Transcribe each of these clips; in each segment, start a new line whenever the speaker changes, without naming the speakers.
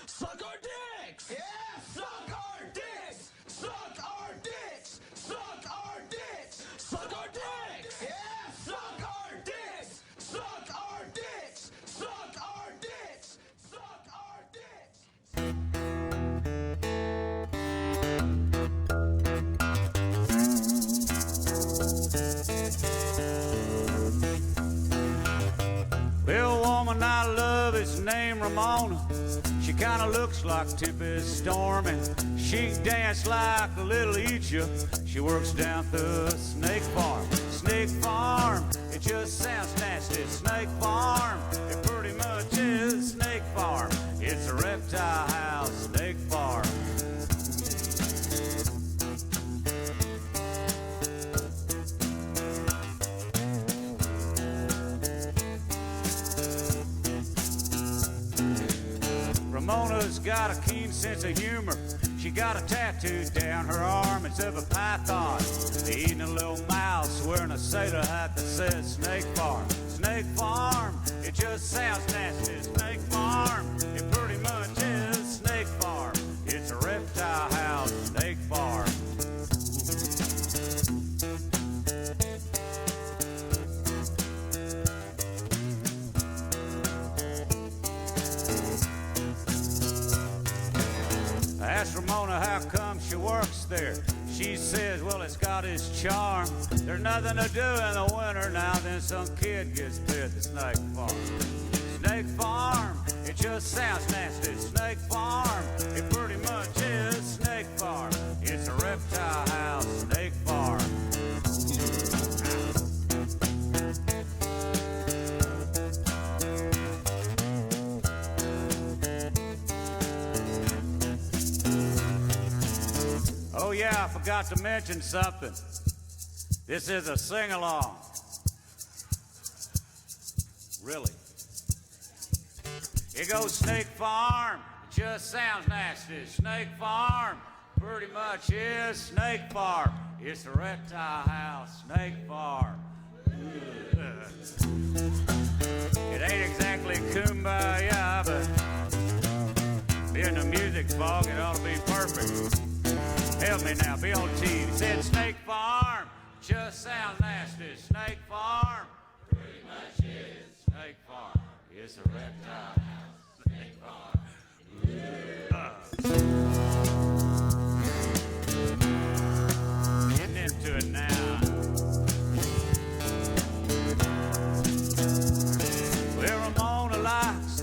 Suck our dicks!
Yeah! Suck our dicks! Suck our dicks! Suck our dicks!
Suck our dicks!
Yeah! Suck our dicks! Suck our dicks! Suck our dicks! Suck our dicks!
Well, woman I love is named Ramona. She kinda looks like Tempest Storm, and she dance like a little Egypt. She works down the snake farm. Snake farm, it just sounds nasty. Snake farm, it pretty much is snake farm. It's a reptile house, snake farm. Ramona's got a keen sense of humor. She got a tattoo down her arm. It's of a python eating a little mouse, wearing a sailor hat that says Snake Farm. Snake Farm, it just sounds nasty. Snake Farm, it pretty much is Snake Farm. It's a reptile house, Snake Farm. I asked Ramona how come she works there. She says, well, it's got its charm. There's nothing to do in the winter now, then some kid gets bit at the Snake Farm. Snake Farm, it just sounds nasty. Snake Farm, it pretty much is Snake Farm. It's a reptile house, Snake Farm. Oh yeah, I forgot to mention something. This is a sing-along. Really. It goes Snake Farm, it just sounds nasty. Snake Farm, pretty much is Snake Farm. It's a reptile house, Snake Farm. It ain't exactly kumbaya, but being the music fog, it ought to be perfect. Help me now, be on TV. It said Snake Farm, just sounds nasty. Snake Farm, pretty much is Snake Farm. It's a reptile house, Snake Farm. Getting into it now. Well, Ramona likes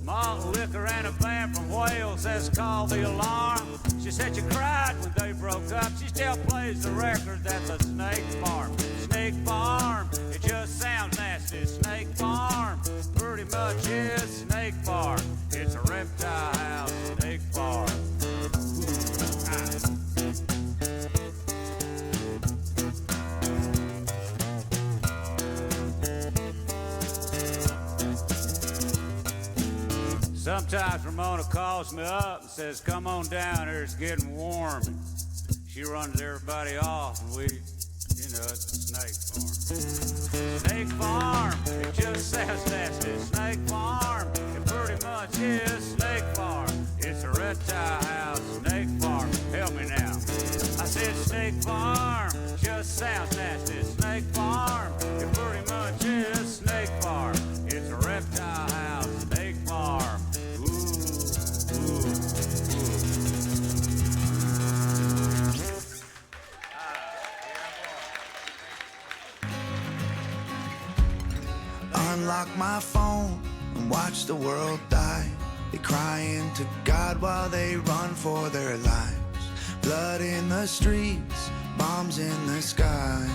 malt liquor and a band from Wales that's called The Alarm. She said you cried when they broke up. She still plays the records at the Snake Farm. Snake Farm, it just sounds nasty. Snake Farm, pretty much is Snake Farm. It's a reptile house, Snake Farm. Sometimes Ramona calls me up and says, come on down here, it's getting warm. And she runs everybody off, and we, it's the Snake Farm. Snake Farm, it just sounds nasty. Snake Farm, it pretty much is Snake Farm. It's a reptile house, Snake Farm. Help me now. I said Snake Farm, just sounds nasty. Snake Farm, it pretty much is Snake Farm. It's a reptile house, Snake Farm.
Unlock my phone and watch the world die. They crying to God while they run for their lives. Blood in the streets, bombs in the sky.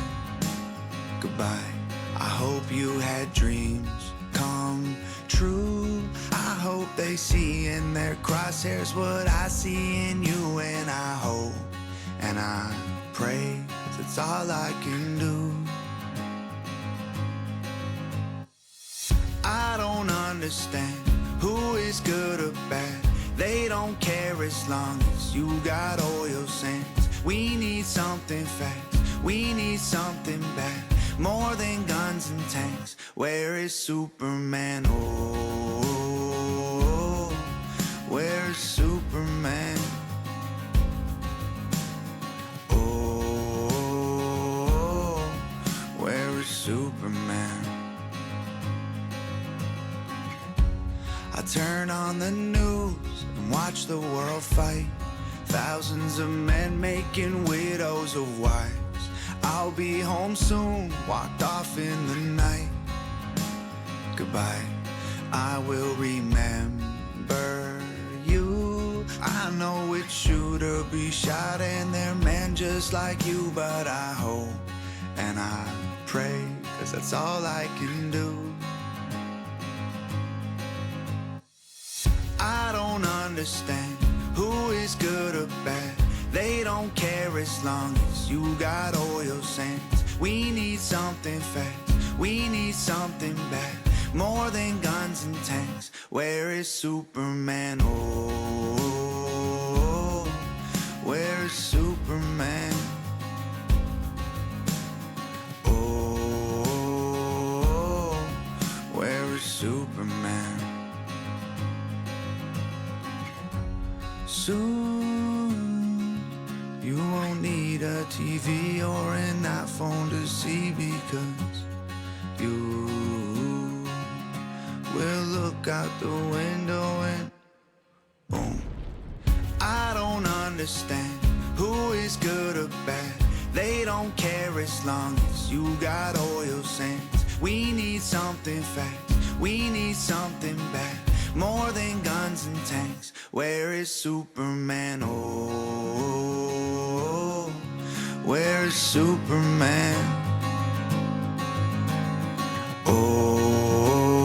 Goodbye. I hope you had dreams come true. I hope they see in their crosshairs what I see in you. And I hope and I pray, 'cause it's all I can do. I don't understand who is good or bad. They don't care as long as you got oil sands. We need something fast, we need something bad. More than guns and tanks. Where is Superman? Oh, where's Superman? Oh, where is Superman? I turn on the news and watch the world fight. Thousands of men making widows of wives. I'll be home soon, walked off in the night. Goodbye, I will remember you. I know it's true to be shot and they're men just like you, but I hope and I pray, 'cause that's all I can do. I don't understand who is good or bad. They don't care as long as you got oil sands. We need something fast, we need something bad, more than guns and tanks. Where is Superman? Oh, where is Superman? Oh, where is Superman? Soon you won't need a TV or an iPhone to see, because you will look out the window and boom. I don't understand who is good or bad. They don't care as long as you got oil sands. We need something fast, we need something bad, more than guns and tanks. Where is Superman? Oh, where is Superman? Oh,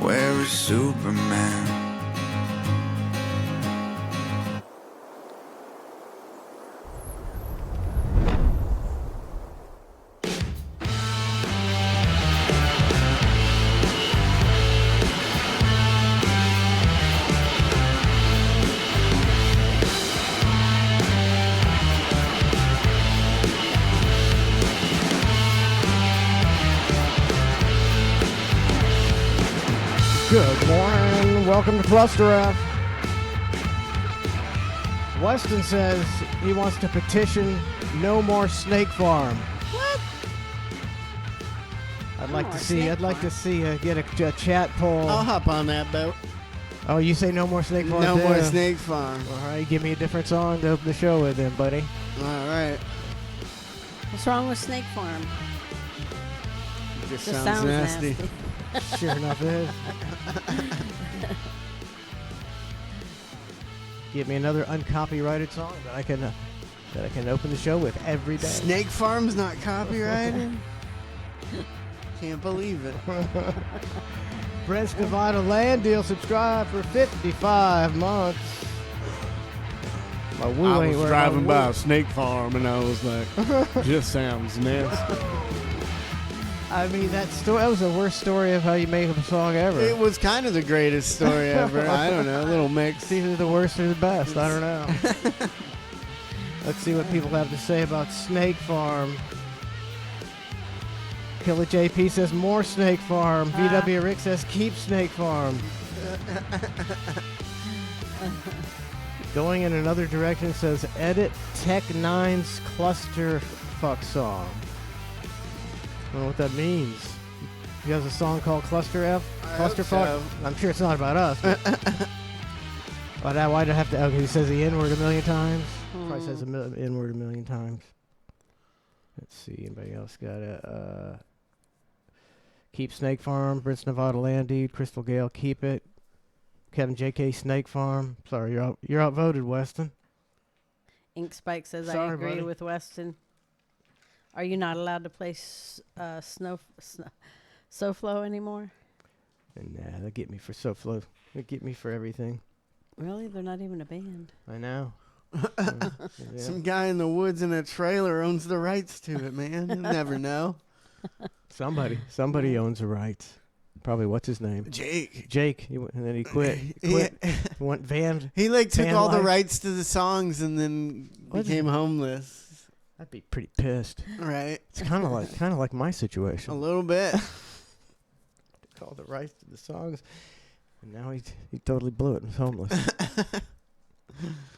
where is Superman?
Good morning. Welcome to ClusterF. Weston says he wants to petition no more snake farm.
What?
I'd like to see get a chat poll.
I'll hop on that boat.
Oh, you say no more snake farm?
No
too?
more snake farm.
All right, give me a different song to open the show with then, buddy.
All right.
What's wrong with Snake Farm?
Just
Just
sounds nasty.
Sure enough it is. Give me another uncopyrighted song that I can open the show with every day.
Snake Farm's not copyrighted? Can't believe it.
Brent's Nevada land deal. Subscribe for 55 months. My woo
I
ain't
was
where
driving
my
by
woo-
a snake farm and I was like, just sounds nasty.
I mean, that was the worst story of how you make a song ever.
It was kind of the greatest story ever. I don't know, a little mix.
It's either the worst or the best. I don't know. Let's see what people have to say about Snake Farm. Killer JP says more Snake Farm. VW Rick says keep Snake Farm. Going in another direction says edit Tech Nine's cluster fuck song. I don't know what that means. He has a song called ClusterF. Clusterfuck.
so.
I'm sure it's not about us. But why'd I have to? Okay, he says the N-word a million times. Probably says the N-word a million times. Let's see. Anybody else got a keep Snake Farm? Brent's Nevada land deed. Crystal Gale keep it. Kevin JK Snake Farm. Sorry, you're outvoted, Weston.
Ink Spike says I
Sorry,
agree
buddy.
with Weston. Are you not allowed to play SoFlo anymore?
Nah, they get me for SoFlo. They get me for everything.
Really? They're not even a band.
I know. Yeah.
Some guy in the woods in a trailer owns the rights to it, man. You never know.
Somebody owns the rights. Probably what's his name?
Jake.
And then he quit. Went Van.
He like took
Fan
all the
life.
rights to the songs and then
What?
became homeless.
I'd be pretty pissed.
Right.
It's kind of like my
A
situation.
little bit.
All the rights to the songs, And now he totally blew it and is homeless.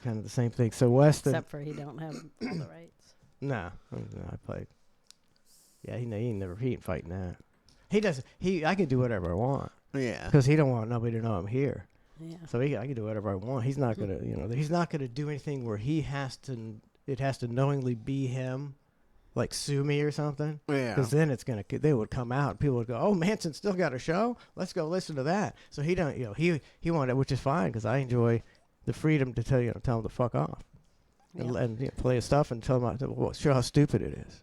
Kind of the same thing. So Weston.
Except for he don't have all the rights.
No, I played. Yeah, he ain't fighting that. He doesn't. I can do whatever I want.
Yeah.
Because he don't want nobody to know I'm here.
Yeah.
So I can do whatever I want. He's not gonna, he's not gonna do anything where it has to knowingly be him, like sue me or something.
Yeah.
Because then they would come out and people would go, oh, Manson still got a show? Let's go listen to that. So he don't, he wanted, which is fine because I enjoy the freedom to tell him to fuck off.
Yeah.
And play his stuff and show how stupid it is.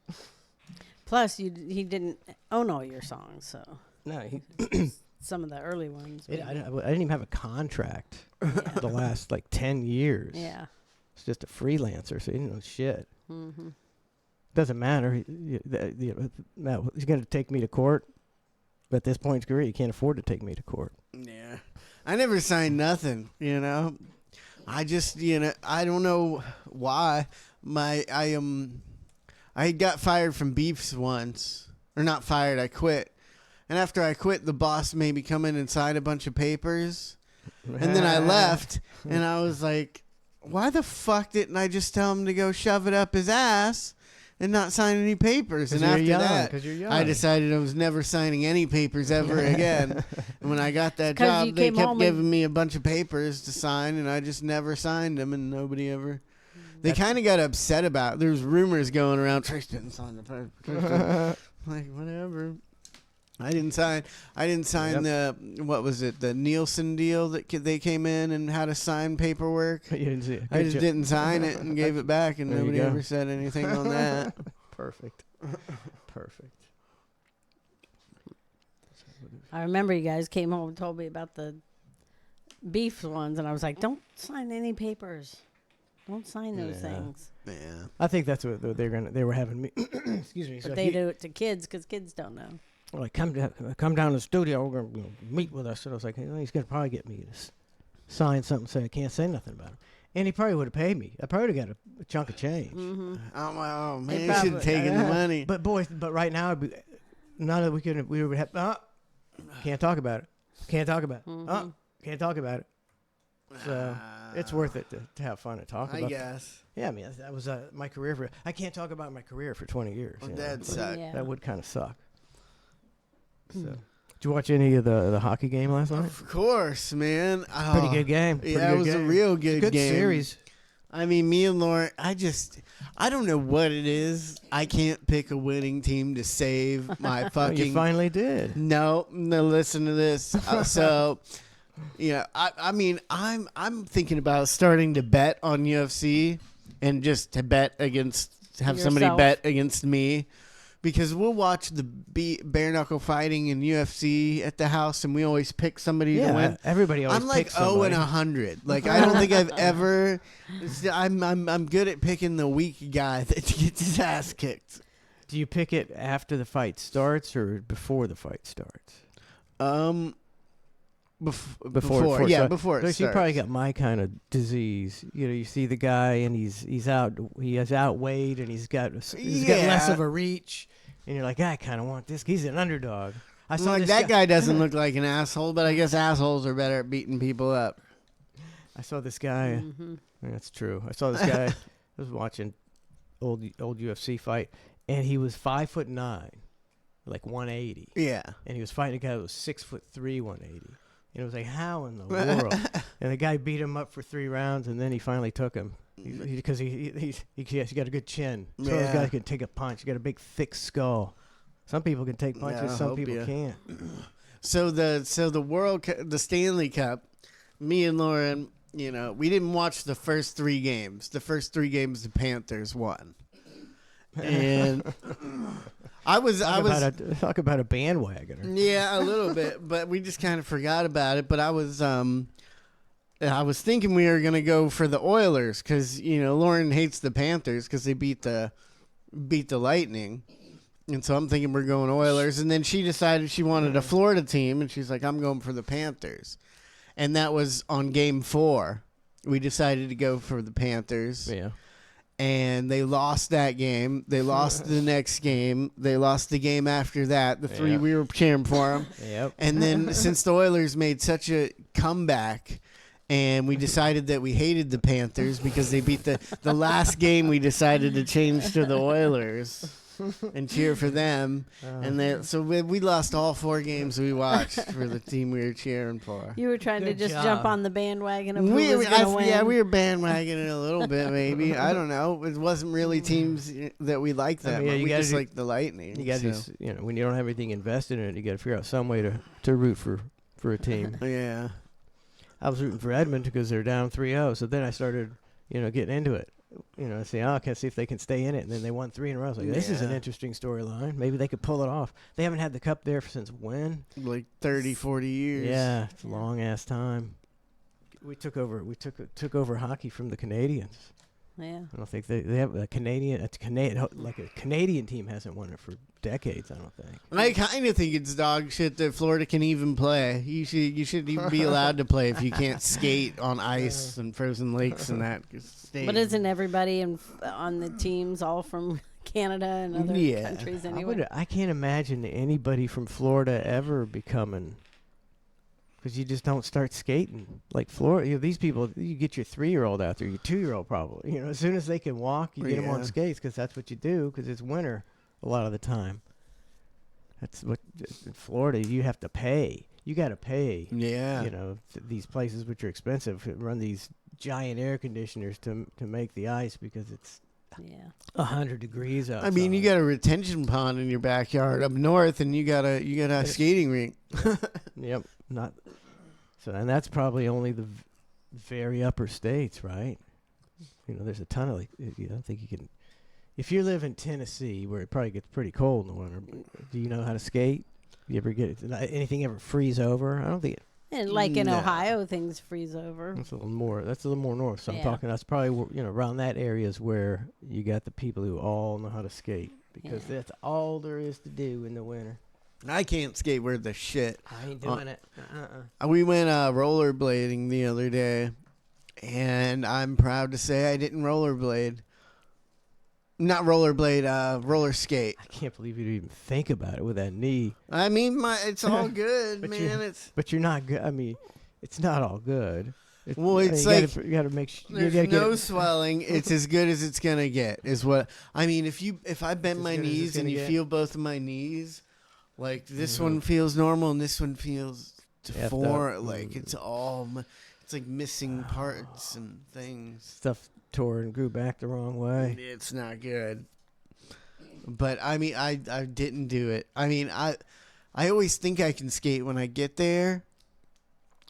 Plus, he didn't own all your songs, so
No,
some of the early ones.
I didn't even have a contract the last 10 years.
Yeah.
It's just a freelancer, so he didn't know shit.
Mm-hmm.
Doesn't matter. He's going to take me to court. At this point in his career, he can't afford to take me to court.
Yeah. I never signed nothing, I just, I don't know why. I got fired from Beefs once. Or not fired, I quit. And after I quit, the boss made me come in and sign a bunch of papers. And then I left, and I was like, why the fuck didn't I just tell him to go shove it up his ass and not sign any papers? And after that, I decided I was never signing any papers ever again. And when I got that job, they kept giving me a bunch of papers to sign, and I just never signed them, and nobody ever... They kind of got upset about it. There's rumors going around, Trace didn't sign the paper. Like, whatever. I didn't sign the, what was it, the Nielsen deal that they came in and had to sign paperwork.
You didn't see it.
I just didn't sign it and gave it back, and
There you
nobody
go.
ever said anything on that.
Perfect. Perfect.
I remember you guys came home and told me about the beef ones, and I was like, don't sign any papers. Don't sign those things.
Yeah.
I think that's what they were having me. Excuse me.
But
so
they do it to kids because kids don't know.
Like, come down to the studio. We're going to meet with us. And I was like, he's going to probably get me to sign something, say I can't say nothing about him. And he probably would have paid me. I probably would have got a chunk of change.
Mm-hmm.
Oh, man, you should have taken the money.
But right now, now that we would have, can't talk about it. Can't talk about it.
Mm-hmm.
Can't talk about it. So it's worth it to have fun and talk about.
I guess.
Yeah, I mean that was my career I can't talk about my career for 20 years.
That sucked.
Yeah.
That would kind of suck. So, did you watch any of the hockey game last night?
Of course, man. Oh,
Pretty good game.
Yeah, it was a real good game.
Series.
I mean, me and Lauren, I don't know what it is. I can't pick a winning team to save my fucking.
You finally did.
No, listen to this. Yeah, I mean, I'm thinking about starting to bet on UFC and just to bet have somebody bet against me, because we'll watch the bare knuckle fighting in UFC at the house, and we always pick somebody to win.
Everybody always
I'm like
picks somebody.
0-100. Like, I don't think I've ever. I'm good at picking the weak guy that gets his ass kicked.
Do you pick it after the fight starts or before the fight starts? Before.
Yeah, before it
You
starts.
probably got my kind of disease. You see the guy and he has outweighed and he's got less of a reach, and you're like, I kind of want this. He's an underdog. I saw
like, that guy doesn't look like an asshole, but I guess assholes are better at beating people up.
I saw this guy.
Mm-hmm.
That's true. I saw this guy. I was watching old UFC fight, and he was 5'9", like 180.
Yeah.
And he was fighting a guy that was 6'3", 180. And it was like, how in the world? And the guy beat him up for 3 rounds, and then he finally took him because he's got a good chin. So those guys can take a punch. He got a big, thick skull. Some people can take punches. Some people can't.
So the the Stanley Cup, me and Lauren, we didn't watch the first 3 games. The first 3 games, the Panthers won. And
talk about a bandwagoner.
Yeah, a little bit, but we just kind of forgot about it. But I was thinking we were gonna go for the Oilers because Lauren hates the Panthers because they beat the Lightning, and so I'm thinking we're going Oilers. And then she decided she wanted a Florida team, and she's like, I'm going for the Panthers, and that was on Game 4. We decided to go for the Panthers.
Yeah.
and they lost that game. They lost the next game. They lost the game after that. The three we were cheering for them.
Yep.
And then since the Oilers made such a comeback, and we decided that we hated the Panthers because they beat the last game, we decided to change to the Oilers and cheer for them. So we lost all 4 games we watched for the team we were cheering for.
You were trying to
Good
just
job.
jump on the bandwagon of who was going to win.
Yeah, we were bandwagoning a little bit, maybe. I don't know. It wasn't really teams that we liked that much. We just liked the Lightning.
You got to, when you don't have everything invested in it, you got to figure out some way to root for a team.
Yeah.
I was rooting for Edmonton because they're down 3-0. So then I started, getting into it. Saying, I can see if they can stay in it. And then they won 3 in a row. I was like, this is an interesting storyline. Maybe they could pull it off. They haven't had the cup there since when?
Like 30, 40 years.
Yeah, it's a long ass time. We took over hockey from the Canadians.
Yeah.
I don't think they have a Canadian team hasn't won it for decades. I don't think.
And I kind of think it's dog shit that Florida can even play. You shouldn't even be allowed to play if you can't skate on ice and frozen lakes and that.
But isn't everybody on the teams all from Canada and other countries anyway?
I can't imagine anybody from Florida ever becoming. Because you just don't start skating like Florida. These people, you get your 3-year-old out there, your 2-year-old probably. As soon as they can walk, you get them on skates because that's what you do. Because it's winter a lot of the time. That's what in Florida you have to pay. You got to pay.
Yeah.
These places which are expensive run these giant air conditioners to make the ice because it's 100 degrees outside.
I mean, you got a retention pond in your backyard up north, and you got a skating rink.
Yep. And that's probably only the very upper states, right? There's a ton of I don't think you can. If you live in Tennessee, where it probably gets pretty cold in the winter, do you know how to skate? You ever anything ever freeze over? I don't think it.
And like in Ohio, things freeze over.
That's a little more north. So I'm talking. That's probably around that area is where you got the people who all know how to skate because that's all there is to do in the winter.
I can't skate worth the shit.
I ain't doing it.
We went rollerblading the other day, and I'm proud to say I didn't rollerblade. Not rollerblade, roller skate.
I can't believe you even think about it with that knee.
I mean, it's all good, man.
But you're not good. I mean, it's not all good.
You
gotta make sure.
There's no swelling. It's as good as it's gonna get. Is what I mean. If I bend my knees and you feel both of my knees. Like this one feels normal and this one feels deformed. Like it's like missing parts and things.
Stuff tore and grew back the wrong way.
It's not good. But I mean, I didn't do it. I mean, I always think I can skate when I get there,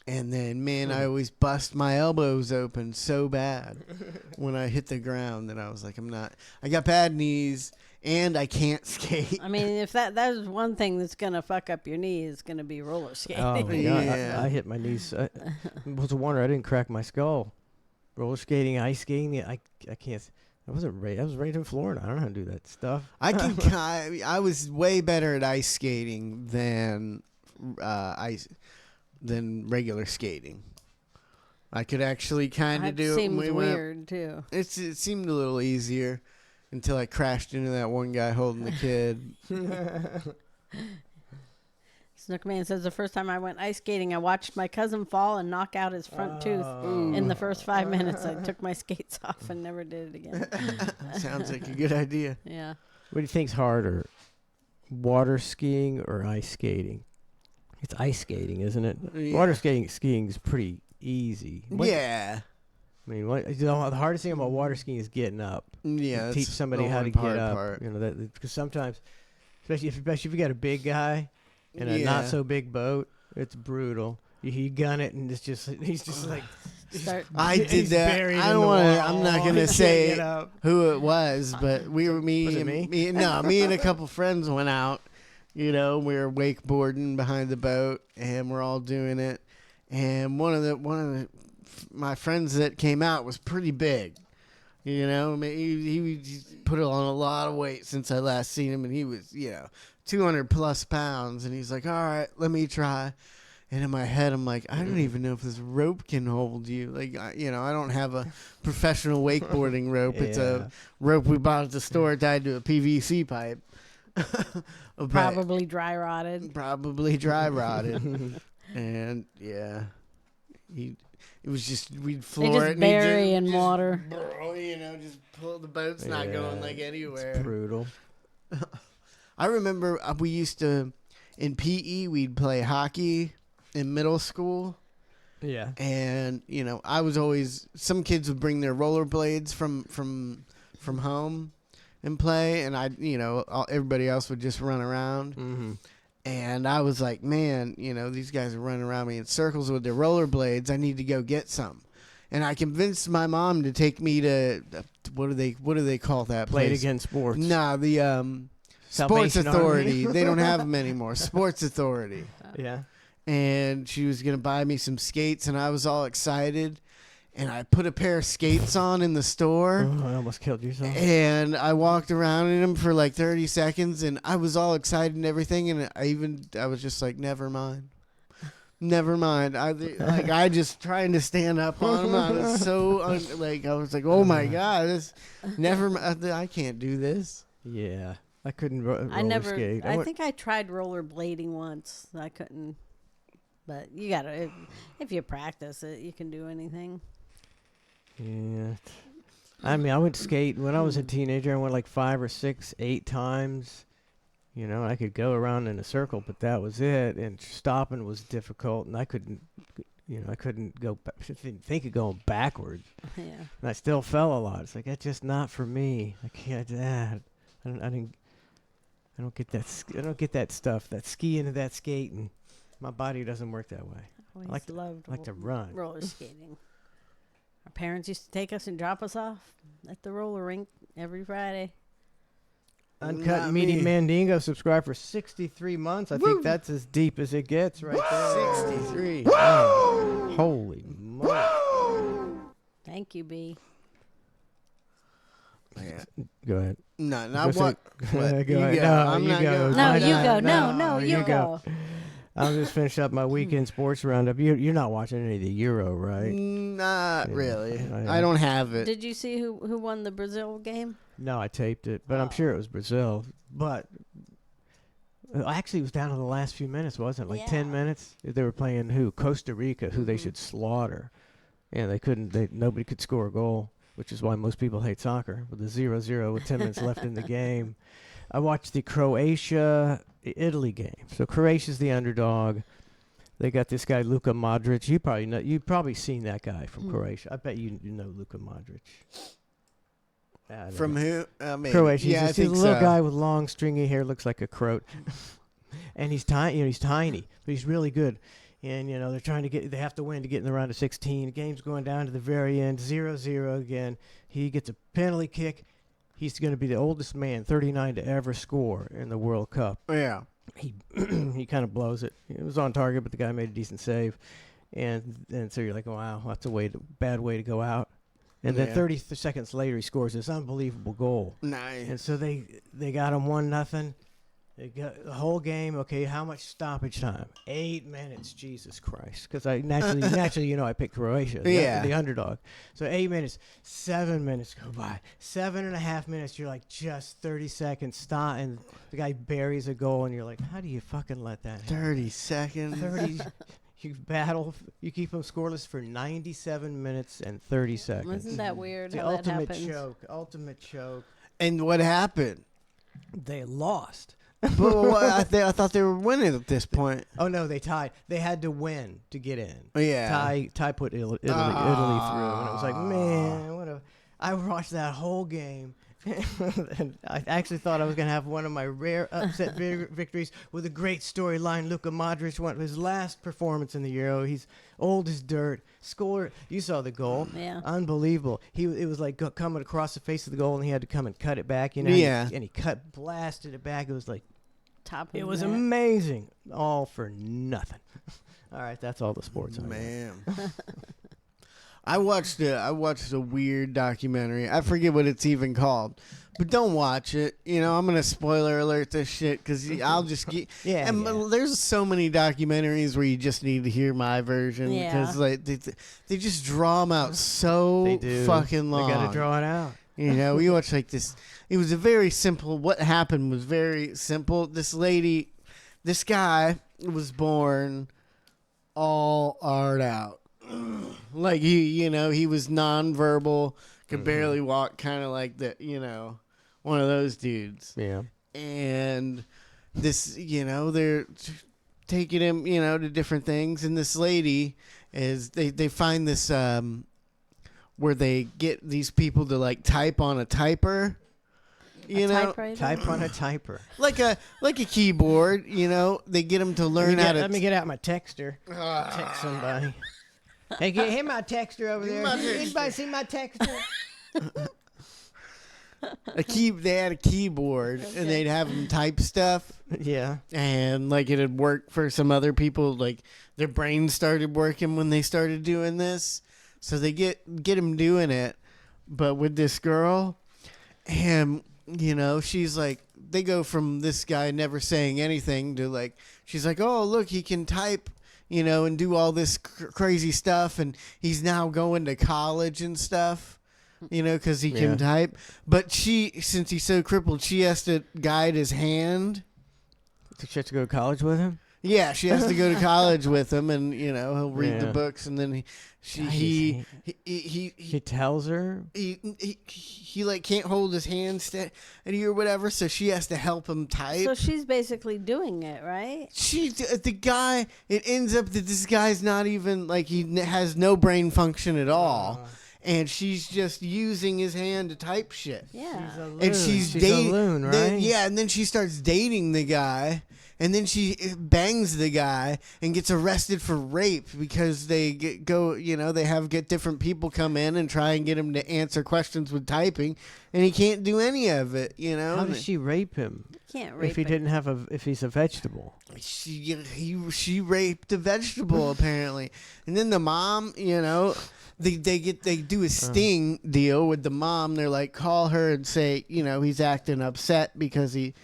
and then man, I always bust my elbows open so bad when I hit the ground that I was like, I got bad knees. And I can't skate.
I mean, if that is one thing that's going to fuck up your knee, is going to be roller skating.
Oh, my God. I hit my knees. It was a wonder I didn't crack my skull. Roller skating, ice skating, I can't. I was raised in Florida. I don't know how to do that stuff.
I was way better at ice skating than regular skating. I could actually kind of do it.
Seems weird, too.
It seemed a little easier. Until I crashed into that one guy holding the kid.
Snookman says, the first time I went ice skating, I watched my cousin fall and knock out his front tooth. In the first 5 minutes, I took my skates off and never did it again.
Sounds like a good idea.
Yeah.
What do you think's harder, water skiing or ice skating? It's ice skating, isn't it? Yeah. Water skiing is pretty easy.
Yeah.
I mean, the hardest thing about water skiing is getting up.
Yeah,
teach somebody how to get up. Because sometimes, especially if you got a big guy in a not so big boat, it's brutal. You gun it and he's just like.
I did that. I don't want to. I'm not gonna say who it was, but me and a couple friends went out. We were wakeboarding behind the boat, and we're all doing it. And one of my friends that came out was pretty big. He put on a lot of weight since I last seen him, and he was 200 plus pounds. And he's like, "All right, let me try." And in my head, I'm like, I don't even know if this rope can hold you. Like, I don't have a professional wakeboarding rope. It's a rope we bought at the store tied to a PVC pipe. But
Probably dry rotted.
Probably dry rotted. And yeah, it was just we'd floor
They just
it and
bury
he'd
in
just,
water.
just pull the boat's not going like anywhere.
It's brutal.
I remember we used to in PE we'd play hockey in middle school.
Yeah.
And I was always some kids would bring their rollerblades from home and play, and everybody else would just run around.
Mm-hmm.
And I was like, man, these guys are running around me in circles with their rollerblades. I need to go get some. And I convinced my mom to take me to what do they call that
Played
place?
Against Sports.
Nah, the Sports
Salvation
Authority.
Army.
They don't have them anymore. Sports Authority.
Yeah.
And she was going to buy me some skates, and I was all excited. And I put a pair of skates on in the store.
Oh, I almost killed yourself.
And I walked around in them for like 30 seconds, and I was all excited and everything. And I was just like, never mind. Never mind. I just trying to stand up on them. I was so I was like, oh my God, I can't do this.
Yeah. I couldn't roller skate.
I think I tried rollerblading once. I couldn't. But you gotta, if you practice it, you can do anything.
Yeah. I mean, I went skate when I was a teenager. I went like 5 or 6, 8 times. I could go around in a circle, but that was it. And stopping was difficult, and I couldn't go. Didn't think of going backwards.
Yeah.
And I still fell a lot. It's like that's just not for me. I can't do that. I don't get that. I don't get that stuff. That skiing and that skating. My body doesn't work that way.
Always
I like to run.
roller skating. Our parents used to take us and drop us off at the roller rink every Friday.
Uncut
Not
Meaty
me.
Mandingo subscribed for 63 months. I think that's as deep as it gets right there.
63.
Oh, holy moly.
Thank you, B.
Yeah.
Go ahead.
No,
Go
not
say-
what.
Go
what?
ahead.
You
No,
go. I'm
you
not
go.
going.
No,
Why
you
not?
go.
No,
No, you
you
go.
I'll just finish up my weekend sports roundup. You're not watching any of the Euro, right?
Not
Yeah.
really.
I
I don't have it.
Did you see who won the Brazil game?
No, I taped it, but I'm sure it was Brazil. But actually, it was down to the last few minutes, wasn't it? Like 10
Yeah.
minutes. They were playing who? Costa Rica, who they should slaughter. And they couldn't. Nobody could score a goal, which is why most people hate soccer. With the 0-0 with 10 minutes left in the game, I watched the Croatia-Italy game. So Croatia's the underdog. They got this guy Luka Modric. You've probably seen that guy from Croatia. I bet you know Luka Modric. I don't
From
know.
who? Maybe.
Croatia.
Yeah, I
He's
think
a little
so.
guy with long, stringy hair, looks like a croat, and he's tiny. He's tiny, but he's really good. And they're trying to get. They have to win to get in the round of 16. The game's going down to the very end, 0-0 again. He gets a penalty kick. He's going to be the oldest man, 39, to ever score in the World Cup.
Yeah.
He he kind of blows it. It was on target, but the guy made a decent save. And so you're like, wow, that's bad way to go out. And then
Yeah.
30 seconds later, he scores this unbelievable goal.
Nice.
And so they got him 1-0. They got the whole game. Okay, how much stoppage time? 8 minutes. Jesus Christ! Because I naturally, I picked Croatia, the underdog. So 8 minutes. 7 minutes go by. 7.5 minutes. You're like, just 30 seconds. Stop, and the guy buries a goal, and you're like, how do you fucking let that happen?
30 seconds.
30. You battle. You keep them scoreless for 97 minutes and 30 seconds.
Isn't that weird
The
how that
ultimate
happens?
choke. Ultimate choke.
And what happened?
They lost.
I thought they were winning at this point.
Oh no, they tied. They had to win to get in.
Yeah.
Ty put Italy through, and it was like, man, what a. I watched that whole game, and I actually thought I was gonna have one of my rare upset victories with a great storyline. Luka Modric went his last performance in the Euro. He's old as dirt. Scored. You saw the goal.
Yeah.
Unbelievable. It was like coming across the face of the goal, and he had to come and cut it back.
Yeah.
And he blasted it back. It was like.
Top of
It was
net.
amazing. All for nothing. All right, that's all the sports. I know.
Man. I watched a weird documentary. I forget what it's even called, but don't watch it. You know, I'm gonna spoiler alert this shit because I'll just get.
Yeah,
And
yeah.
there's so many documentaries where you just need to hear my version
Yeah.
because like they just draw them out so
They do.
fucking long.
They gotta draw it out.
You know, we watched like this. It was a very simple. What happened was very simple. This guy was born all art out. Like he was nonverbal, could barely walk, kind of like that, one of those dudes.
Yeah.
And this, they're taking him, to different things. And this lady is they find this where they get these people to like type on a typer.
Typewriter?
Type on a typer.
Like a keyboard, they get them to learn how to.
Let me get out my texter. Text somebody. Hey, my texter over there.
my texter.
Anybody see my texter?
They had a keyboard and they'd have them type stuff.
Yeah.
And like it had worked for some other people, like their brains started working when they started doing this, so they get them doing it. But with this girl, and she's like, they go from this guy never saying anything to like, she's like, oh look, he can type, and do all this crazy stuff, and he's now going to college and stuff, because he can type. But since he's so crippled, she has to guide his hand.
So she has to go to college with him?
Yeah, she has to go to college with him, and he'll read the
Yeah.
books, and then he
tells her?
he like can't hold his hand steady or whatever, so she has to help him type.
So she's basically doing it, right?
It ends up that this guy's not even like, he has no brain function at all, and she's just using his hand to type shit.
Yeah.
And she's
dating, a loon, right?
And then she starts dating the guy, and then she bangs the guy and gets arrested for rape because they get different people come in and try and get him to answer questions with typing, and he can't do any of it.
How does she rape him?
Can't rape
if he
him.
didn't have if he's a vegetable.
She raped a vegetable apparently, and then the mom, they do a sting deal with the mom. They're like, call her and say, he's acting upset because he,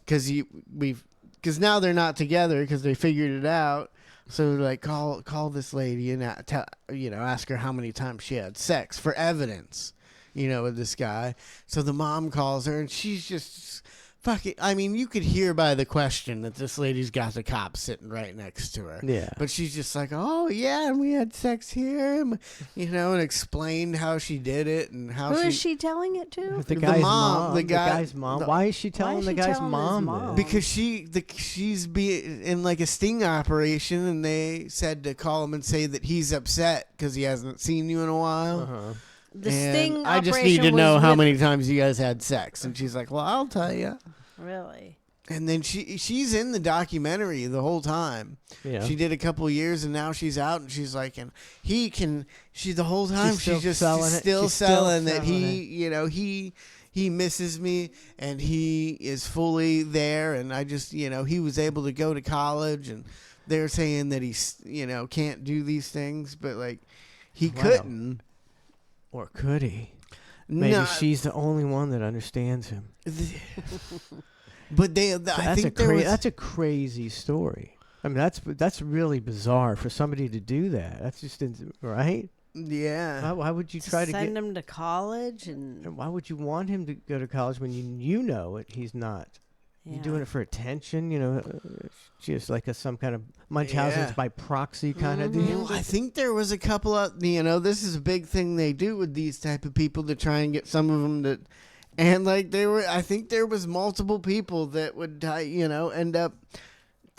because now they're not together because they figured it out. So they're like, call this lady and ask her how many times she had sex for evidence, with this guy. So the mom calls her and she's just fucking. I mean, you could hear by the question that this lady's got the cop sitting right next to her.
Yeah.
But she's just like, oh yeah, and we had sex here, and explained how she did it and how
Who is she telling it to?
The guy's
mom.
The guy's mom. Why is she telling the guy's mom this?
Because she's being in like a sting operation, and they said to call him and say that he's upset because he hasn't seen you in a while.
Uh-huh.
The
And
sting
I just
operation
need to know
was
how
with-
many times you guys had sex. And she's like, well, I'll tell you.
Really?
And then she's in the documentary the whole time.
Yeah.
She did a couple of years, and now she's out, and she's like, and the whole time
She's
she's
still
just
selling it.
still
She's still
selling that
selling
he misses me, and he is fully there, and I just, he was able to go to college, and they're saying that he's, can't do these things, but like he
Wow.
couldn't.
Or could he? Maybe
No,
she's the only one that understands him.
but I think there was,
that's a crazy story. I mean, that's really bizarre for somebody to do that. That's just right.
yeah.
Why would you try to
send
get?
him to college and
Why would you want him to go to college when you know it? He's not.
yeah.
You're doing it for attention, just like some kind of Munchausen's
Yeah.
by proxy kind of deal.
Well, I think there was a couple of, this is a big thing they do with these type of people to try and get some of them to, and like I think there was multiple people that would, end up,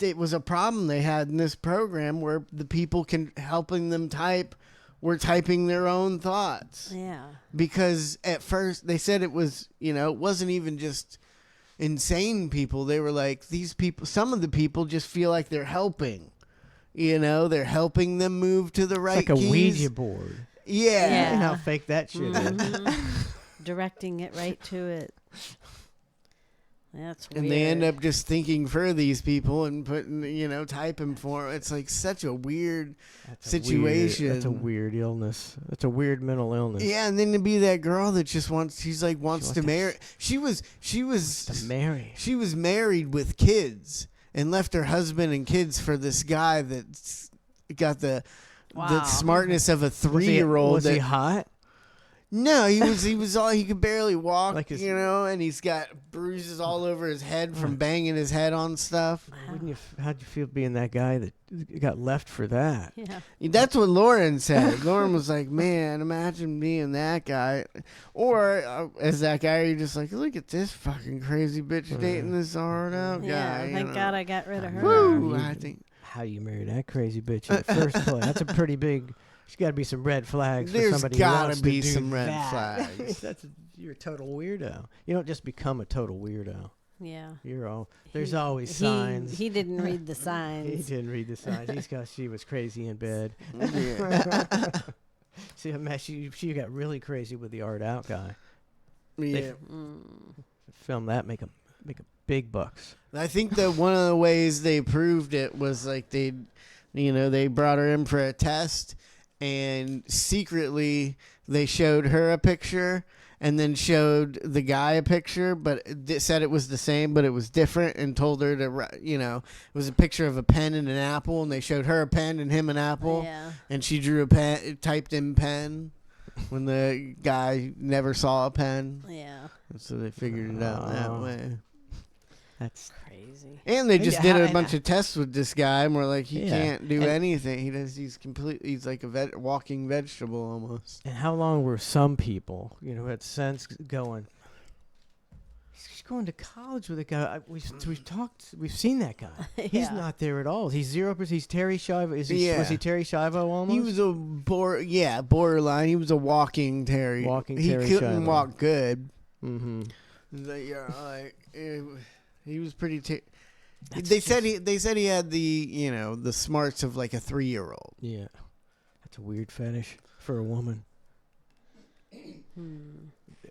it was a problem they had in this program where the people helping them type were typing their own thoughts.
Yeah.
Because at first they said it was, it wasn't even just insane people. They were like, these people, some of the people just feel like they're helping. They're helping them move to the right
It's like a
keys.
Ouija board.
Yeah.
Yeah.
You know how fake that shit is.
Directing it right to it. That's weird.
And they end up just thinking for these people and putting, typing for 'em. It's like such a weird situation.
That's a weird illness. That's a weird mental illness.
Yeah, and then to be that girl that just wants to marry. She was
To marry.
She was married with kids and left her husband and kids for this guy that's got the smartness of a 3-year-old.
Was he hot?
No, he was all he could barely walk,
Like his-
and he's got bruises all over his head from banging his head on stuff.
How'd you feel being that guy that got left for that?
Yeah.
That's what Lauren said. Lauren was like, "Man, imagine being that guy." Or as that guy, you're just like, "Look at this fucking crazy bitch dating this hard out
Yeah.
guy."
Thank God I got rid of her.
Woo! I think
How you marry that crazy bitch in the first place? That's a pretty big. There's got to be some red flags for
there's
somebody who
gotta
wants to
be
do
some red
that.
flags.
You're a total weirdo. You don't just become a total weirdo.
Yeah.
There's always signs.
He didn't read the
He
signs.
didn't read the signs. She was crazy in bed.
Yeah.
See, she got really crazy with the art out guy.
Yeah.
Film that, make a big bucks.
I think that one of the ways they proved it was like they brought her in for a test, and secretly they showed her a picture and then showed the guy a picture, but said it was the same, but it was different, and told her to, it was a picture of a pen and an apple, and they showed her a pen and him an apple,
Yeah.
and she drew a pen, typed in pen, when the guy never saw a pen.
Yeah.
So they figured it out that way.
That's
Crazy.
And they just did a
and
bunch of tests with this guy, and we're like, he
Yeah.
can't do
And-
anything. He's like a walking vegetable almost.
And how long were some people, who had sense going? He's going to college with a guy. We've seen that guy. He's
Yeah.
not there at all. He's 0%. He's Terry Schiavo. Was
Yeah.
he Terry Schiavo almost?
He was a borderline. He was a walking Terry.
Walking
he
Terry
couldn't
Schiavo.
walk good.
Mm-hmm.
He was pretty. They said he had the smarts of like a 3-year-old.
Yeah, that's a weird fetish for a woman.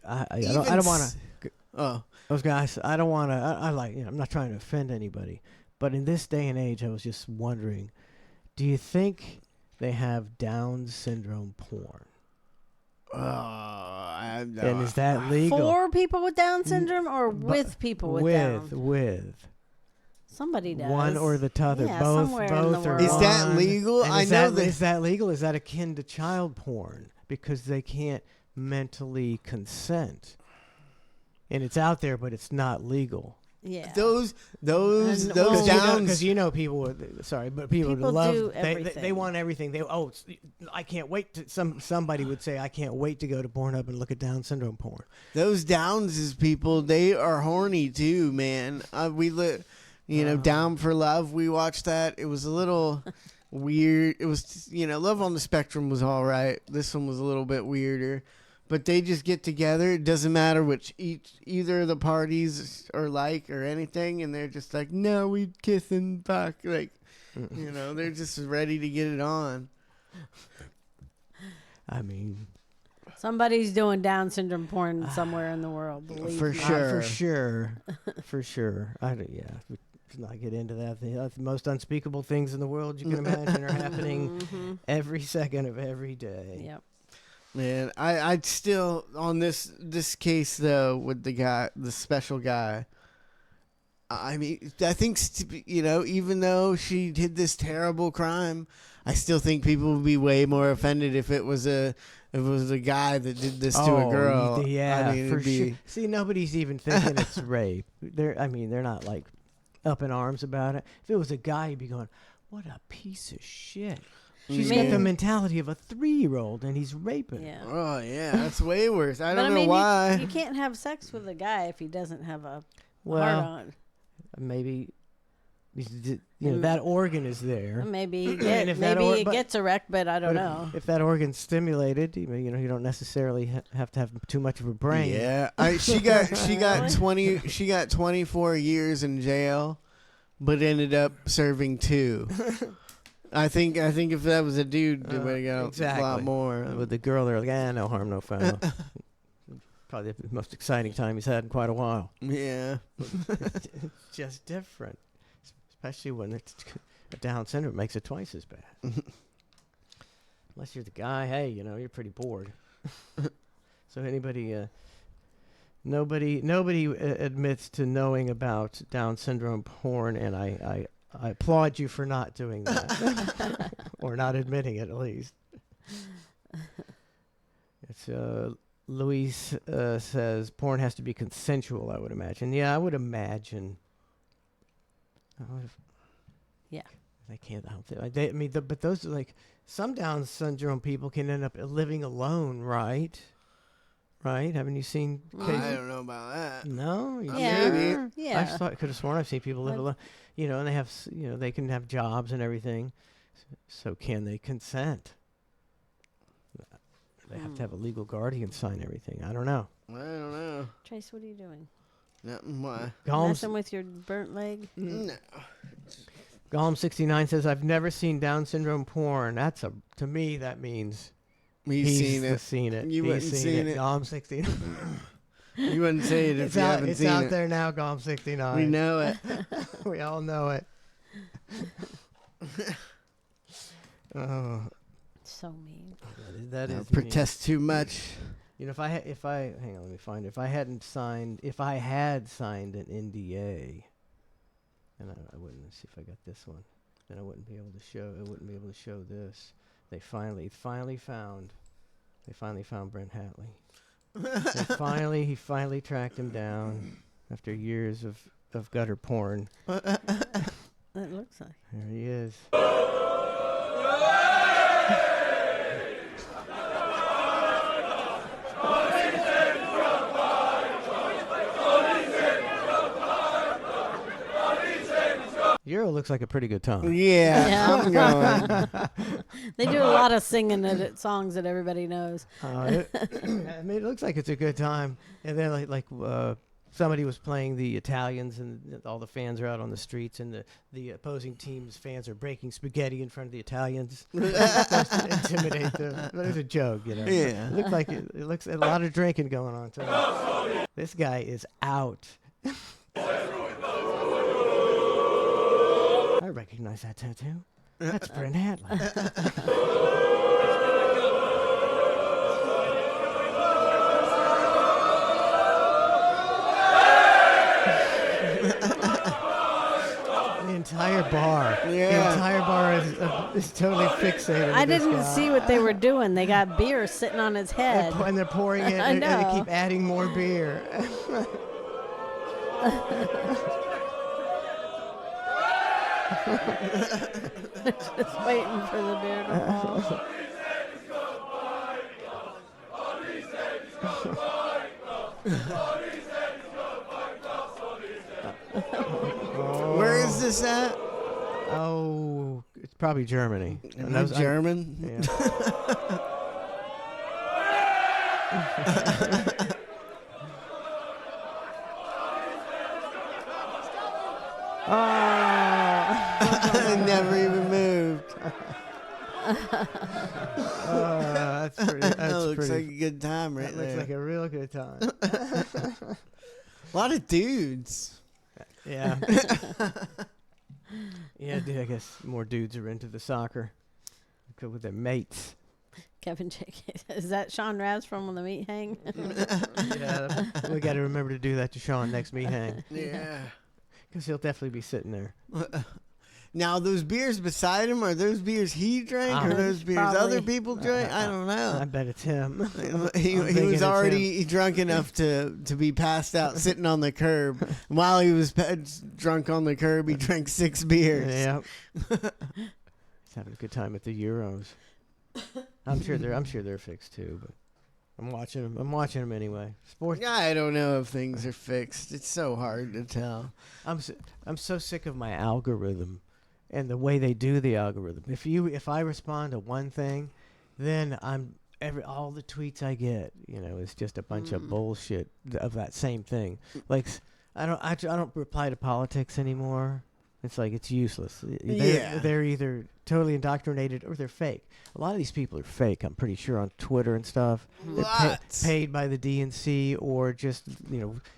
I don't want to.
Oh,
Those guys. I don't want to. I'm not trying to offend anybody, but in this day and age, I was just wondering, do you think they have Down syndrome porn? And is that legal?
For people with Down syndrome or with people with Down?
With.
Somebody does.
One or the t'other.
Yeah,
both.
somewhere in
Both
the
or
world.
Is that
one.
legal?
And
I know that.
Is that legal? Is that akin to child porn because they can't mentally consent? And it's out there, but it's not legal.
Yeah.
Those
And-
Downs.
Because people. But people
People
love.
do
They
everything.
want everything. I can't wait to. Somebody would say, I can't wait to go to Pornhub and look at Down syndrome porn.
Those Downs is people. They are horny too, man. Down for Love. We watched that. It was a little weird. It was, Love on the Spectrum was all right. This one was a little bit weirder. But they just get together. It doesn't matter which either of the parties are like or anything, and they're just like, no, we kiss and fuck. Like, they're just ready to get it on.
I mean,
Somebody's doing Down syndrome porn somewhere in the world. Believe
For
me.
sure.
for sure. Let's not get into that. The most unspeakable things in the world you can imagine are happening every second of every day.
Yep.
Man, I'd still on this case though with the special guy. I mean, I think even though she did this terrible crime, I still think people would be way more offended if it was a guy that did this to a girl.
Yeah,
I mean,
for
it'd be,
sure. See, nobody's even thinking it's rape. They're not like up in arms about it. If it was a guy, you'd be going, "What a piece of shit." She's got the mentality of a 3-year-old, and he's raping her.
Yeah.
Oh yeah, that's way worse. I
But
don't know why.
You can't have sex with a guy if he doesn't have a
Well,
heart on.
maybe that organ is there.
Maybe he
And if that or-
it
but-
gets erect, but I don't
But
know.
if that organ's stimulated, you don't necessarily have to have too much of a brain.
Yeah, she got 24 years in jail, but ended up serving 2. I think if that was a dude, they would have got a lot more.
With the girl, they're like, no harm, no foul. probably the most exciting time he's had in quite a while.
Yeah.
It's just different, especially when it's Down syndrome makes it twice as bad. Unless you're the guy, hey, you're pretty bored. So nobody admits to knowing about Down syndrome porn, and I applaud you for not doing that, or not admitting it at least. It's Luis says porn has to be consensual, I would imagine. Yeah, I would imagine.
Yeah.
They can't help it. But those are like some Down syndrome people can end up living alone, right? Right? Haven't you seen cases?
I don't know about that.
No.
Yeah. Yeah.
I could have sworn I've seen people live alone. And they have, they can have jobs and everything. So can they consent? They have to have a legal guardian sign everything. I don't know.
I don't know.
Trace, what are you doing?
Nothing. Why?
Messing with your burnt leg?
No.
Gollum69 says, I've never seen Down syndrome porn. To me, that means
He's seen it.
Seen it.
You wouldn't seen it.
Gollum69.
You wouldn't say it if you haven't seen it.
It's out there now, Gollum69.
We know it.
We all know it. Oh.
So mean.
That is
protest too much.
If I hang on, let me find it. If I had signed an NDA, and I wouldn't see if I got this one, then I wouldn't be able to show. I wouldn't be able to show this. They finally found Brent Hatley. He finally tracked him down after years of gutter porn.
That looks like.
There he is. Euro looks like a pretty good time.
Yeah. I'm going.
They do a lot of singing at songs that everybody knows.
It looks like it's a good time. And then like somebody was playing the Italians, and all the fans are out on the streets, and the opposing team's fans are breaking spaghetti in front of the Italians to intimidate them. But it's a joke,
Yeah.
It looks like it looks a lot of drinking going on too. This guy is out. I recognize that tattoo. That's Brent Hatley. The entire bar. Yeah. The entire bar is totally fixated.
I didn't see what they were doing. They got beer sitting on his head.
And they're pouring it,
I
and
know.
they keep adding more beer.
Just waiting for the beer to fall.
Where is this at?
Oh, it's probably Germany.
And that's German?
Yeah.
I never even moved.
That's pretty.
That looks like a good time right
That
there.
looks like a real good time.
A lot of dudes.
Yeah. Yeah, dude, I guess more dudes are into the soccer. Go with their mates.
Kevin J. Is that Sean Raz from the Meat Hang?
Yeah, we got to remember to do that to Sean next meet hang.
Yeah.
Because he'll definitely be sitting there.
Now, those beers beside him, are those beers he drank or those beers
Probably.
other people drank? I don't
I
know.
bet it's him.
He
I'm thinking
was
it's
already drunk enough to be passed out sitting on the curb. While he was drunk on the curb, he drank 6 beers.
Yeah. He's having a good time at the Euros. I'm sure they're fixed too, but I'm watching them anyway. Sports.
I don't know if things are fixed. It's so hard to tell.
I'm so sick of my algorithm and the way they do the algorithm. If I respond to one thing, then all the tweets I get, is just a bunch of bullshit of that same thing. Like I don't reply to politics anymore. It's like it's useless.
Yeah.
They're either totally indoctrinated or they're fake. A lot of these people are fake. I'm pretty sure on Twitter and stuff. They're
Lots.
paid by the DNC or just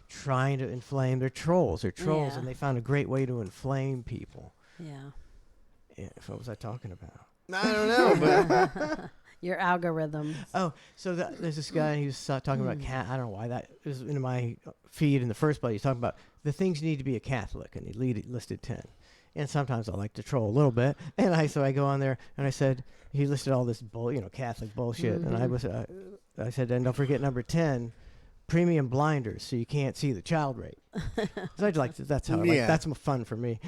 trying to inflame. They're trolls. They're trolls,
Yeah.
and they found a great way to inflame people.
Yeah.
Yeah, what was I talking about?
I don't know, but
Your algorithm.
Oh, so there's this guy, and he was talking about cat. I don't know why that was in my feed in the first place. He's talking about the things you need to be a Catholic, and he listed 10. And sometimes I like to troll a little bit, and I go on there, and I said he listed all this Catholic bullshit, and I said, and don't forget number 10, premium blinders, so you can't see the child rape. So I'd like that's how that's fun for me.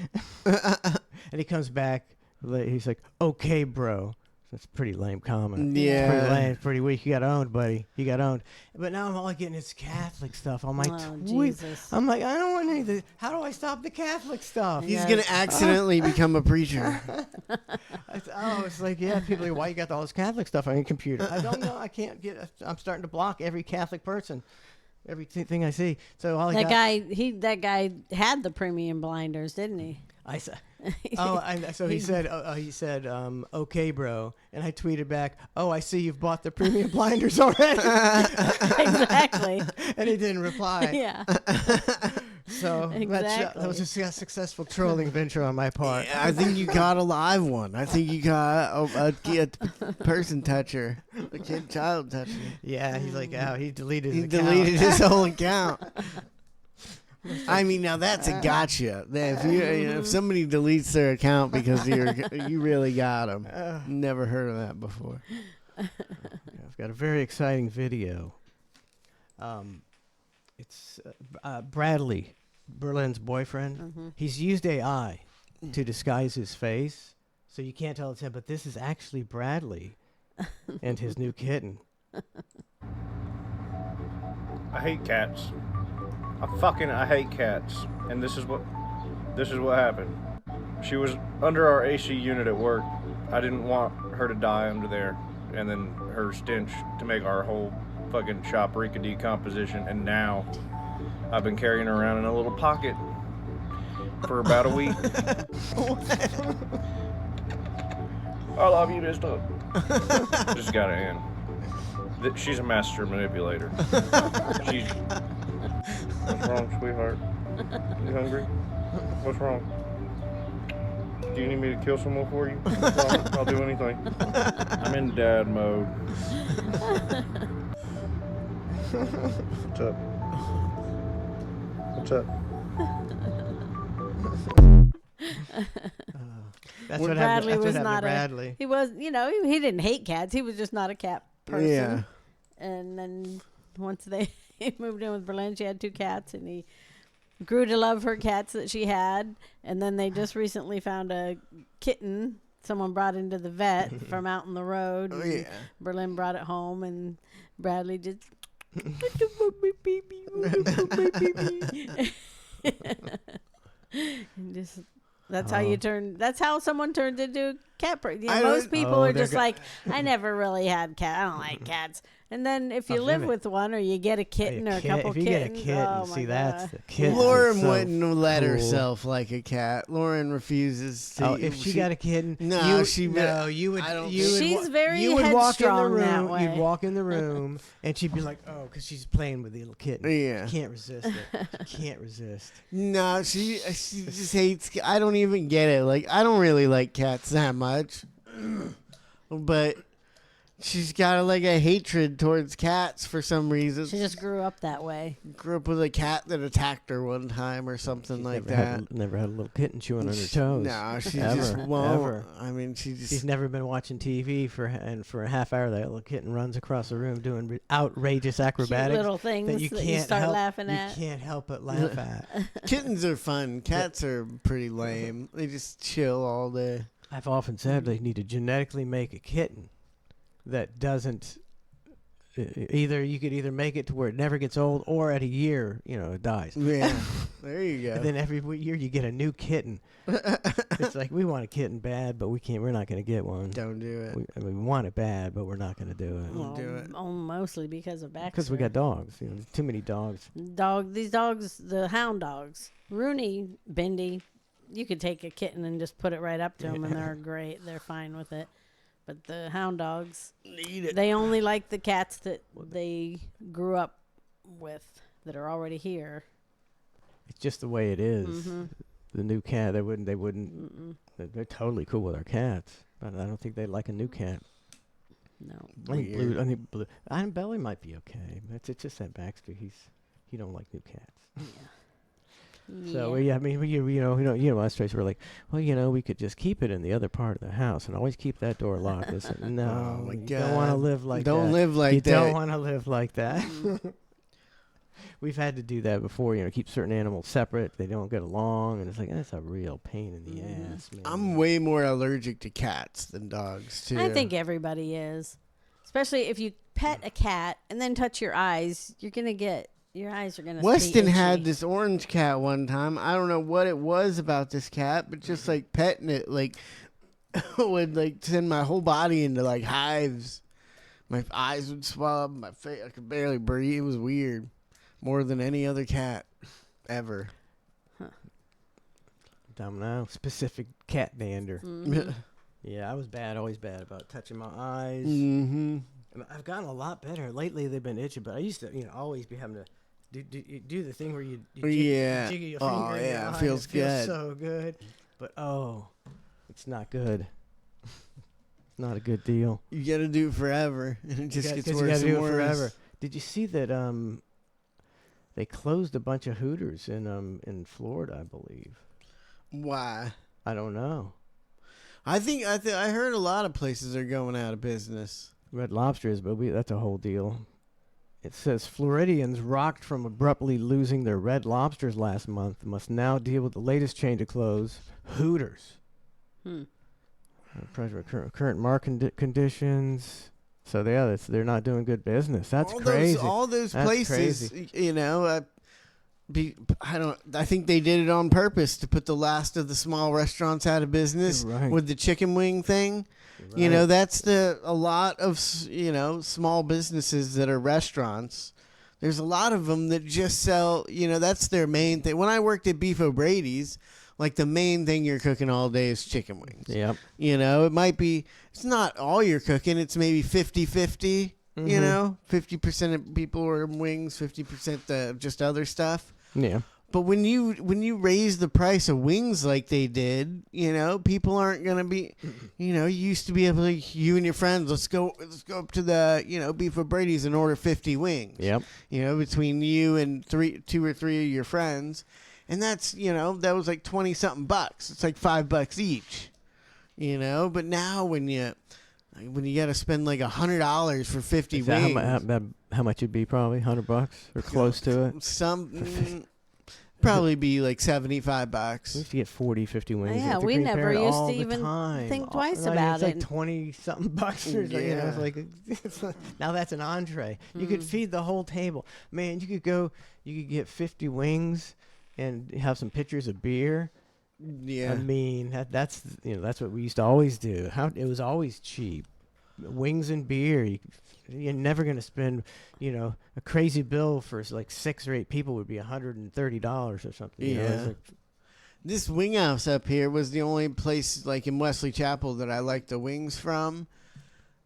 And he comes back, he's like, okay, bro. That's a pretty lame comment.
Yeah.
It's pretty lame. It's pretty weak. You got owned, buddy. You got owned. But now I'm all getting this Catholic stuff on my tweet.
Jesus.
I'm like, I don't want any of this. How do I stop the Catholic stuff?
he's going to accidentally become a preacher.
It's like, yeah, people are like, why you got all this Catholic stuff on your computer? I don't know. I can't get I'm starting to block every Catholic person. Everything I see. So all
That guy had the premium blinders, didn't he?
I said, he said, okay, bro. And I tweeted back, oh, I see you've bought the premium blinders already.
Exactly.
And he didn't reply.
Yeah.
So
Exactly.
that was a successful trolling venture on my part.
I think you got a live one. I think you got a person toucher, a kid child toucher.
Yeah, he's like, he deleted his
He
account.
deleted his whole account. I mean, now that's a gotcha. If somebody deletes their account because you really got them. Never heard of that before.
I've got a very exciting video. It's Bradley, Berlin's boyfriend.
Mm-hmm.
He's used AI to disguise his face, so you can't tell it's him, but this is actually Bradley and his new kitten.
I hate cats. I hate cats. And this is what happened. She was under our AC unit at work. I didn't want her to die under there. And then her stench to make our whole fucking shop reek of decomposition. And now I've been carrying her around in a little pocket for about a week. I love you, Mister. Just gotta end. She's a master manipulator. What's wrong, sweetheart? You hungry? What's wrong? Do you need me to kill someone for you? I'll do anything. I'm in dad mode. What's up? What's up?
That's
Well,
what
Bradley
happened.
was
That's what happened
not
to Bradley.
He was, he didn't hate cats. He was just not a cat person.
Yeah.
And then once he moved in with Berlin, she had 2 cats, and he grew to love her cats that she had. And then they just recently found a kitten someone brought into the vet from out on the road.
Oh, yeah.
Berlin brought it home, and Bradley just... And just... That's how you turn. That's how someone turns into a cat person. Most people are just like, I never really had cat. I don't like cats. And then if you live with one, or you get a kitten or a couple
if you
kittens,
get a kitten,
oh my
see,
God.
that's the kitten.
Lauren
so
wouldn't let
cool.
herself like a cat. Lauren refuses to.
Oh, if she got a kitten,
No,
you would.
I don't
You
think-
would
She's very
you would walk in the
headstrong that
room.
way.
You'd walk in the room, and she'd be like, "Oh," because she's playing with the little kitten.
Yeah.
She can't resist it. She can't resist.
No, she just hates. I don't even get it. Like, I don't really like cats that much, but she's got a hatred towards cats for some reason.
She just grew up that way.
Grew up with a cat that attacked her one time or something like that.
Never had a little kitten chewing on her toes.
No, she
Ever,
just won't.
ever.
I mean,
She's never been watching TV for a half hour. That little kitten runs across the room doing outrageous acrobatics.
little things
that you
that you
can't
start
help,
laughing at.
You can't help but laugh at.
Kittens are fun. Cats are pretty lame. They just chill all day.
I've often said they need to genetically make a kitten that doesn't. You could either make it to where it never gets old, or at a year, it dies.
Yeah, there you go.
And then every year you get a new kitten. It's like, we want a kitten bad, but we can't. We're not going to get one.
Don't do it.
We want it bad, but we're not going to do it.
Won't do it.
Mostly because of Baxter.
Because we got dogs. Too many dogs.
These dogs, the hound dogs. Rooney, Bendy, you could take a kitten and just put it right up to them, and they're great. They're fine with it. But the hound dogs, they only like the cats that they grew up with that are already here.
It's just the way it is. The new cat, they wouldn't. They're totally cool with our cats, but I don't think they'd like a new cat.
No.
I think Blue. Iron Belly might be okay. But it's just that Baxter. He don't like new cats. So I mean, us trace were like, well, we could just keep it in the other part of the house and always keep that door locked. I said, no,
Oh my
you
God.
don't want to live like that.
Don't live like
you
that.
don't want to live like that. We've had to do that before. Keep certain animals separate. They don't get along, and it's like that's a real pain in the ass, man.
I'm way more allergic to cats than dogs too.
I think everybody is, especially if you pet a cat and then touch your eyes. Your eyes are gonna.
Weston
be
had
itchy.
this orange cat one time. I don't know what it was about this cat, but just like petting it, like would like send my whole body into like hives. My eyes would swell up, my face. I could barely breathe. It was weird, more than any other cat ever.
Don't know. Specific cat dander. Yeah, I was always bad about touching my eyes.
Mm-hmm.
And I've gotten a lot better lately. They've been itchy, but I used to, always be having to do the thing where you
Yeah.
jiggle your
Oh,
finger in your
yeah, it
eye.
feels good.
So good, but it's not good. It's not a good deal.
You got to do it forever, and it just gets
You
worse
gotta
and
do
worse.
it forever. Did you see that? They closed a bunch of Hooters in Florida, I believe.
Why?
I don't know.
I heard a lot of places are going out of business.
Red Lobster is, but that's a whole deal. It says Floridians rocked from abruptly losing their Red Lobsters last month must now deal with the latest change of clothes, Hooters. Current market conditions. So they're not doing good business. That's crazy.
All those
That's
places,
crazy.
I think they did it on purpose to put the last of the small restaurants out of business
Right.
with the chicken wing thing.
Right.
That's a lot of small businesses that are restaurants. There's a lot of them that just sell. That's their main thing. When I worked at Beef O'Brady's, like the main thing you're cooking all day is chicken wings.
Yep.
It might be. It's not all you're cooking. It's maybe 50-50. 50% of people are wings, 50% just other stuff.
Yeah.
But when you raise the price of wings like they did, people aren't gonna be, you used to be able to, you and your friends, let's go up to the, Beef O'Brady's and order 50 wings.
Yep.
Between you and two or three of your friends, and that's, that was like 20 something bucks. It's like $5 each, But now when you got to spend like $100 for 50
Is that
wings,
how much it'd be? Probably $100 or close to it.
Probably be like $75.
We used to get 40, 50 wings.
Yeah,
at the
we
Green
never
Parrot
used
all
to
the
even
time.
think twice
It's
about
like
it.
20 something bucks. Or something, it's like now that's an entree. You could feed the whole table. Man, you could get 50 wings and have some pitchers of beer.
Yeah.
I mean, that's what we used to always do. It was always cheap. Wings and beer. You're never going to spend, a crazy bill for like 6 or 8 people would be $130 or something.
Yeah. This wing house up here was the only place like in Wesley Chapel that I liked the wings from.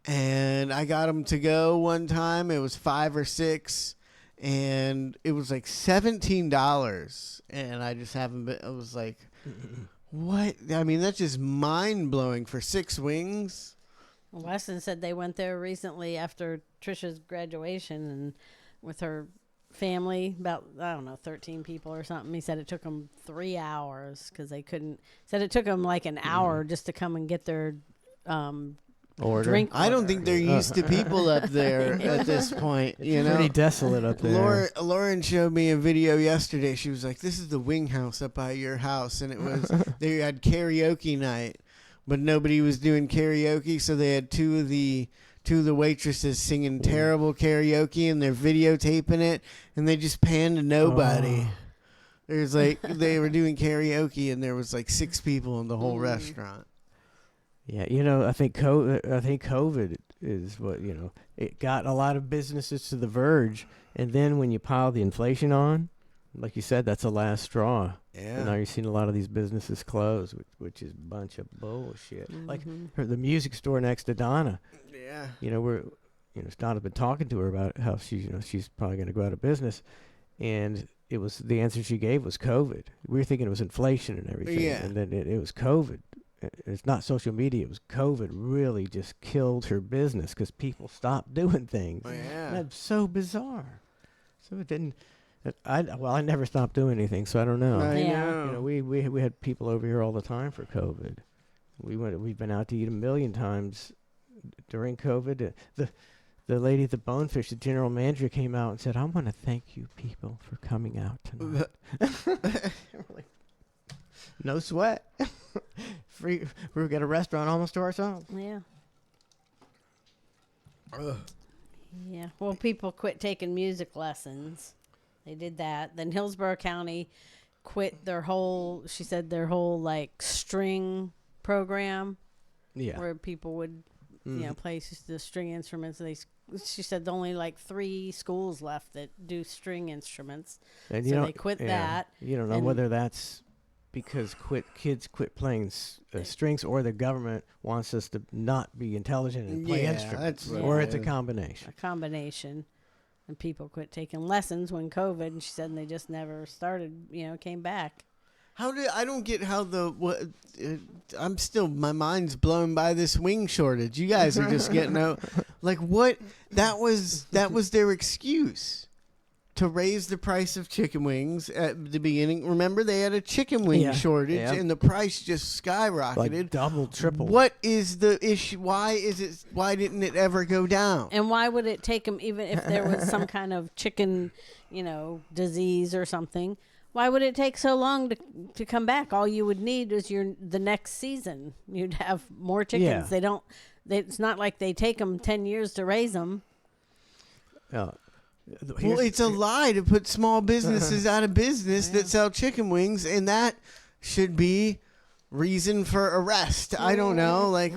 And I got them to go one time. It was 5 or 6. And it was like $17. And I just haven't been, I was like, what? I mean, that's just mind blowing for 6 wings.
Weston said they went there recently after Trisha's graduation and with her family, about, 13 people or something. He said it took them 3 hours because they couldn't. Said it took them like an hour just to come and get their drink.
I don't think they're used to people up there at this point.
It's pretty desolate up there.
Lauren showed me a video yesterday. She was like, "This is the wing house up by your house," and it was they had karaoke night. But nobody was doing karaoke, so they had two of the waitresses singing terrible karaoke, and they're videotaping it, and they just panned to nobody. There's like they were doing karaoke, and there was like 6 people in the whole restaurant.
Yeah, I think COVID is what it got a lot of businesses to the verge, and then when you pile the inflation on, like you said, that's the last straw.
Yeah.
And now you're seeing a lot of these businesses close, which is a bunch of bullshit. Like the music store next to Donna.
Yeah.
Donna's been talking to her about how she's probably going to go out of business, and it was the answer she gave was COVID. We were thinking it was inflation and everything, and then it was COVID. It's not social media. It was COVID. Really just killed her business because people stopped doing things.
Oh, yeah.
That's so bizarre. So it didn't. I never stopped doing anything, so I don't know.
I
Yeah.
know.
We had people over here all the time for COVID. We've been out to eat a million times during COVID. The lady at the Bonefish, the general manager, came out and said, "I want to thank you people for coming out tonight." Like, no sweat. Free. We got a restaurant almost to ourselves.
Yeah. Yeah. Well, people quit taking music lessons. They did that. Then Hillsborough County quit their whole, she said, their whole like string program.
Yeah.
Where people would, play the string instruments. She said only like 3 schools left that do string instruments.
And
so they quit that.
You don't know whether that's because kids quit playing strings, or the government wants us to not be intelligent and play instruments, or it's a combination.
A combination. And people quit taking lessons when COVID, and she said they just never started, came back.
I don't get how I'm still, my mind's blown by this wing shortage. You guys are just getting out. Like what? That was their excuse to raise the price of chicken wings at the beginning. Remember, they had a chicken wing shortage, and the price just skyrocketed.
Like double, triple.
What is the issue? Why didn't it ever go down?
And why would it take them, even if there was some kind of chicken, disease or something? Why would it take so long to come back? All you would need is the next season. You'd have more chickens.
Yeah.
It's not like they take them 10 years to raise them.
Well, it's a lie to put small businesses out of business that sell chicken wings, and that should be reason for arrest. I don't know. Like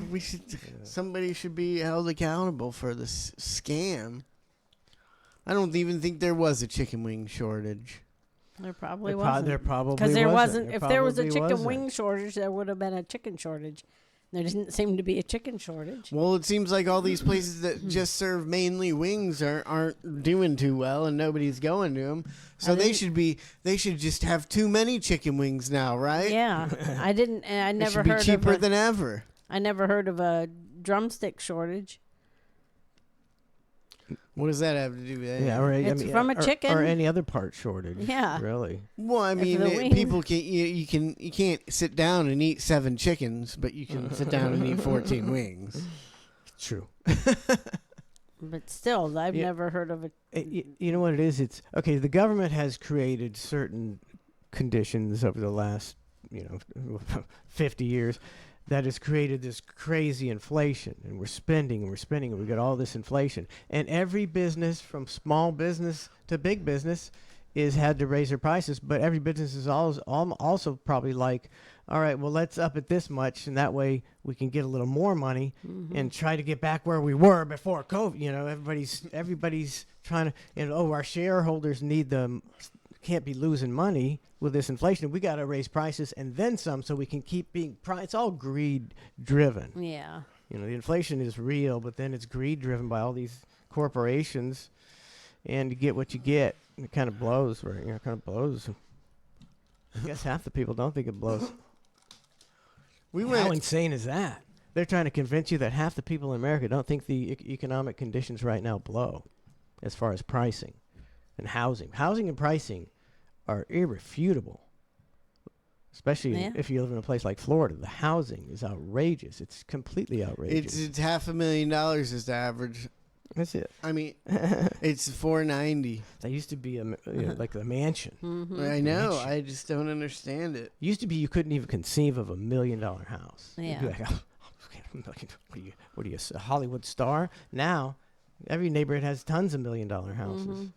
somebody should be held accountable for this scam. I don't even think there was a chicken wing shortage.
There probably wasn't.
There probably
because there wasn't.
There
if there was a
probably
chicken
wasn't.
wing shortage, there would have been a chicken shortage. There didn't seem to be a chicken shortage.
Well, it seems like all these places that just serve mainly wings aren't doing too well, and nobody's going to them. So they should just have too many chicken wings now, right?
Yeah, I didn't. And I never
it should
heard
be cheaper
of
than ever.
I never heard of a drumstick shortage.
What does that have to do with anything?
Yeah, right.
It's from a chicken.
or any other part shortage.
Yeah.
Really.
Well, I mean,
the wings.
people can you can't sit down and eat 7 chickens, but you can sit down and eat 14 wings.
True.
But still, I've never heard of it.
You know what it is? It's okay. The government has created certain conditions over the last 50 years that has created this crazy inflation, and we're spending, and we got all this inflation, and every business from small business to big business is had to raise their prices, but every business is also probably like, all right, well, let's up it this much, and that way we can get a little more money and try to get back where we were before COVID. Everybody's trying to, our shareholders can't be losing money with this inflation. We got to raise prices and then some, so we can keep being. It's all greed driven.
Yeah.
The inflation is real, but then it's greed driven by all these corporations, and you get what you get. It kind of blows, right? It kind of blows. I guess half the people don't think it blows. How insane is that? They're trying to convince you that half the people in America don't think the economic conditions right now blow, as far as pricing and housing. Housing and pricing are irrefutable, especially if you live in a place like Florida. The housing is outrageous. It's completely outrageous.
It's $500,000 is the average.
That's it.
I mean, it's $490.
That used to be like a mansion.
I know. I just don't understand it.
Used to be you couldn't even conceive of $1 million house.
Yeah.
You'd be like, what are you, a Hollywood star? Now, every neighborhood has tons of $1 million houses.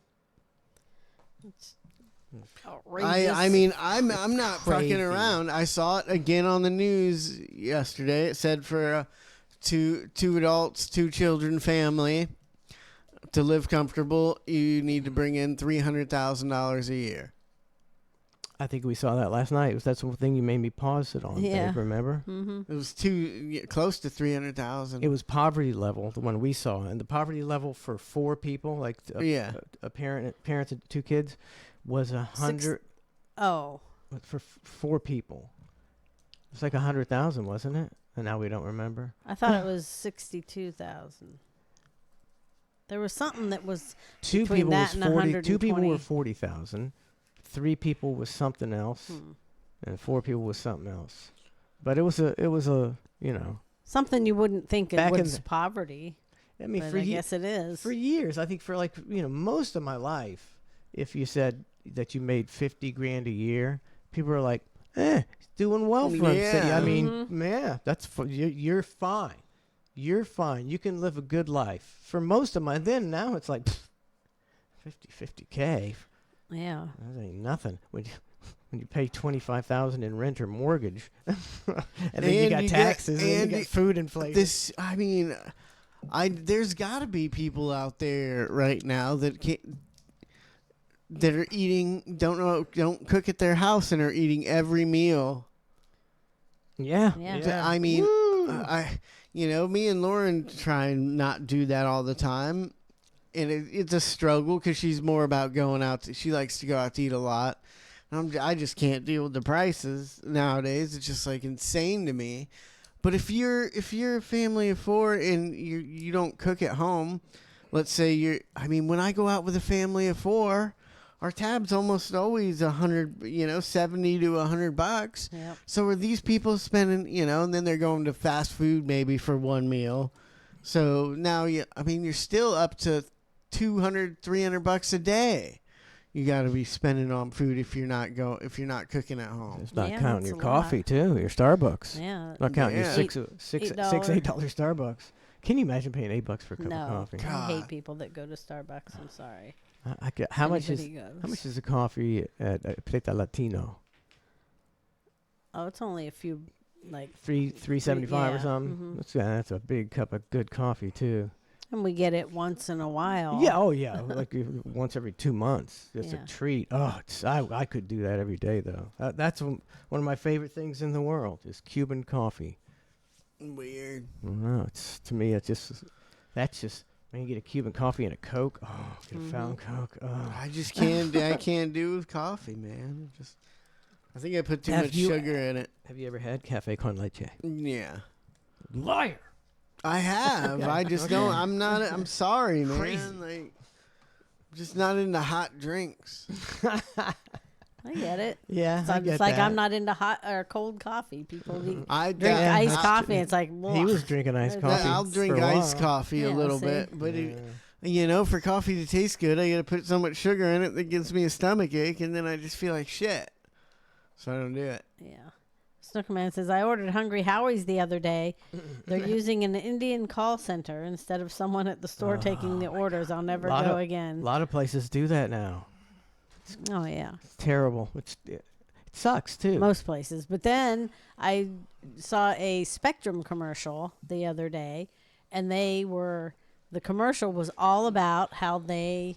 It's outrageous.
I mean, I'm not fucking around. I saw it again on the news yesterday. It said for two adults, 2 children family to live comfortable, you need to bring in $300,000 a year.
I think we saw that last night. That's the thing you made me pause it on.
Yeah.
Babe, remember?
It was close to 300,000.
It was poverty level, the one we saw, and the poverty level for 4 people, like a parents and 2 kids, was 100.
Oh.
For 4 people, it's like 100,000, wasn't it? And now we don't remember.
I thought it was 62,000. There was something that was
2
between
people
that
was
and
40. 2 people
120.
were 40,000. 3 people was something else,
Hmm.
and 4 people was something else. But it was a
Something you wouldn't think it
Back in
was
the-
poverty.
I mean,
But
for
I guess it is.
For years, I think for most of my life, if you said that you made 50 grand a year, people are like, he's doing well for himself. I mean, yeah, you're fine. You're fine. You can live a good life. For most of my, now it's like 50K.
Yeah.
That ain't nothing. When you pay $25,000 in rent or mortgage, and then you got taxes, and you got food inflation.
There's got to be people out there right now that are eating, don't cook at their house and are eating every meal.
Yeah.
I mean, me and Lauren try and not do that all the time. And it's a struggle because she's more about going out. She likes to go out to eat a lot. I just can't deal with the prices nowadays. It's just like insane to me. But if you're a family of 4 and you don't cook at home, let's say when I go out with a family of 4, our tab's almost always $100, $70 to $100.
Yep.
So are these people spending, and then they're going to fast food maybe for one meal. So now you're still up to $200, $300 a day. You got to be spending on food if you're not cooking at home.
It's not
Yeah,
counting
that's
your
a
coffee
lot.
too, your Starbucks.
Yeah.
Not counting your
Yeah.
$6
$8
Starbucks. Can you imagine paying $8 for a cup of
No.
coffee?
I hate people that go to Starbucks. I'm sorry.
How much
Anybody goes.
How much is a coffee at Plata Latino?
Oh, it's only a few, like.
$3.75 or
Yeah,
something.
mhm.
That's a big cup of good coffee too.
And we get it once in a while.
Yeah, oh yeah, like once every 2 months. It's
Yeah.
a treat. Oh, I could do that every day though. That's one of my favorite things in the world is Cuban coffee.
Weird.
I don't know. To me, that's just when you get a Cuban coffee and a Coke. Oh, get a fountain Coke. Oh.
I just can't. I can't do with coffee, man. I think I put too much sugar in it.
Have you ever had cafe con leche?
Yeah,
Liar.
I have. I just don't. I'm sorry, man.
Crazy.
Like, I'm just not into hot drinks.
I get it.
Yeah,
So it's like I'm not into hot or cold coffee. People drink iced coffee. It's like,
He was drinking iced coffee.
I'll drink
for a
iced
while.
coffee a
Yeah,
little
see?
bit, but for coffee to taste good, I got to put so much sugar in it that gives me a stomach ache, and then I just feel like shit. So I don't do it.
Yeah. Snookerman says, I ordered Hungry Howie's the other day. They're using an Indian call center instead of someone at the store taking the orders. I'll never go again.
A lot of places do that now.
Oh, yeah.
It's terrible. It sucks too.
Most places. But then I saw a Spectrum commercial the other day, and the commercial was all about how they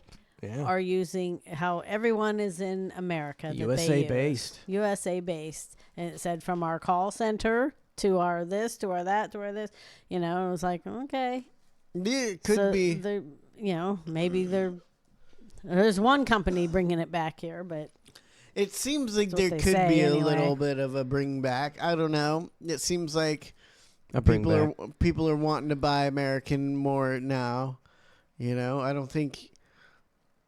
are using, how everyone is in America.
USA based.
USA based. And it said from our call center to our this, to our that, to our this. It was like, okay.
Yeah, it could be.
Maybe there's one company bringing it back here, but
It seems like
That's what
there
they
could
say
be a
anyway.
little bit of a bring back. I don't know. It seems like
A bring back.
people are wanting to buy American more now. I don't think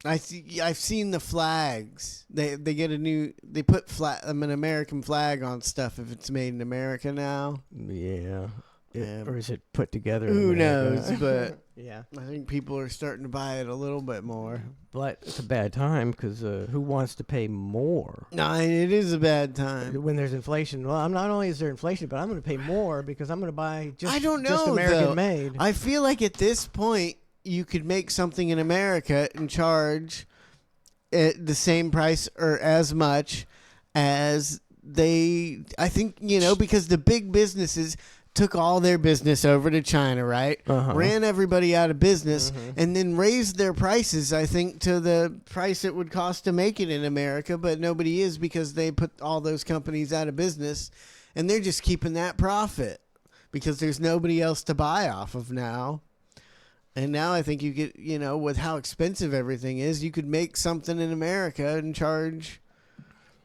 I've seen the flags. They put an American flag on stuff if it's made in America now.
Yeah.
Yeah.
Or is it put together? in
Who
America?
knows? But
Yeah.
I think people are starting to buy it a little bit more.
But it's a bad time because who wants to pay more?
No, it is a bad time.
When there's inflation, well, I'm not only is there inflation, but I'm going to pay more because I'm going to buy just,
I don't know,
just American
though.
made.
I feel like at this point you could make something in America and charge at the same price or as much as I think, because the big businesses, took all their business over to China, right?
Uh-huh.
Ran everybody out of business, and then raised their prices, I think, to the price it would cost to make it in America, but nobody is because they put all those companies out of business, and they're just keeping that profit because there's nobody else to buy off of now. And now I think you get, with how expensive everything is, you could make something in America and charge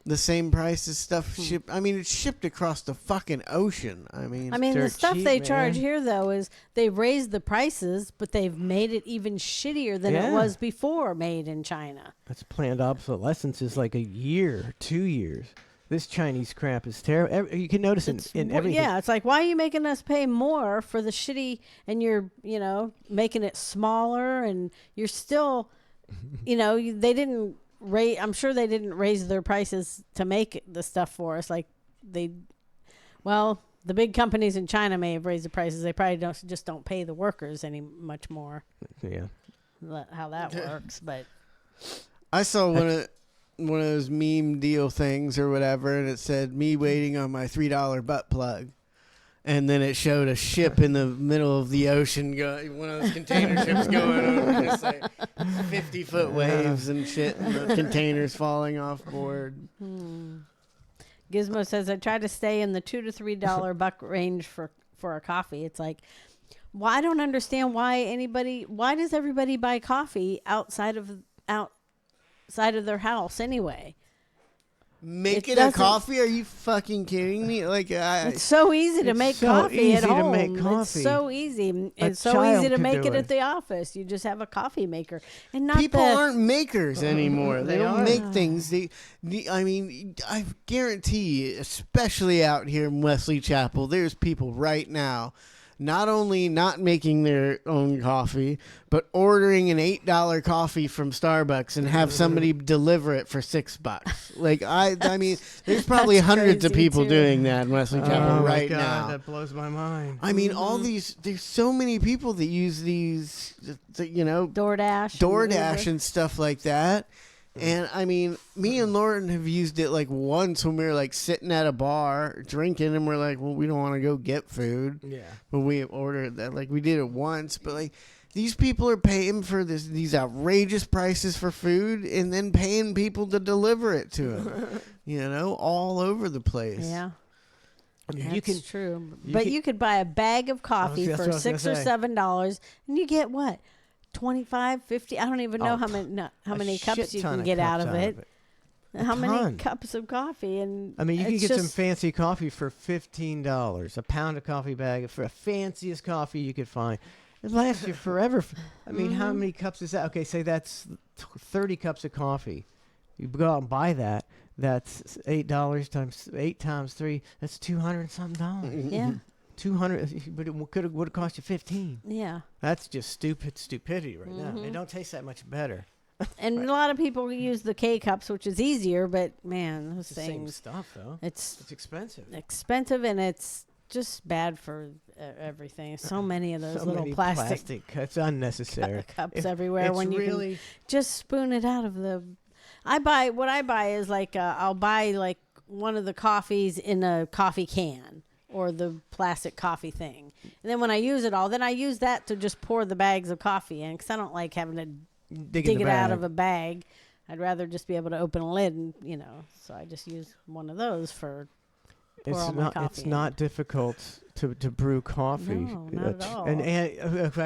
the same price as stuff shipped. I mean, it's shipped across the fucking ocean. I mean,
the
Dirt
stuff
cheap,
they
man.
charge here, though, is they've raised the prices, but they've made it even shittier than it
Yeah.
was before made in China.
That's planned obsolescence is like a year, 2 years. This Chinese crap is terrible. You can notice in everything.
Yeah, it's like, why are you making us pay more for the shitty, and you're, making it smaller, and you're still, they didn't I'm sure they didn't raise their prices to make the stuff for us. Like the big companies in China may have raised the prices. They probably don't pay the workers any much more.
Yeah.
How that works, but
I saw one of those meme deal things or whatever, and it said me waiting on my $3 butt plug, and then it showed a ship in the middle of the ocean, one of those container ships going over, just like 50-foot waves and shit, and the containers falling off board.
Gizmo says, I try to stay in the $2 to $3 buck range for a coffee. It's like, well, I don't understand why does everybody buy coffee outside of their house anyway?
Making a coffee? Are you fucking kidding me? Like,
it's so easy to make
so
coffee
easy
at
to
home.
make coffee.
It's so easy. It's so
child
easy to
could
make
do
it
it.
at the office. You just have a coffee maker, and not
people aren't makers anymore. They
They
don't
are.
make things. I mean, I guarantee, especially out here in Wesley Chapel, there's people right now not only not making their own coffee, but ordering an $8 coffee from Starbucks and have somebody deliver it for $6. Like I mean, there's probably
That's
hundreds of
crazy,
people
too.
doing that in Wesley Chapel
my
right
God,
now.
that blows my mind.
I mean, all these. There's so many people that use these, DoorDash and stuff like that. And I mean, me and Lauren have used it like once when we were like sitting at a bar drinking, and we're like, well, we don't want to go get food.
Yeah.
But we ordered that. Like, we did it once. But like, these people are paying for these outrageous prices for food, and then paying people to deliver it to them. All over the place.
Yeah.
That's
true.
you
But
can-
you could buy a bag of coffee
that's
for
what I was gonna
$6 or
say.
$7, and you get what? 25, 50? I don't even know
Oh,
how
a
many cups
shit
you
ton
can
of
get out
cups
of it. How many
ton.
cups of coffee? And
I mean, you can
it's
get some
just-
fancy coffee for $15. A pound of coffee bag for the fanciest coffee you could find. It lasts you forever. I mean, how many cups is that? Okay, say that's 30 cups of coffee. You go out and buy that. That's $8 times 8 times 3. That's $200 something dollars.
Yeah.
200, but it would have cost you 15.
Yeah.
That's just stupidity right now. It don't taste that much better.
And a lot of people use the K cups, which is easier, but man, those
It's the same
things,
stuff though.
it's
It's expensive.
expensive, and it's just bad for everything. So many of those
So
little
many
plastic
It's unnecessary.
cups everywhere when you
really
can just spoon it out of the. What I buy is like I'll buy like one of the coffees in a coffee can or the plastic coffee thing, and then when I use it all, then I use that to just pour the bags of coffee in, because I don't like having to dig it out of a bag. I'd rather just be able to open a lid and so I just use one of those for pour all my coffee
It's
in.
not difficult to brew coffee.
No, not at all.
And if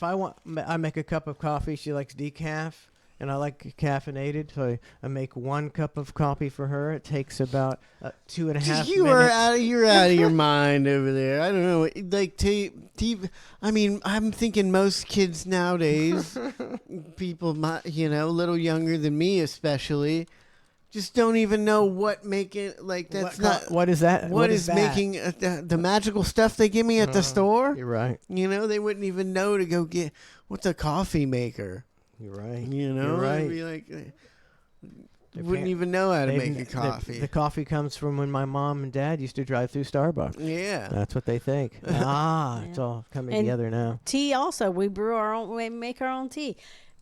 I want, I make a cup of coffee. She likes decaf, and I like caffeinated. So I make 1 cup of coffee for her. It takes about 2.5 minutes.
You're out of your mind over there. I don't know. Like, I mean, I'm thinking most kids nowadays, people, a little younger than me especially, just don't even know what making, like, that's not.
What is that?
What is
that?
making the magical stuff they give me at the store?
You're right.
They wouldn't even know to go get, what's a coffee maker?
You're right.
You're
right.
They'd be like, wouldn't even know how to make a
The
coffee.
coffee comes from when my mom and dad used to drive through Starbucks.
Yeah.
That's what they think. It's all coming
And
together now.
Tea also, we make our own tea.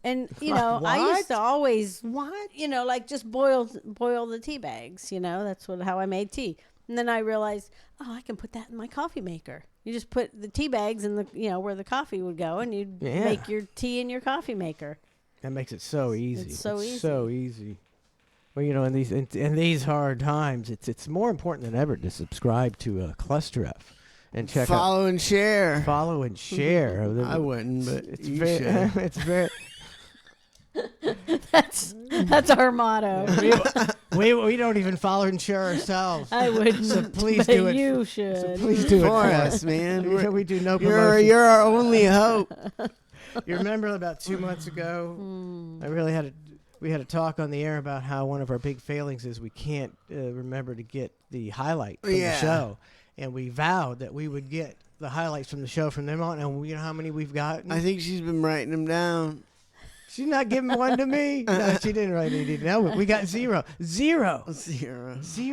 And I used to always like just boil the tea bags, that's how I made tea. And then I realized, I can put that in my coffee maker. You just put the tea bags in the, where the coffee would go, and you'd make your tea in your coffee maker.
That makes it so easy.
It's so easy.
So easy. Well, in these hard times, it's more important than ever to subscribe to ClusterF and check out.
Follow and share.
Follow and share.
I wouldn't, but
It's
you
very.
should.
It's very.
That's our motto.
we don't even follow and share ourselves.
I wouldn't.
So please
but
do it.
You should.
So please do it
For us, man.
We do no
You're
promotion.
our only hope.
You remember about 2 months ago, we had a talk on the air about how one of our big failings is we can't remember to get the highlight from the show, and we vowed that we would get the highlights from the show from them on. And you know how many we've gotten?
I think she's been writing them down.
She's not giving one to me. No, she didn't write any. No, we got zero.
I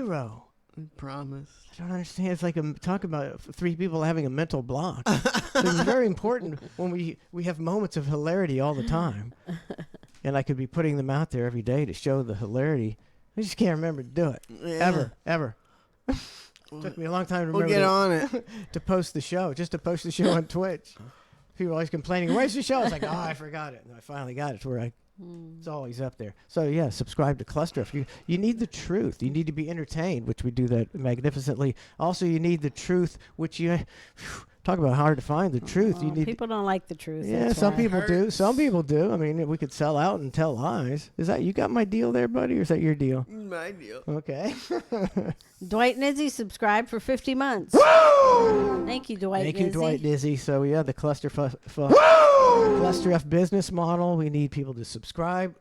promise.
I don't understand. It's like talk about 3 people having a mental block. It's very important when we have moments of hilarity all the time. And I could be putting them out there every day to show the hilarity. I just can't remember to do it.
Yeah.
Ever. Took me a long time to remember
We'll get on it.
to post the show, just to post the show on Twitch. People are always complaining, where's the show? It's like, I forgot it. And I finally got it to where it's always up there. So, yeah, subscribe to ClusterF. You need the truth. You need to be entertained, which we do that magnificently. Also, you need the truth, which talk about hard to find the truth. You need
people don't like the truth.
Yeah, some people do. Some people do. I mean, we could sell out and tell lies. Is that you got my deal there, buddy, or is that your deal?
My deal.
Okay.
Dwight Nizzy subscribed for 50 months. Woo! Thank you, Dwight
Thank
Nizzy.
you, Dwight Nizzy. So, yeah, the ClusterF business model. We need people to subscribe.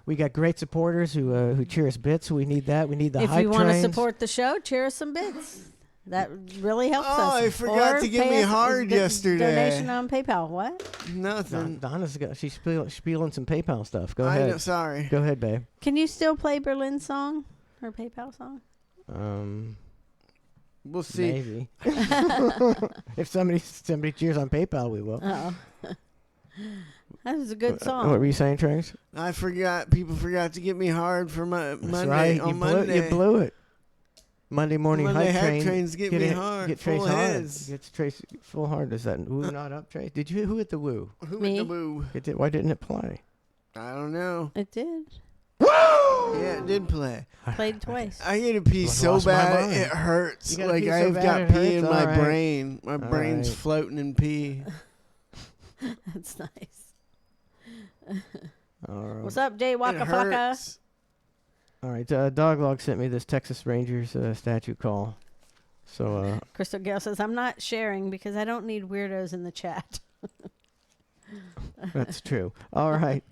We got great supporters who cheer us bits. We need that. We need the
If
hype
you want to
trains.
support the show, cheer us some bits. That really helps us.
Oh, I forgot
Or
to give
pay
me
us
hard yesterday.
Donation on PayPal. What?
Nothing.
Donna's she's spieling some PayPal stuff. Go
I
ahead.
know, sorry.
Go ahead, babe.
Can you still play Berlin's song? Her PayPal song?
We'll see.
Maybe. If somebody cheers on PayPal, we will.
Oh. That was a good song.
What were you saying, Trace?
I forgot. People forgot to get me hard for my
That's
Monday
right.
on
You
Monday.
blew it. Monday morning
Monday
hype
hype trains get me hard,
Get Trace
full
hard.
heads.
Get Trace full hard. Is that woo not up, Trace? Did you who hit the woo?
Who
Me?
hit the woo?
Why didn't it play?
I don't know.
It did.
Yeah, it did play.
Played twice.
I get to pee so
lost my
bad
mind.
it hurts.
You gotta
Like
pee so
I've
bad
got
it
pee
hurts?
in my
All right.
brain. My brain's
right.
floating in pee.
That's nice.
All right.
What's up, Jay
It
Waka Flocka?
hurts.
All right. Doglog sent me this Texas Rangers statue call. So
Crystal Gale says, I'm not sharing because I don't need weirdos in the chat.
that's true. All right.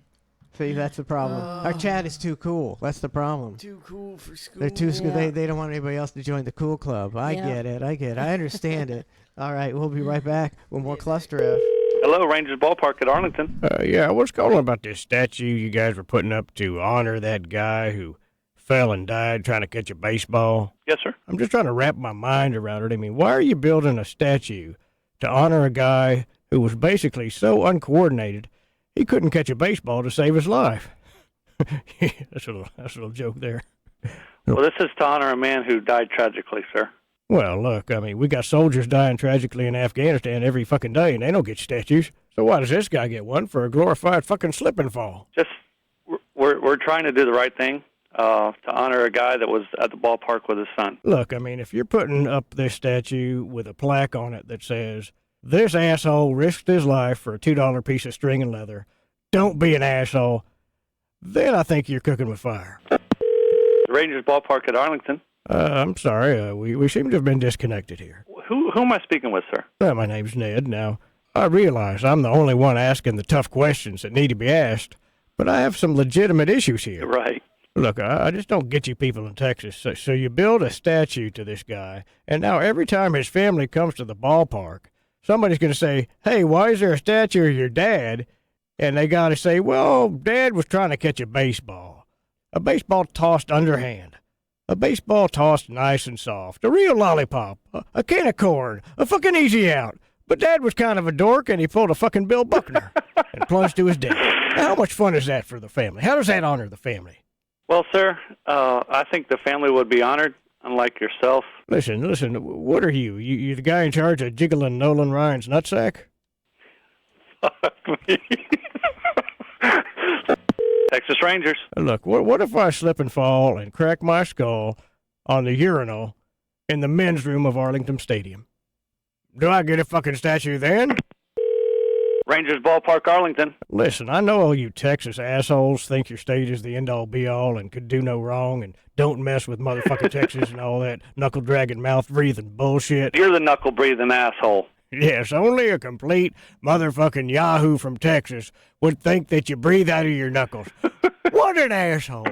See, that's the problem. Our chat is too cool. That's the problem.
Too cool for school.
They're too school.
Yeah.
They don't want anybody else to join the cool club. I
Yeah.
get it. I understand it. All right. We'll be right back with more ClusterF.
Hello, Rangers Ballpark at Arlington.
Yeah, I was calling about this statue you guys were putting up to honor that guy who fell and died trying to catch a baseball.
Yes, sir.
I'm just trying to wrap my mind around it. I mean, why are you building a statue to honor a guy who was basically so uncoordinated he couldn't catch a baseball to save his life? That's a little joke there.
Well, this is to honor a man who died tragically, sir.
Well, look, I mean, we got soldiers dying tragically in Afghanistan every fucking day, and they don't get statues. So why does this guy get one for a glorified fucking slip and fall?
Just, we're trying to do the right thing to honor a guy that was at the ballpark with his son.
Look, I mean, if you're putting up this statue with a plaque on it that says, "This asshole risked his life for a $2 piece of string and leather, don't be an asshole," then I think you're cooking with fire.
The Rangers Ballpark at Arlington.
I'm sorry, we seem to have been disconnected here.
Who am I speaking with, sir?
My name's Ned. Now, I realize I'm the only one asking the tough questions that need to be asked, but I have some legitimate issues here.
Right.
Look, I just don't get you people in Texas. So you build a statue to this guy, and now every time his family comes to the ballpark, somebody's going to say, "Hey, why is there a statue of your dad?" And they got to say, "Well, Dad was trying to catch a baseball tossed underhand. A baseball tossed nice and soft. A real lollipop. A can of corn. A fucking easy out. But Dad was kind of a dork, and he pulled a fucking Bill Buckner and plunged to his death." Now, how much fun is that for the family? How does that honor the family?
Well, sir, I think the family would be honored, unlike yourself.
Listen, what are you? You the guy in charge of jiggling Nolan Ryan's nutsack?
Fuck me. Texas Rangers.
Look, what if I slip and fall and crack my skull on the urinal in the men's room of Arlington Stadium? Do I get a fucking statue then?
Rangers Ballpark, Arlington.
Listen, I know all you Texas assholes think your state is the end-all be-all and could do no wrong and don't mess with motherfucking Texas and all that knuckle-dragging, mouth-breathing bullshit.
You're the knuckle-breathing asshole.
Yes, only a complete motherfucking yahoo from Texas would think that you breathe out of your knuckles. What an asshole.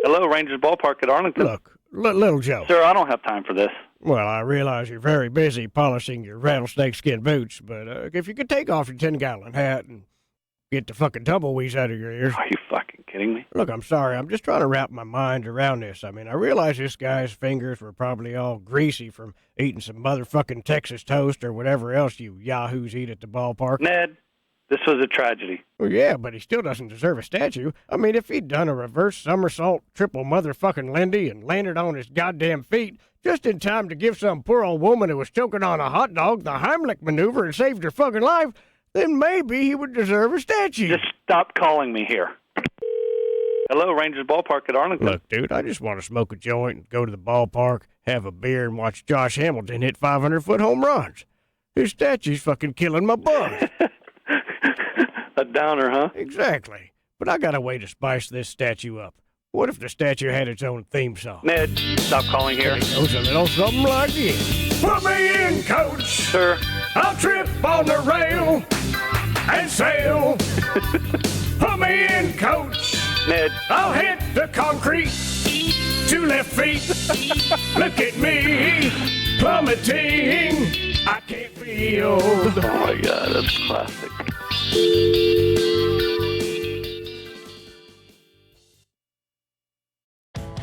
Hello, Rangers Ballpark at Arlington.
Look, little Joe.
Sir, I don't have time for this.
Well, I realize you're very busy polishing your rattlesnake skin boots, but if you could take off your 10-gallon hat and get the fucking tumbleweeds out of your ears.
Are you fucking kidding me?
Look, I'm sorry. I'm just trying to wrap my mind around this. I mean, I realize this guy's fingers were probably all greasy from eating some motherfucking Texas toast or whatever else you yahoos eat at the ballpark.
Ned, this was a tragedy.
Well, yeah, but he still doesn't deserve a statue. I mean, if he'd done a reverse somersault triple motherfucking Lindy and landed on his goddamn feet just in time to give some poor old woman who was choking on a hot dog the Heimlich maneuver and saved her fucking life, then maybe he would deserve a statue.
Just stop calling me here. Hello, Rangers Ballpark at Arlington.
Look, dude, I just want to smoke a joint and go to the ballpark, have a beer, and watch Josh Hamilton hit 500-foot home runs. His statue's fucking killing my buzz.
A downer, huh?
Exactly. But I got a way to spice this statue up. What if the statue had its own theme song?
Ned, stop calling here.
It goes a little something like this. Put me in, coach.
Sir.
I'll trip on the rail and sail. Put me in, coach.
Ned.
I'll hit the concrete. 2 left feet. Look at me plummeting. I can't feel.
Oh my God, that's classic.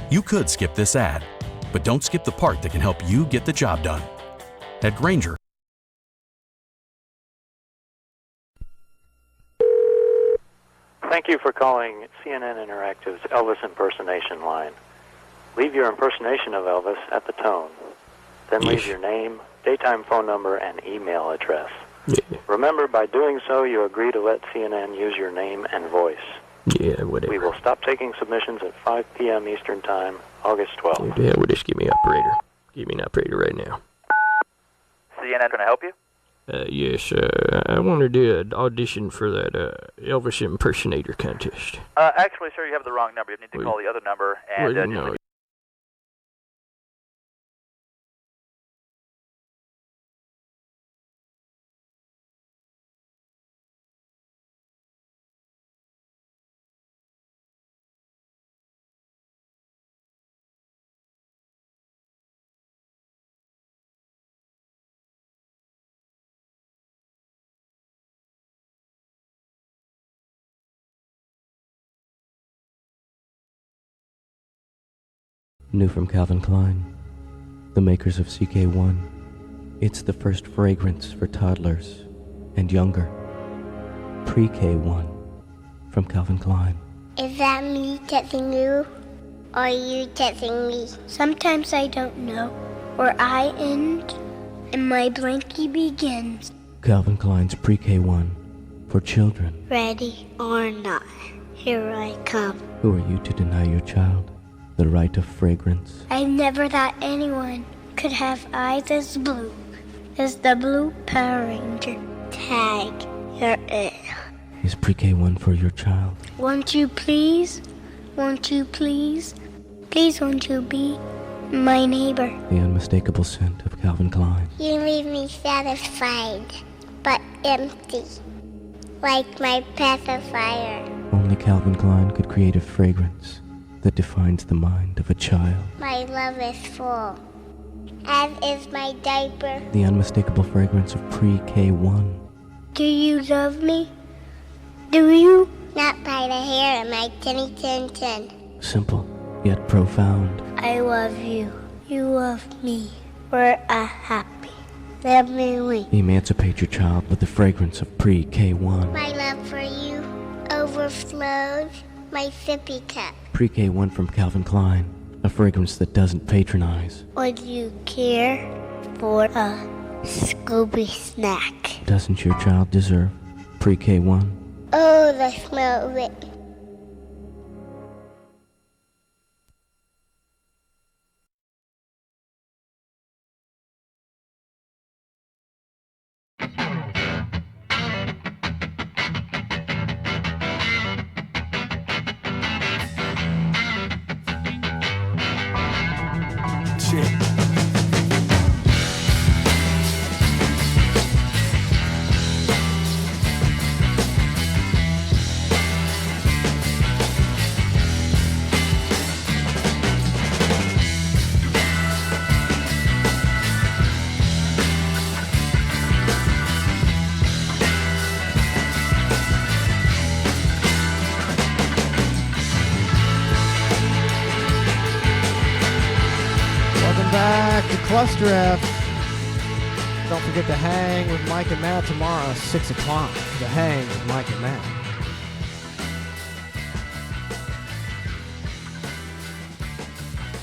You could skip this ad, but don't skip the part that can help you get the job done. At Grainger.
Thank you for calling CNN Interactive's Elvis impersonation line. Leave your impersonation of Elvis at the tone. Then leave your name, daytime phone number, and email address.
Yeah.
Remember, by doing so, you agree to let CNN use your name and voice.
Yeah, whatever.
We will stop taking submissions at 5 p.m. Eastern Time, August 12th.
Yeah, well, just give me an operator. Give me an operator right now.
CNN, can I help you?
Yes, I want to do an audition for that Elvis impersonator contest.
Actually, sir, you have the wrong number. You need to call the other number and
Well, no. New from Calvin Klein, the makers of CK1. It's the first fragrance for toddlers and younger. Pre-K1 from Calvin Klein.
Is that me touching you? Or are you touching me? Sometimes I don't know where I end and my blankie begins.
Calvin Klein's Pre-K1 for children.
Ready or not, here I come.
Who are you to deny your child the right of fragrance?
I never thought anyone could have eyes as blue as the blue Power Ranger. Tag, you're it.
Is Pre-K1 for your child?
Won't you please? Won't you please? Please won't you be my neighbor?
The unmistakable scent of Calvin Klein.
You leave me satisfied, but empty, like my pacifier.
Only Calvin Klein could create a fragrance that defines the mind of a child.
My love is full, as is my diaper.
The unmistakable fragrance of Pre-K1.
Do you love me? Do you? Not by the hair of my tinny tin tin.
Simple, yet profound.
I love you. You love me. We're a happy family.
Emancipate your child with the fragrance of Pre-K1.
My love for you overflows my sippy cup.
Pre-K1 from Calvin Klein A fragrance that doesn't patronize.
Would you care for a Scooby snack?
Doesn't your child deserve pre-K1?
Oh, the smell of it.
Welcome back to ClusterF. Don't forget to hang with Mike and Matt tomorrow, 6 o'clock. The hang with Mike and Matt.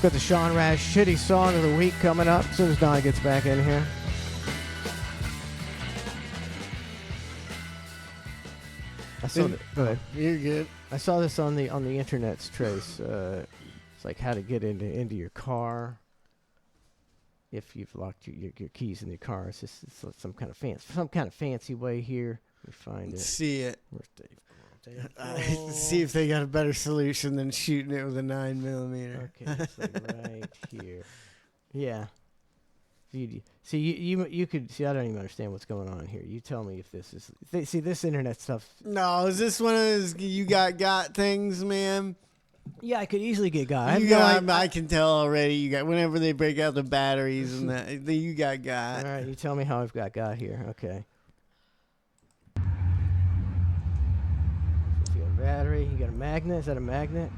Got the Sean Rash Shitty Song of the Week coming up as soon as Don gets back in here. I saw go ahead.
You're good.
I saw this on the internet's Trace. It's like how to get into your car if you've locked your keys in your car. It's just some kind of fancy way here. Let me find it.
See it.
Where's Dave?
See if they got a better solution than shooting it with a 9mm.
Okay, it's like right here. Yeah. See, you could see. I don't even understand what's going on here. You tell me if this is. See, this internet stuff.
No, is this one of those you got things, man?
Yeah, I could easily get got.
I can tell already. You got whenever they break out the batteries and that, you got.
All right, you tell me how I've got here. Okay. You got a battery. You got a magnet. Is that a magnet?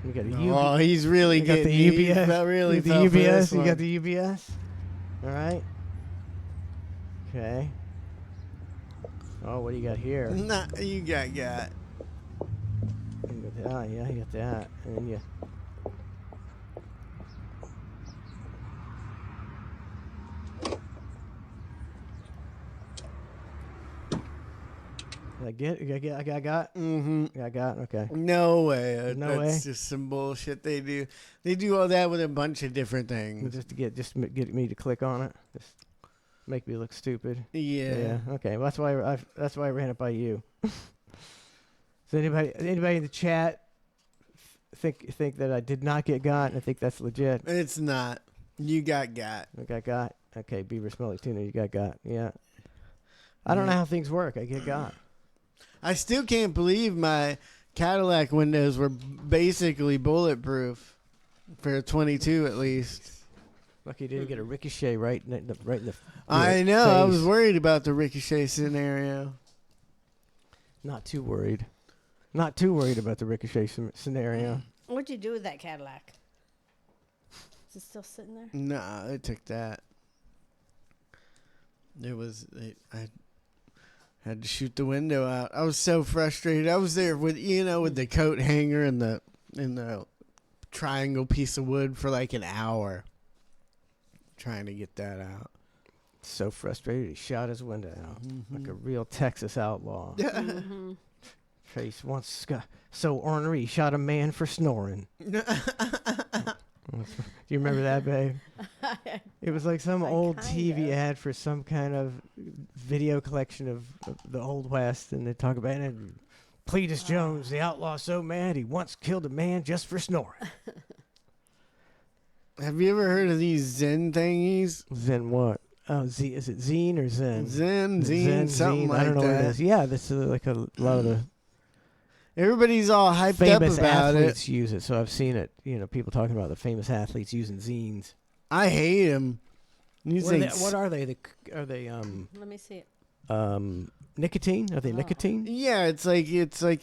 You got a UBS.
Oh, he's really
got
getting
the UBS.
Really
the UBS. You got the UBS. All right. Okay. Oh, what do you got here?
Nah, you got.
You got that. Yeah, you got that. And then you. I got.
Mm-hmm.
I got. Okay.
No way.
No way.
That's just some bullshit they do. They do all that with a bunch of different things.
Just to get me to click on it. Just make me look stupid.
Yeah.
Yeah. Okay. Well, that's why I ran it by you. So anybody in the chat think that I did not get got? And I think that's legit.
It's not. You got.
I got. Okay. Beaver Smelly Tuna. You got. Yeah. I don't know how things work. I get got.
I still can't believe my Cadillac windows were basically bulletproof for a 22 at least.
Lucky you didn't get a ricochet right in the
I know.
face.
I was worried about the ricochet scenario.
Not too worried. Not too worried about the ricochet scenario.
What'd you do with that Cadillac? Is it still sitting there?
No, it took that. I had to shoot the window out. I was so frustrated. I was there with the coat hanger and the triangle piece of wood for like an hour trying to get that out.
So frustrated, he shot his window out like a real Texas outlaw.
Mm-hmm.
Trace once got so ornery, he shot a man for snoring. Do you remember that, babe? It was like some old TV ad for some kind of video collection of the Old West, and they talk about it. Cletus Jones, the outlaw, so mad he once killed a man just for snoring.
Have you ever heard of these Zen thingies?
Zen what? Oh, is it Zine or Zen?
Zen, something like that.
I don't know what it is. Yeah, this is like a lot of the
everybody's all hyped
famous
up about
athletes
it.
use it, so I've seen it. People talking about the famous athletes using zines.
I hate them.
What are they? Are they
Let me see it.
Nicotine? Are they nicotine?
Yeah, it's like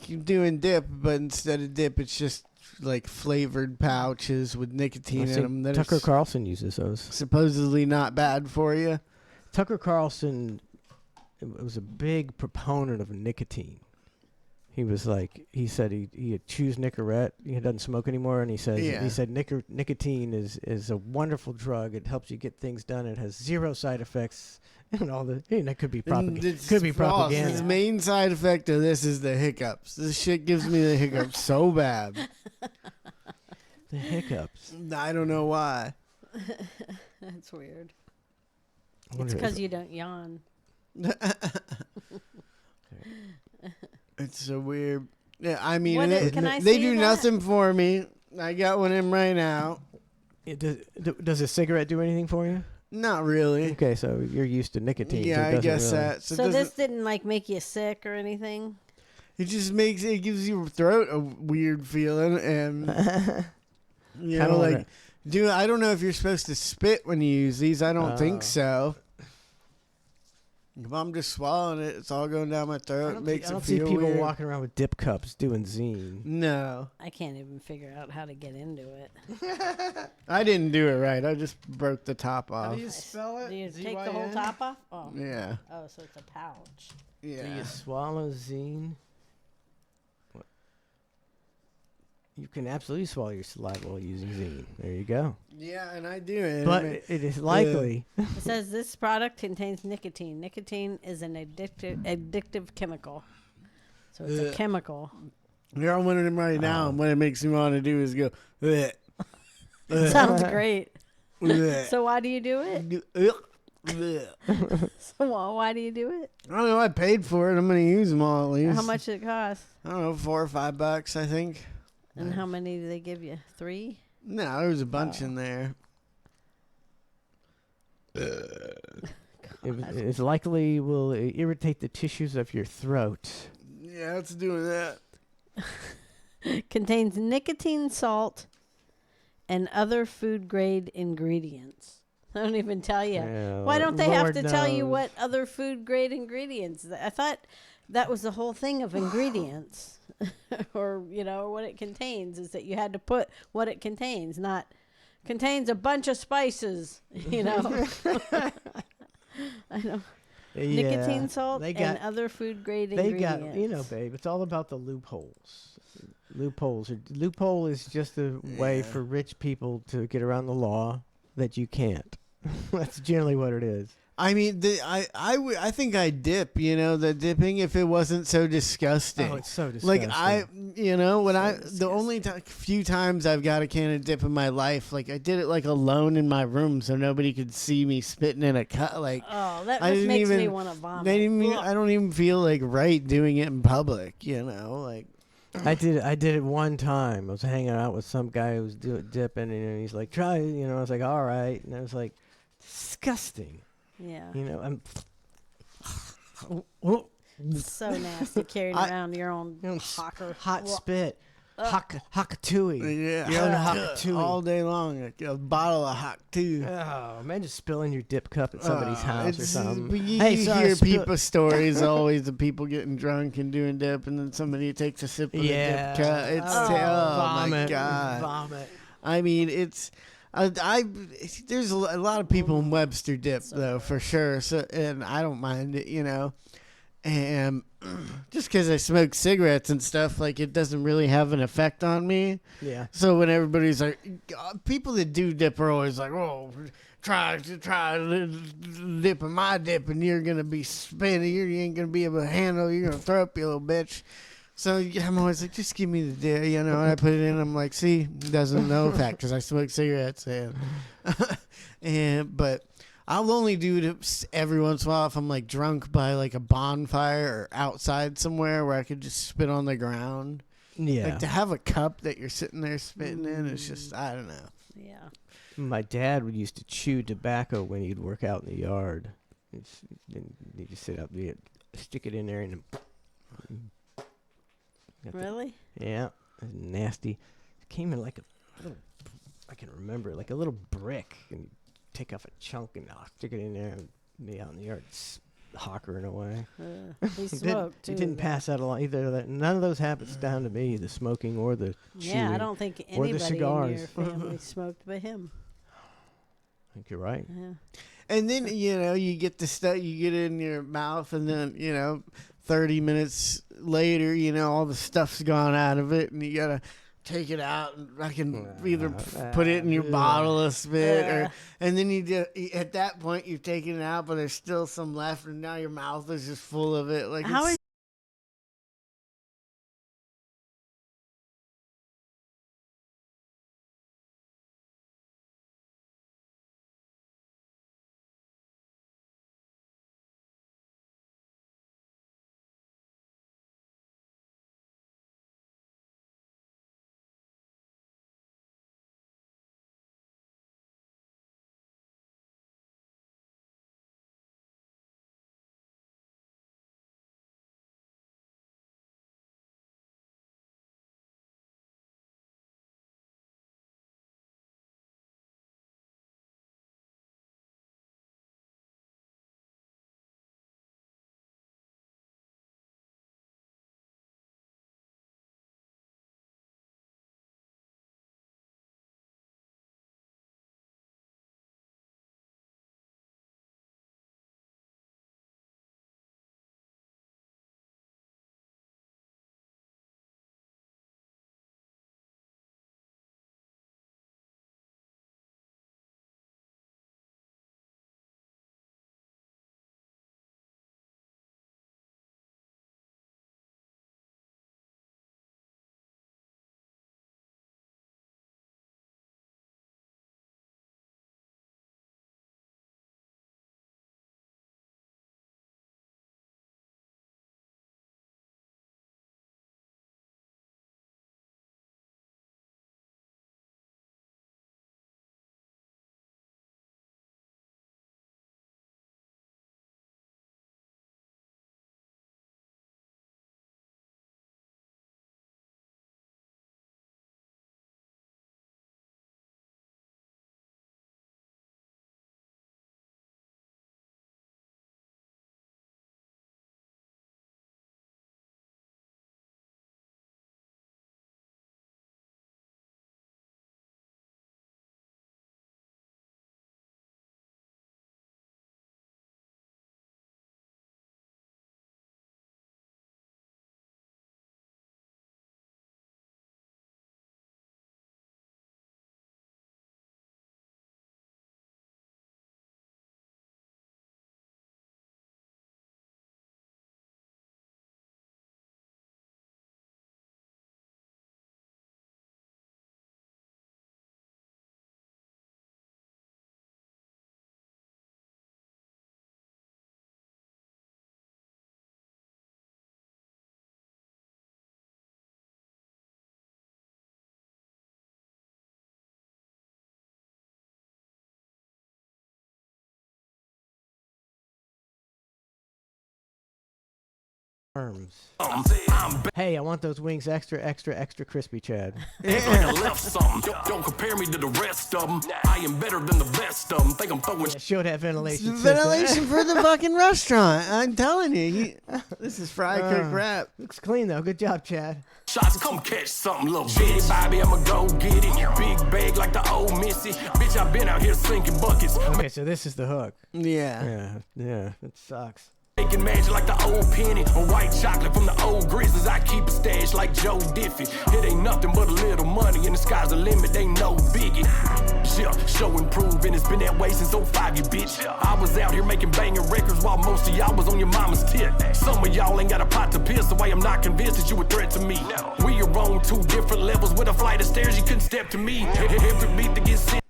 you're doing dip, but instead of dip, it's just like flavored pouches with nicotine in them.
Tucker Carlson uses those.
Supposedly not bad for you.
Tucker Carlson was a big proponent of nicotine. he was like, he said he chews Nicorette. He doesn't smoke anymore, and he said nicotine is a wonderful drug. It helps you get things done. It has 0 side effects, and all the that could be propaganda. Could be propaganda.
The main side effect of this is the hiccups. This shit gives me the hiccups so bad.
The hiccups.
I don't know why.
That's weird. It's because you don't yawn.
It's so weird. Yeah, I mean,
can I
they
see
do
that?
nothing for me. I got one in right now.
Does a cigarette do anything for you?
Not really.
Okay, so you're used to nicotine.
Yeah,
so
I guess
really.
that.
So this didn't like make you sick or anything?
It just gives your throat a weird feeling, and you know, like, I don't know if you're supposed to spit when you use these. I don't think so. If I'm just swallowing it, it's all going down my throat. It makes
I don't
it feel
see people
weird.
walking around with dip cups doing zine.
No.
I can't even figure out how to get into it.
I didn't do it right. I just broke the top off.
How do you spell it?
Do you take the
Z-Y-N?
whole top off? Oh.
Yeah.
Oh, so it's a pouch.
Yeah.
Do you swallow zine? What? You can absolutely swallow your saliva while using zine. There you go.
Yeah, and I do it.
But it is likely.
It says this product contains nicotine. Nicotine is an addictive chemical. So it's a chemical.
You're on one of them right now, and what it makes me want to do is go, bleh.
Sounds great.
Bleh.
So why do you do it? So why do you do it?
I don't know. I paid for it. I'm going to use them all at least.
How much did it cost?
I don't know, $4 or $5, I think.
And how many do they give you? 3?
No, there was a bunch in there.
It likely will irritate the tissues of your throat.
Yeah, it's doing that.
Contains nicotine, salt, and other food grade ingredients. I don't even tell you.
Yeah,
Why don't they have
Lord
to tell you
knows.
what other food grade ingredients? I thought that was the whole thing of ingredients. Or, what it contains is that you had to put what it contains, not contains a bunch of spices, I know.
Yeah,
Nicotine, salt, and other food grade ingredients.
Babe, it's all about the loopholes. Loophole is just a way for rich people to get around the law that you can't. That's generally what it is.
I mean, I think I'd dip, the dipping, if it wasn't so disgusting.
Oh, it's so disgusting.
Like, the only few times I've got a can of dip in my life, like, I did it, like, alone in my room so nobody could see me spitting in a cup. Like,
oh, that just makes me want to vomit.
I don't even feel, like, right doing it in public, like.
I did it one time. I was hanging out with some guy who was dipping, and he's like, try it. I was like, all right. And I was like, disgusting.
Yeah.
I'm
so nasty carrying around your own
hot spit. Hakatui.
Yeah.
Your own Hakatui.
All day long. A bottle of Hakatui.
Oh, man, just spilling your dip cup at somebody's house or something.
You hear people stories always of people getting drunk and doing dip, and then somebody takes a sip of the dip cup. It's
vomit,
my God.
Vomit.
I mean, it's... there's a lot of people in Webster dip though, for sure. So, and I don't mind it, and just because I smoke cigarettes and stuff, like, it doesn't really have an effect on me.
Yeah.
So when everybody's like, people that do dip are always like, oh, try dip in my dip, and you're gonna be spinning. You ain't gonna be able to handle. You're gonna throw up, you little bitch. So I'm always like, just give me the dip, and I put it in. I'm like, see, doesn't know effect because I smoke cigarettes, but I'll only do it every once in a while if I'm like drunk by like a bonfire or outside somewhere where I could just spit on the ground.
Yeah,
like to have a cup that you're sitting there spitting in, it's just, I don't know.
Yeah.
My dad would used to chew tobacco when he'd work out in the yard. He'd just sit up, stick it in there, and
really?
Yeah, nasty. It came in like a little, I can remember, like a little brick, and you take off a chunk and stick it in there and be out in the yard hockering away.
He smoked too.
He didn't pass that along either. None of those habits down to me, the smoking or the chewing.
Yeah, I don't think anybody in your family smoked but him.
I think you're right.
Yeah.
And then, you get the stuff, you get it in your mouth, and then, 30 minutes later, all the stuff's gone out of it, and you got to take it out and I can either put it in your bottle a spit, and then at that point, you've taken it out, but there's still some left, and now your mouth is just full of it. Like,
How is
Hey, I want those wings extra, extra, extra crispy, Chad.
Don't compare me to the rest of them. I am better than the best of them. Think I'm throwing.
Show that ventilation.
Ventilation for the fucking restaurant. I'm telling you. This is fry cooked rap.
Looks clean, though. Good job, Chad.
Shots, come catch something, little bitty. Bobby, I'ma go get it. Big bag like the old Missy. Bitch, I've been out here sinking buckets.
Okay, so this is the hook.
Yeah.
Yeah. It sucks.
Making magic like the old penny. Or white chocolate from the old Grizzlies. I keep a stash like Joe Diffie. It ain't nothing but a little money, and the sky's the limit. They no biggie. Yeah, show and prove, and it's been that way since 05, you bitch. I was out here making banging records while most of y'all was on your mama's tip. Some of y'all ain't got a pot to piss, the way I'm not convinced that you a threat to me. We are on two different levels with a flight of stairs. You couldn't step to me. Every beat that gets sent.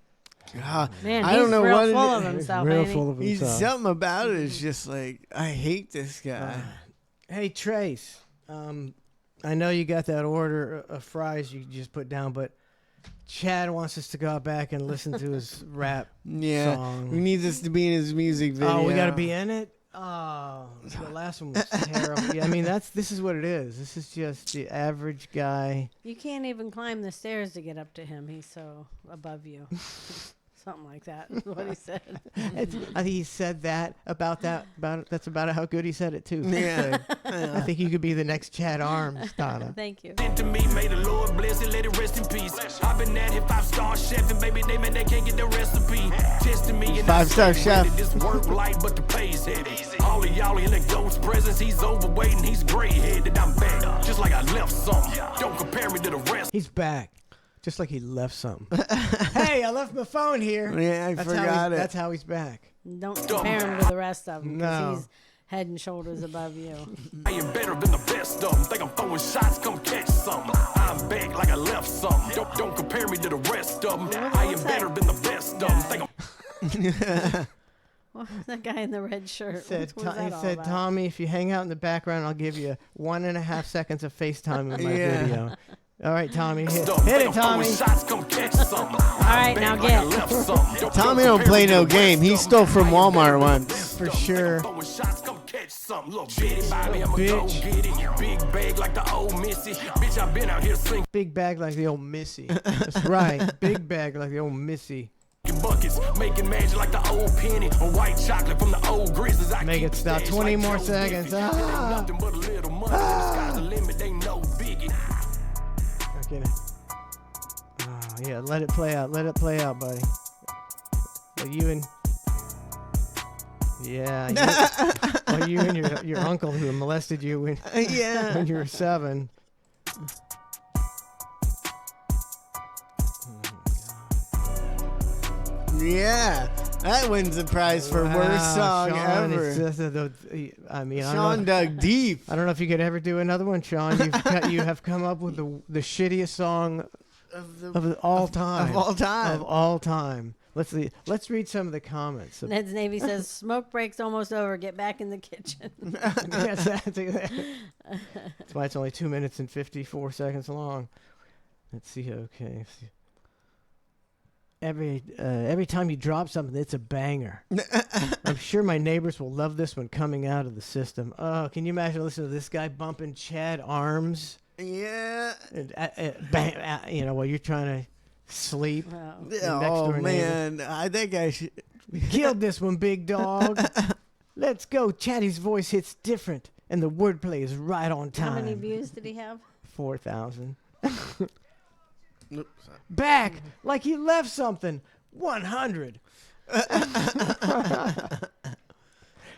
Man,
I don't know
real
what
full of himself,
real
ain't he?
full of
He's
himself.
something about it is just like, I hate this guy.
Hey, Trace. I know you got that order of fries you just put down, but Chad wants us to go back and listen to his rap song.
We need this to be in his music video.
Oh, we got to be in it? Oh, the last one was terrible. Yeah, I mean, this is what it is. This is just the average guy.
You can't even climb the stairs to get up to him. He's so above you. Something like that is what he said.
I think he said that that's about how good he said it too.
Yeah.
I think you could be the next Chad Arms, Donna.
Thank you.
To me, may the Lord bless it, let it rest in peace. I've been at it 5-star chef, and baby, they can't get the recipe. Testing me and
5-star chef.
This work light, but the pay's heavy. All of y'all in the ghost presence, he's overweight and he's gray-headed. I'm back, just like I left something. Don't compare me to the rest.
He's back. Just like he left something. Hey, I left my phone here.
Yeah, I forgot it.
That's how he's back.
Don't compare him to the rest of them because
No.
he's head and shoulders above you.
I am better than the best of them. Think I'm throwing shots, come catch some. I'm back like I left some. Don't compare me to the rest of them. I am better than the best of them. Think I'm
What was that guy in the red shirt?
Said,
What was that
he
all
said,
about?
Tommy, if you hang out in the background, I'll give you 1.5 seconds of FaceTime in my
Yeah.
video. All right, Tommy, hit
stuff.
it,
Think I'm
Tommy.
throwing shots, come catch some.
All right, now get.
Tommy don't play no game. He stole from Walmart once.
For sure.
Throwing shots, come catch some. Look, Betty Bobby, I'ma go get it. Big bag like the old Missy. Bitch, I've been out here singing
Big bag like the old Missy. That's right. Big bag like the old Missy.
buckets, making magic like the old penny. Or white chocolate from the old grizzlies. I
Make
keep
it stop.
stashed
20
like
more
Joe
seconds.
Diffie. It ain't
Ah.
nothing but a little money. The sky's the limit, they know biggie.
Okay. Oh, yeah, let it play out. Let it play out, buddy. You and... Yeah. You and your uncle who molested you when,
Yeah.
when you were 7.
Yeah. That wins the prize for worst song
Sean,
ever.
it's just I mean, I
Sean
don't know,
dug deep.
I don't know if you could ever do another one, Sean. You have come up with the shittiest song of all time.
Of all time.
Of all time. Let's read some of the comments.
Ned's Navy says, smoke break's almost over. Get back in the kitchen.
Yes, that's why it's only 2 minutes and 54 seconds long. Let's see. Okay. Every time you drop something, it's a banger. I'm sure my neighbors will love this one coming out of the system. Oh, can you imagine listening to this guy bumping Chad Arms?
Yeah.
And, while you're trying to sleep. Next
Oh,
door
man. That guy should...
We killed this one, big dog. Let's go. Chatty's voice hits different, and the wordplay is right on time.
How many views did he have?
4,000. Back like he left something. 100.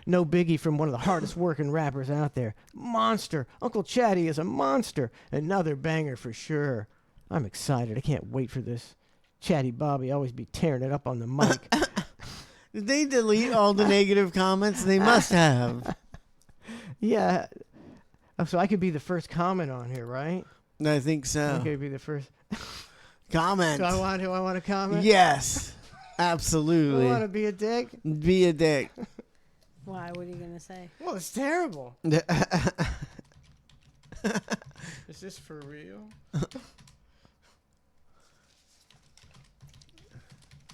No biggie from one of the hardest working rappers out there. Monster. Uncle Chatty is a monster. Another banger for sure. I'm excited. I can't wait for this. Chatty Bobby always be tearing it up on the mic.
Did they delete all the negative comments? They must have.
Yeah. Oh, so I could be the first comment on here, right?
I think so.
I could be the first
Comment.
Do I want to comment?
Yes. Absolutely.
I want to be a dick.
Be a dick.
Why? What are you going to say?
Well, it's terrible. Is this for real?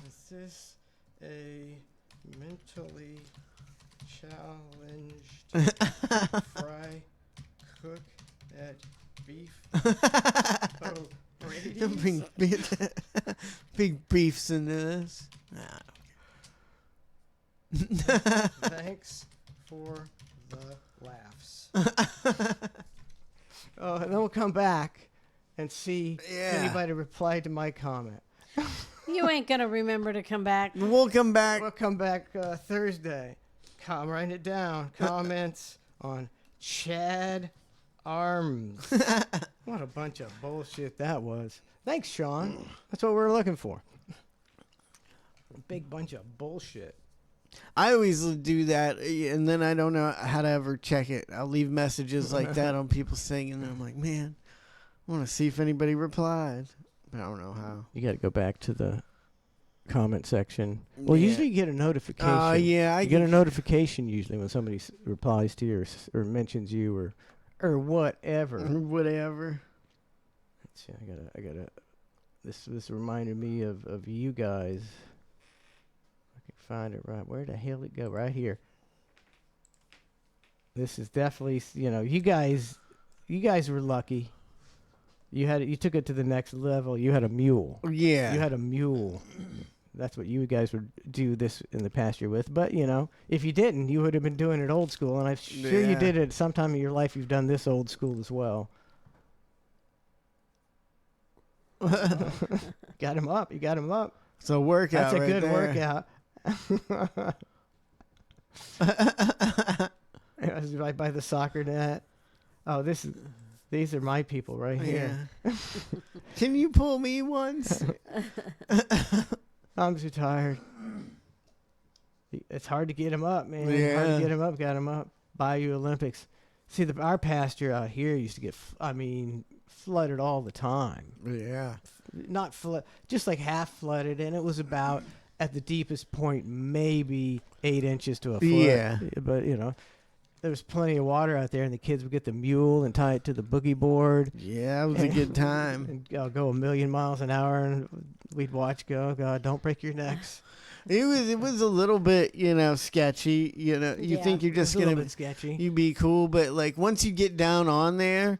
Is this a mentally challenged fry cook at beef?
Bring big beefs into this.
Thanks for the laughs. Oh, and then we'll come back and see if anybody replied to my comment.
You ain't going to remember to come back.
We'll come back.
We'll come back Thursday. Write it down. Comments on Chad Arms. What a bunch of bullshit that was. Thanks, Sean. That's what we're looking for. A big bunch of bullshit.
I always do that, and then I don't know how to ever check it. I'll leave messages like that on people's thing, and I'm like, man, I want to see if anybody replied. But I don't know how.
You got to go back to the comment section. Well, usually you get a notification.
Oh, yeah.
You get a notification usually when somebody replies to you or mentions you or whatever.
Whatever.
Let's see, I gotta. This reminded me of you guys. I can find it right. Where the hell it go? Right here. This is definitely, you guys were lucky. You took it to the next level. You had a mule.
Yeah.
You had a mule. that's what you guys would do this in the past year with. But, if you didn't, you would have been doing it old school. And I'm sure you did it at some time in your life. You've done this old school as well. Got him up. You got him up.
It's a workout.
That's a good
there.
workout. It was right by the soccer net. Oh, these are my people right here.
Yeah. Can you pull me once?
I'm too tired. It's hard to get him up, man.
Yeah.
Hard to get him up. Got him up. Bayou Olympics. See, our pasture out here used to get, flooded all the time.
Yeah.
Not flood, just like half flooded, and it was about at the deepest point maybe 8 inches to a foot.
Yeah.
But there was plenty of water out there, and the kids would get the mule and tie it to the boogie board.
Yeah, it was a good time.
And go a million miles an hour, and we'd watch go. God, don't break your necks.
It was a little bit, sketchy. You think you're just
a little
gonna
bit sketchy.
You be cool, but like once you get down on there,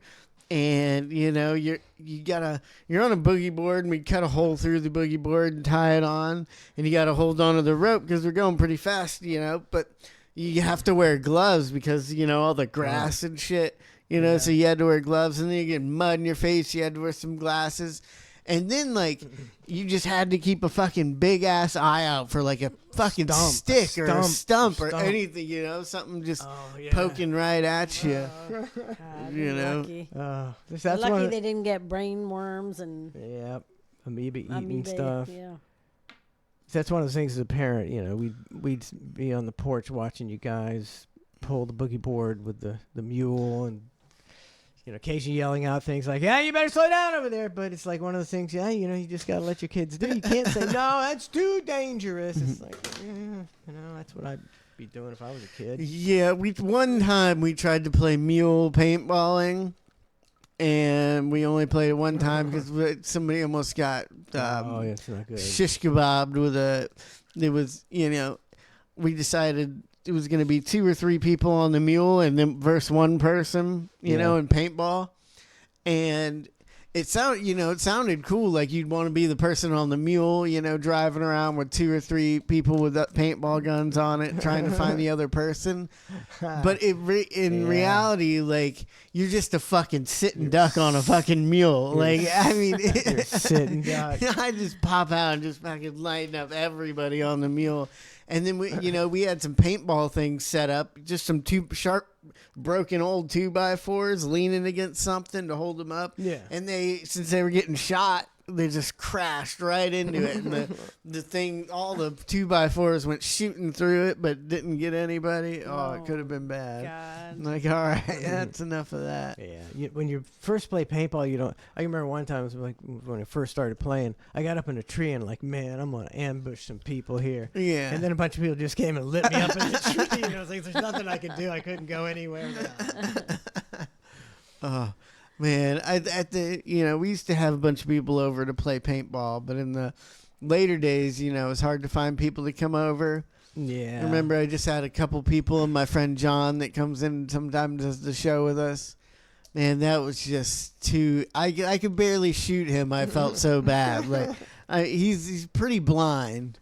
and you're on a boogie board, and we cut a hole through the boogie board and tie it on, and you got to hold on to the rope because we're going pretty fast, but you have to wear gloves because all the grass and shit, so you had to wear gloves, and then you get mud in your face, you had to wear some glasses. And then, you just had to keep a fucking big-ass eye out for, a fucking stick or a stump or anything, something just poking right at you.
Lucky.
That's
lucky they didn't get brain worms and...
Yeah, amoeba eating stuff.
Yeah.
That's one of the things as a parent, we'd be on the porch watching you guys pull the boogie board with the mule and... occasionally yelling out things like, "Yeah, you better slow down over there." But it's like one of the things, you just got to let your kids do. You can't say, "No, that's too dangerous." It's like, that's what I'd be doing if I was a kid.
Yeah, one time we tried to play mule paintballing, and we only played it one time because somebody almost got
it's not good.
shish kebabbed with it was, we decided it was going to be 2 or 3 people on the mule and then versus one person, in paintball. And it sounded cool. Like you'd want to be the person on the mule, driving around with 2 or 3 people with paintball guns on it, trying to find the other person. But in reality, you're just a fucking sitting duck on a fucking mule.
You're sitting duck.
I just pop out and just fucking lighten up everybody on the mule. And then we had some paintball things set up, just some sharp, broken old 2x4s leaning against something to hold them up.
Yeah.
And since they were getting shot, they just crashed right into it. And the thing, all the 2x4s went shooting through it, but didn't get anybody. Oh, it could have been bad.
God.
All right, that's enough of that.
Yeah. When you first play paintball, I remember one time, it was when I first started playing, I got up in a tree and man, I'm going to ambush some people here.
Yeah.
And then a bunch of people just came and lit me up in the tree. And I was like, there's nothing I could do. I couldn't go anywhere.
Oh. Man, we used to have a bunch of people over to play paintball, but in the later days, it was hard to find people to come over.
Yeah.
I remember I just had a couple people and my friend John that comes in sometimes does the show with us. Man, that was just too... I could barely shoot him. I felt so bad. He's pretty blind,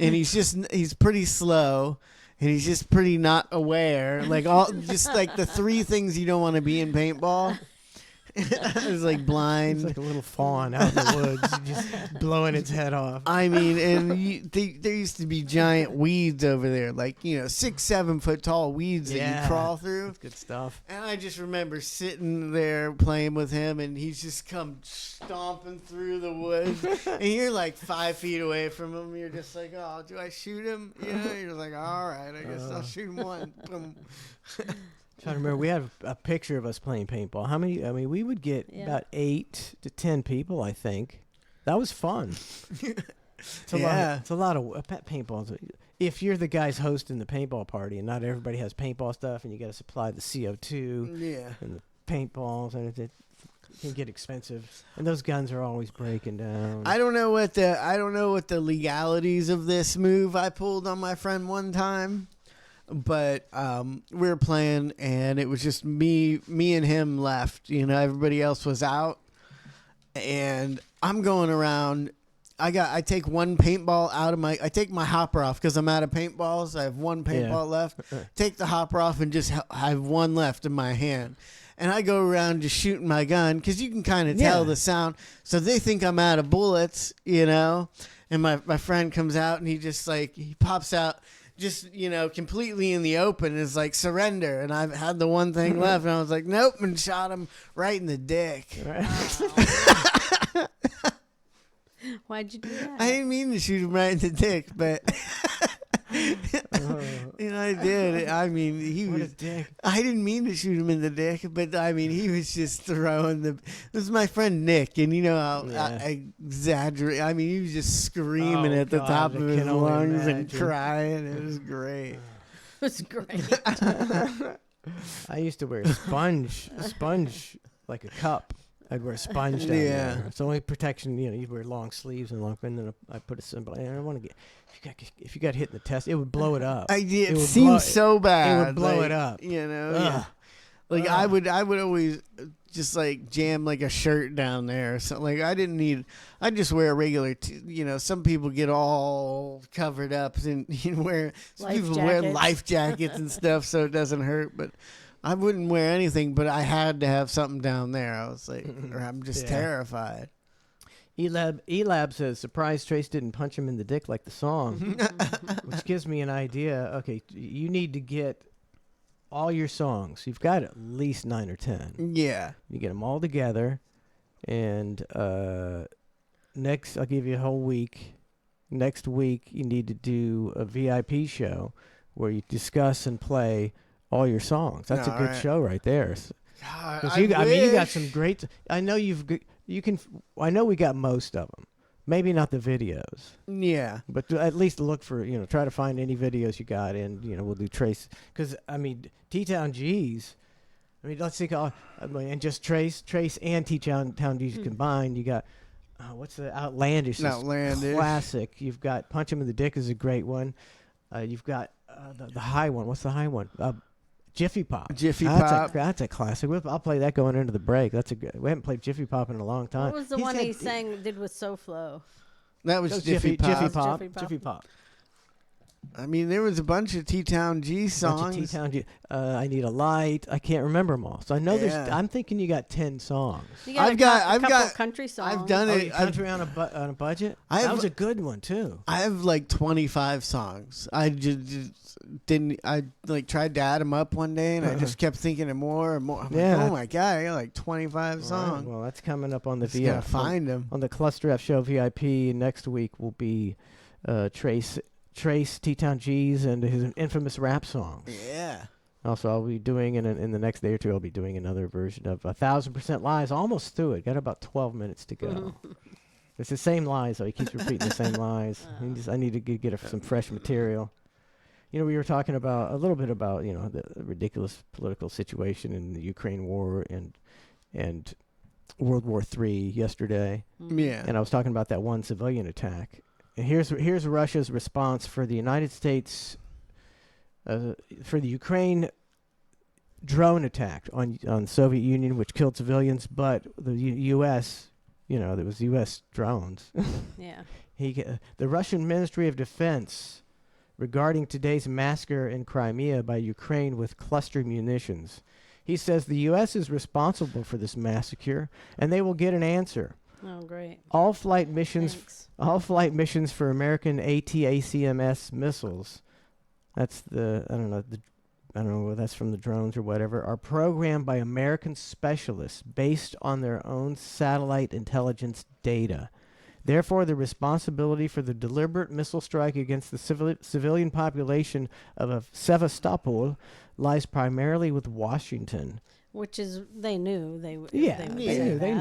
and he's pretty slow, and he's just pretty not aware. The 3 ththings you don't want to be in paintball. It's blind.
It's like a little fawn out in the woods, just blowing its head off.
I mean, and there used to be giant weeds over there, 6-7 foot tall weeds that you crawl through.
That's good stuff.
And I just remember sitting there playing with him, and he's just come stomping through the woods, and you're 5 feet away from him. You're just like, oh, do I shoot him? You're like, all right, I guess I'll shoot him one. Boom.
I remember we had a picture of us playing paintball. How many? I mean, we would get about 8 to 10 people. I think that was fun. It's a lot of paintballs. If you're the guys hosting the paintball party, and not everybody has paintball stuff, and you got to supply the CO2 and the paintballs, and it can get expensive. And those guns are always breaking down.
I don't know what the legalities of this move I pulled on my friend one time. But we were playing, and it was just me and him left. Everybody else was out, and I'm going around, I take one paintball out of I take my hopper off because I'm out of paintballs. I have one paintball left. Take the hopper off and just have one left in my hand. And I go around just shooting my gun because you can kind of tell the sound. So they think I'm out of bullets, you know. And my friend comes out and he just like, he pops out just, you know, completely in the open and is like, surrender. And I've had the one thing left. And I was like, nope, and shot him right in the dick.
Why'd you do that?
I didn't mean to shoot him right in the dick, but you know, I did. I mean, he was. A dick. I didn't mean to shoot him in the dick, but I mean, he was just throwing the. This is my friend Nick, and you know how I exaggerate. I mean, he was just screaming at the top of his lungs and crying. It was great.
It was great.
I used to wear a sponge like a cup. I'd wear a sponge down there. It's the only protection, you know. You wear long sleeves and long, and then I put a symbol. And I don't want to get if you got hit in the test, it would blow it up.
It seems so bad.
It would blow
like,
it up.
You know, like I would always just like jam like a shirt down there or something. Like I just wear a regular. You know, some people get all covered up and wear. Some people wear life jackets and stuff so it doesn't hurt, but. I wouldn't wear anything, but I had to have something down there. I was like, or I'm just terrified.
Elab says, surprise Trace didn't punch him in the dick like the song, which gives me an idea. Okay, you need to get all your songs. You've got at least 9 or 10.
Yeah.
You get them all together, and next, I'll give you a whole week. Next week, you need to do a VIP show where you discuss and play all your songs. That's a good show right there.
God,
I mean, you got some great. I know I know we got most of them. Maybe not the videos.
Yeah.
But at least look for, try to find any videos you got, and we'll do Trace. Because I mean, T-Town G's. I mean, let's think. And just Trace and T-Town G's combined. You got. What's the Outlandish? Classic. You've got Punch 'Em in the Dick is a great one. You've got the high one. What's the high one? Jiffy Pop. That's a classic. I'll play that going into the break. That's a good. We haven't played Jiffy Pop in a long time.
What was the one he did with SoFlo?
That was Jiffy Pop.
Jiffy Pop.
I mean, there was a bunch of T-Town G songs.
T-Town G. I Need a Light. I can't remember them all. So I know there's. I'm thinking you got 10 songs.
I've got country songs.
I've done it.
Country on a budget. That was a good one too.
I have like 25 songs. I just didn't. I like tried to add them up one day, and I just kept thinking of more and more. I'm like, oh my god, I got like 25 songs.
Right. Well, that's coming up on the
VIP. Gotta find them
on the ClusterF show VIP next week. Will be Trace, T-Town G's, and his infamous rap songs.
Yeah.
Also, I'll be doing in the next day or two. I'll be doing another version of 1,000% Lies. Almost through it. Got about 12 minutes to go. It's the same lies, though. He keeps repeating the same lies. I need to get some fresh material. We were talking about a little bit about the ridiculous political situation in the Ukraine war and World War III yesterday.
Yeah.
And I was talking about that one civilian attack. And here's Russia's response for the United States, for the Ukraine drone attack on the Soviet Union, which killed civilians, but the U.S., there was U.S. drones.
Yeah.
The Russian Ministry of Defense regarding today's massacre in Crimea by Ukraine with cluster munitions. He says the U.S. is responsible for this massacre, and they will get an answer.
Oh, great.
All flight missions for American ATACMS missiles. That's I don't know, that's from the drones or whatever, are programmed by American specialists based on their own satellite intelligence data. Therefore, the responsibility for the deliberate missile strike against the civilian population of Sevastopol lies primarily with Washington.
Which is, they knew they would.
Yeah,
they
knew
they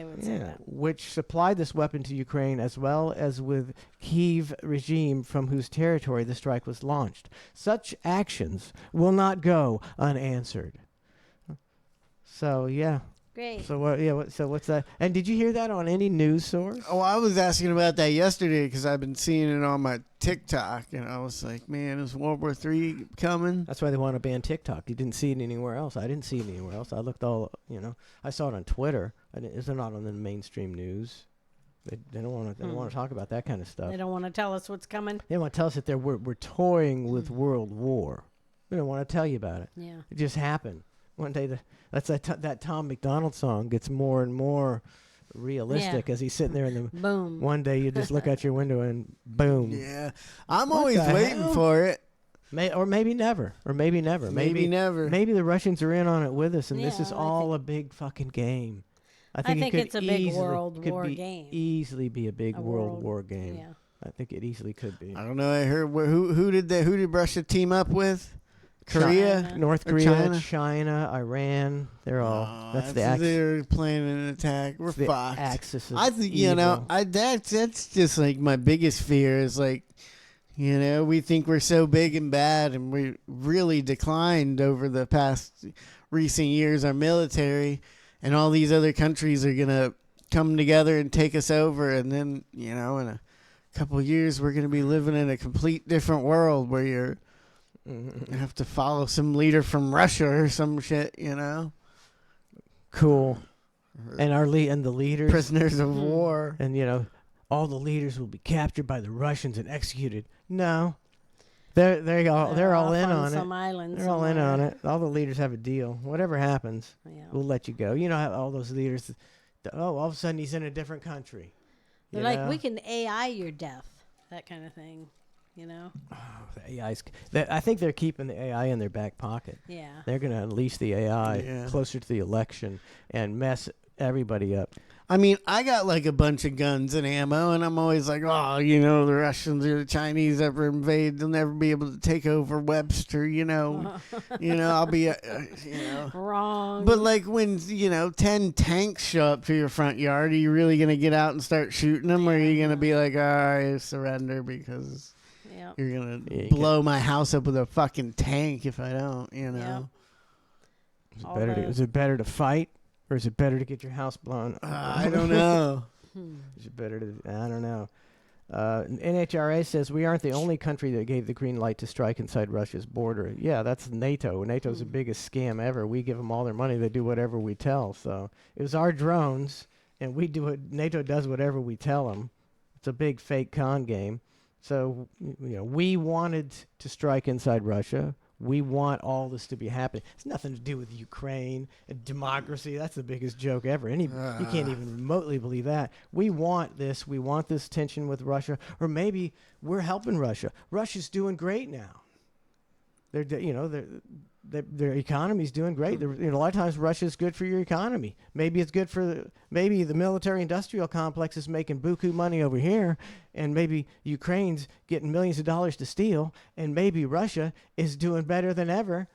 would say that.
Which supplied this weapon to Ukraine, as well as with Kyiv regime from whose territory the strike was launched. Such actions will not go unanswered. So yeah.
Great.
So what? Yeah. So what's that? And did you hear that on any news source?
Oh, I was asking about that yesterday because I've been seeing it on my TikTok, and I was like, "Man, is World War III coming?"
That's why they want to ban TikTok. You didn't see it anywhere else. I didn't see it anywhere else. I looked I saw it on Twitter. It's not on the mainstream news. They don't want to. They don't want to talk about that kind of stuff.
They don't want to tell us what's coming.
They don't want to tell us that we're toying with world war. They don't want to tell you about it.
Yeah.
It just happened one day. That Tom McDonald song gets more and more realistic as he's sitting there in the
boom.
One day you just look out your window and boom.
Yeah, I'm always waiting for it.
Or maybe never. Or maybe never.
Maybe never.
Maybe the Russians are in on it with us, and this is
Yeah,
all a big fucking game. I think it
it's a big world war game.
Easily be a big world
world-
war game.
yeah.
I think it easily could be.
I don't know. I heard who did Russia team up with? Korea,
China.
North
Or
Korea,
China?
Iran. They're all. That's the axis.
They're planning an attack. We're
the
fucked.
axis of
I think you know.
evil.
That's just like my biggest fear is like, you know, we think we're so big and bad, and we really declined over the past recent years. Our military and all these other countries are gonna come together and take us over, and then in a couple of years we're gonna be living in a complete different world where you have to follow some leader from Russia or some shit,
Cool. And and the leaders,
prisoners of war.
and all the leaders will be captured by the Russians and executed. No, they're all in on
some
it.
island
They're all in
somewhere.
on it. All the leaders have a deal. Whatever happens,
Yeah.
we'll let you go. You know how all those leaders. All of a sudden he's in a different country.
They're
you
like,
know?
we can AI your death, that kind of thing.
The AI's. I think they're keeping the AI in their back pocket.
Yeah.
They're going to unleash the AI closer to the election and mess everybody up.
I mean, I got like a bunch of guns and ammo, and I'm always like, oh, the Russians or the Chinese ever invade, they'll never be able to take over Webster, I'll be,
Wrong.
But like when, 10 tanks show up to your front yard, are you really going to get out and start shooting them, or are you going to be like, I surrender because you're going to blow my house up with a fucking tank if I don't,
Is it better to fight? Or is it better to get your house blown?
I don't know.
Is it better to? I don't know. NHRA says we aren't the only country that gave the green light to strike inside Russia's border. Yeah, that's NATO. NATO's the biggest scam ever. We give them all their money. They do whatever we tell. So it was our drones, and we do it. NATO does whatever we tell them. It's a big fake con game. So we wanted to strike inside Russia. We want all this to be happening. It's nothing to do with Ukraine and democracy. That's the biggest joke ever. You can't even remotely believe that. We want this. We want this tension with Russia. Or maybe we're helping Russia. Russia's doing great now. Their economy's doing great. A lot of times Russia's good for your economy. Maybe it's good for maybe the military-industrial complex is making buku money over here, and maybe Ukraine's getting millions of dollars to steal, and maybe Russia is doing better than ever.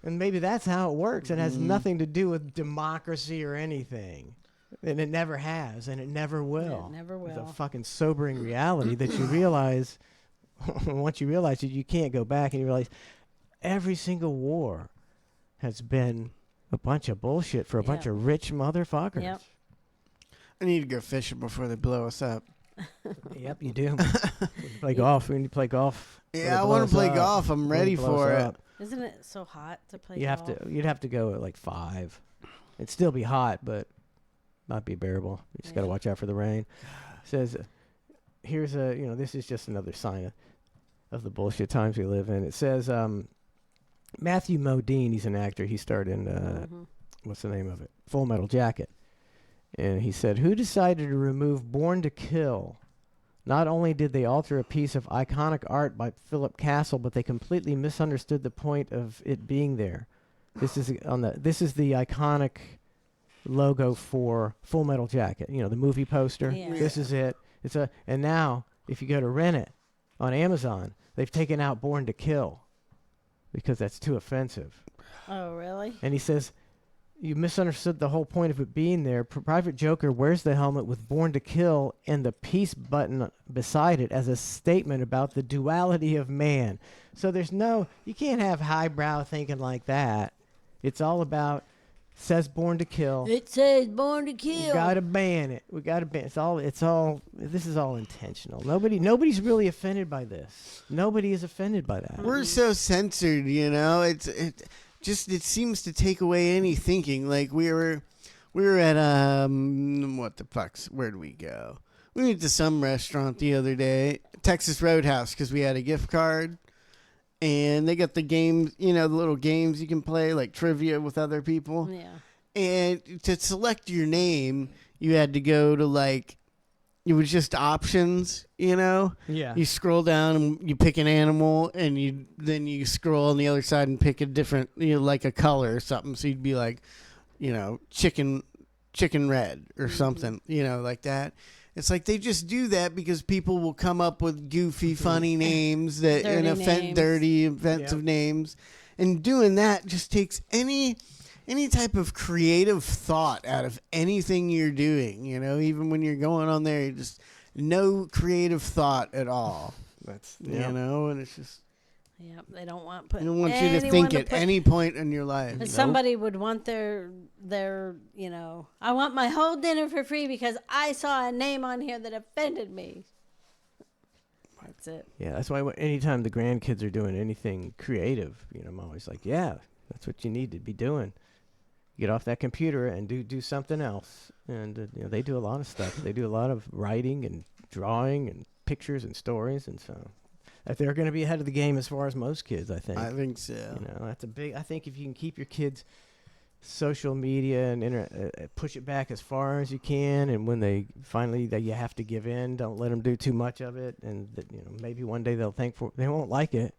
And maybe that's how it works. It has nothing to do with democracy or anything. And it never has, and it never will.
It never will.
It's a fucking sobering reality that you realize, once you realize it, you can't go back, and you realize every single war has been a bunch of bullshit for a bunch of rich motherfuckers.
Yep.
I need to go fishing before they blow us up.
Yep, you do. Play golf. We need to play golf.
Yeah, I want to play golf. I'm ready for it.
Isn't it so hot to play
You
golf?
you'd have to go at like 5. It'd still be hot, but not be bearable. You just got to watch out for the rain. It says, here's this is just another sign of the bullshit times we live in. It says, Matthew Modine, he's an actor. He starred in, what's the name of it? Full Metal Jacket. And he said, who decided to remove Born to Kill? Not only did they alter a piece of iconic art by Philip Castle, but they completely misunderstood the point of it being there. This is the iconic logo for Full Metal Jacket. The movie poster.
Yeah.
This is it. And now if you go to rent it on Amazon, they've taken out Born to Kill because that's too offensive.
Oh, really?
And he says, you misunderstood the whole point of it being there. Private Joker wears the helmet with Born to Kill and the peace button beside it as a statement about the duality of man. So you can't have highbrow thinking like that. It's all about, says Born to Kill.
It says Born to Kill.
We gotta ban it. We gotta ban it. This is all intentional. Nobody's really offended by this. Nobody is offended by that.
We're so censored, It seems to take away any thinking. Like we were We were at what the fuck's? Where'd we go? We went to some restaurant the other day, Texas Roadhouse, because we had a gift card, and they got the games, the little games you can play, like trivia with other people.
Yeah.
And to select your name, you had to go to it was just options,
Yeah.
You scroll down and you pick an animal, and then you scroll on the other side and pick a different, like a color or something. So you'd be like, chicken red or something, like that. It's like they just do that because people will come up with goofy, funny names dirty, offensive names, and doing that just takes any type of creative thought out of anything you're doing. Even when you're going on there, you just no creative thought at all.
That's
and it's just.
Yep, they don't want
They don't want you to think at any point in your life.
And somebody would want their I want my whole dinner for free because I saw a name on here that offended me. That's it.
Yeah, that's why anytime the grandkids are doing anything creative, I'm always like, yeah, that's what you need to be doing. Get off that computer and do something else. And they do a lot of stuff. They do a lot of writing and drawing and pictures and stories, and so. They're going to be ahead of the game as far as most kids, I think.
I think so.
That's a big. I think if you can keep your kids' social media and push it back as far as you can, and when they finally you have to give in, don't let them do too much of it, and maybe one day they'll they won't like it,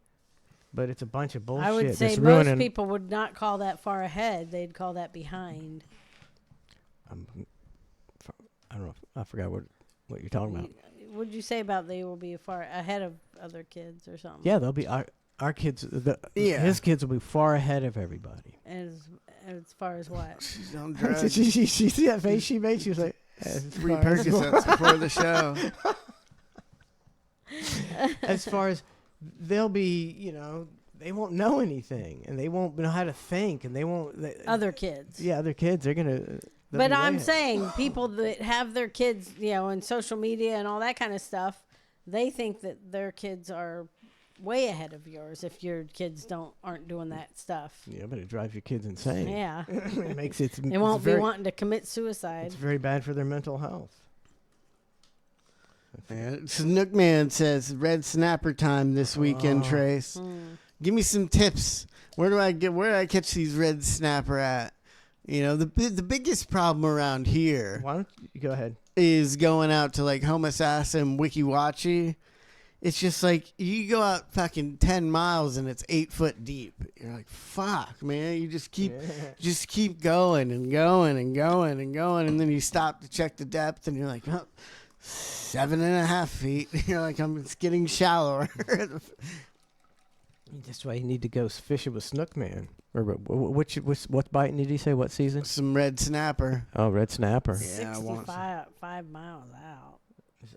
but it's a bunch of bullshit.
I would say
it's
most people would not call that far ahead; they'd call that behind.
I don't know. I forgot what you're talking about.
What did you say about they will be far ahead of other kids or something?
Yeah, they'll be our kids. His kids will be far ahead of everybody.
As far as what?
She's on drugs.
she see that face she made? She was like,
3 Percocets before the show.
As far as they'll be, they won't know anything, and they won't know how to think, and they won't.
Other kids.
Yeah, other kids. They're gonna.
But I'm saying people that have their kids, in social media and all that kind of stuff, they think that their kids are way ahead of yours if your kids aren't doing that stuff.
Yeah, but it drives your kids insane.
Yeah.
It makes it.
They won't be wanting to commit suicide.
It's very bad for their mental health.
Snookman says red snapper time this weekend, Trace. Give me some tips. Where do I catch these red snapper at? The biggest problem around here.
Why don't you go ahead?
Is going out to Homosassa and Wiki Wachi. It's just you go out fucking 10 miles and it's 8 foot deep. You're like, fuck, man. You just keep going and going and going and going, and then you stop to check the depth, and you're like, 7.5 feet. You're like, it's getting shallower.
That's why you need to go fishing with Snookman. Or what's biting? Did he say what season?
Some red snapper.
Oh, red snapper.
Yeah,
5 miles out.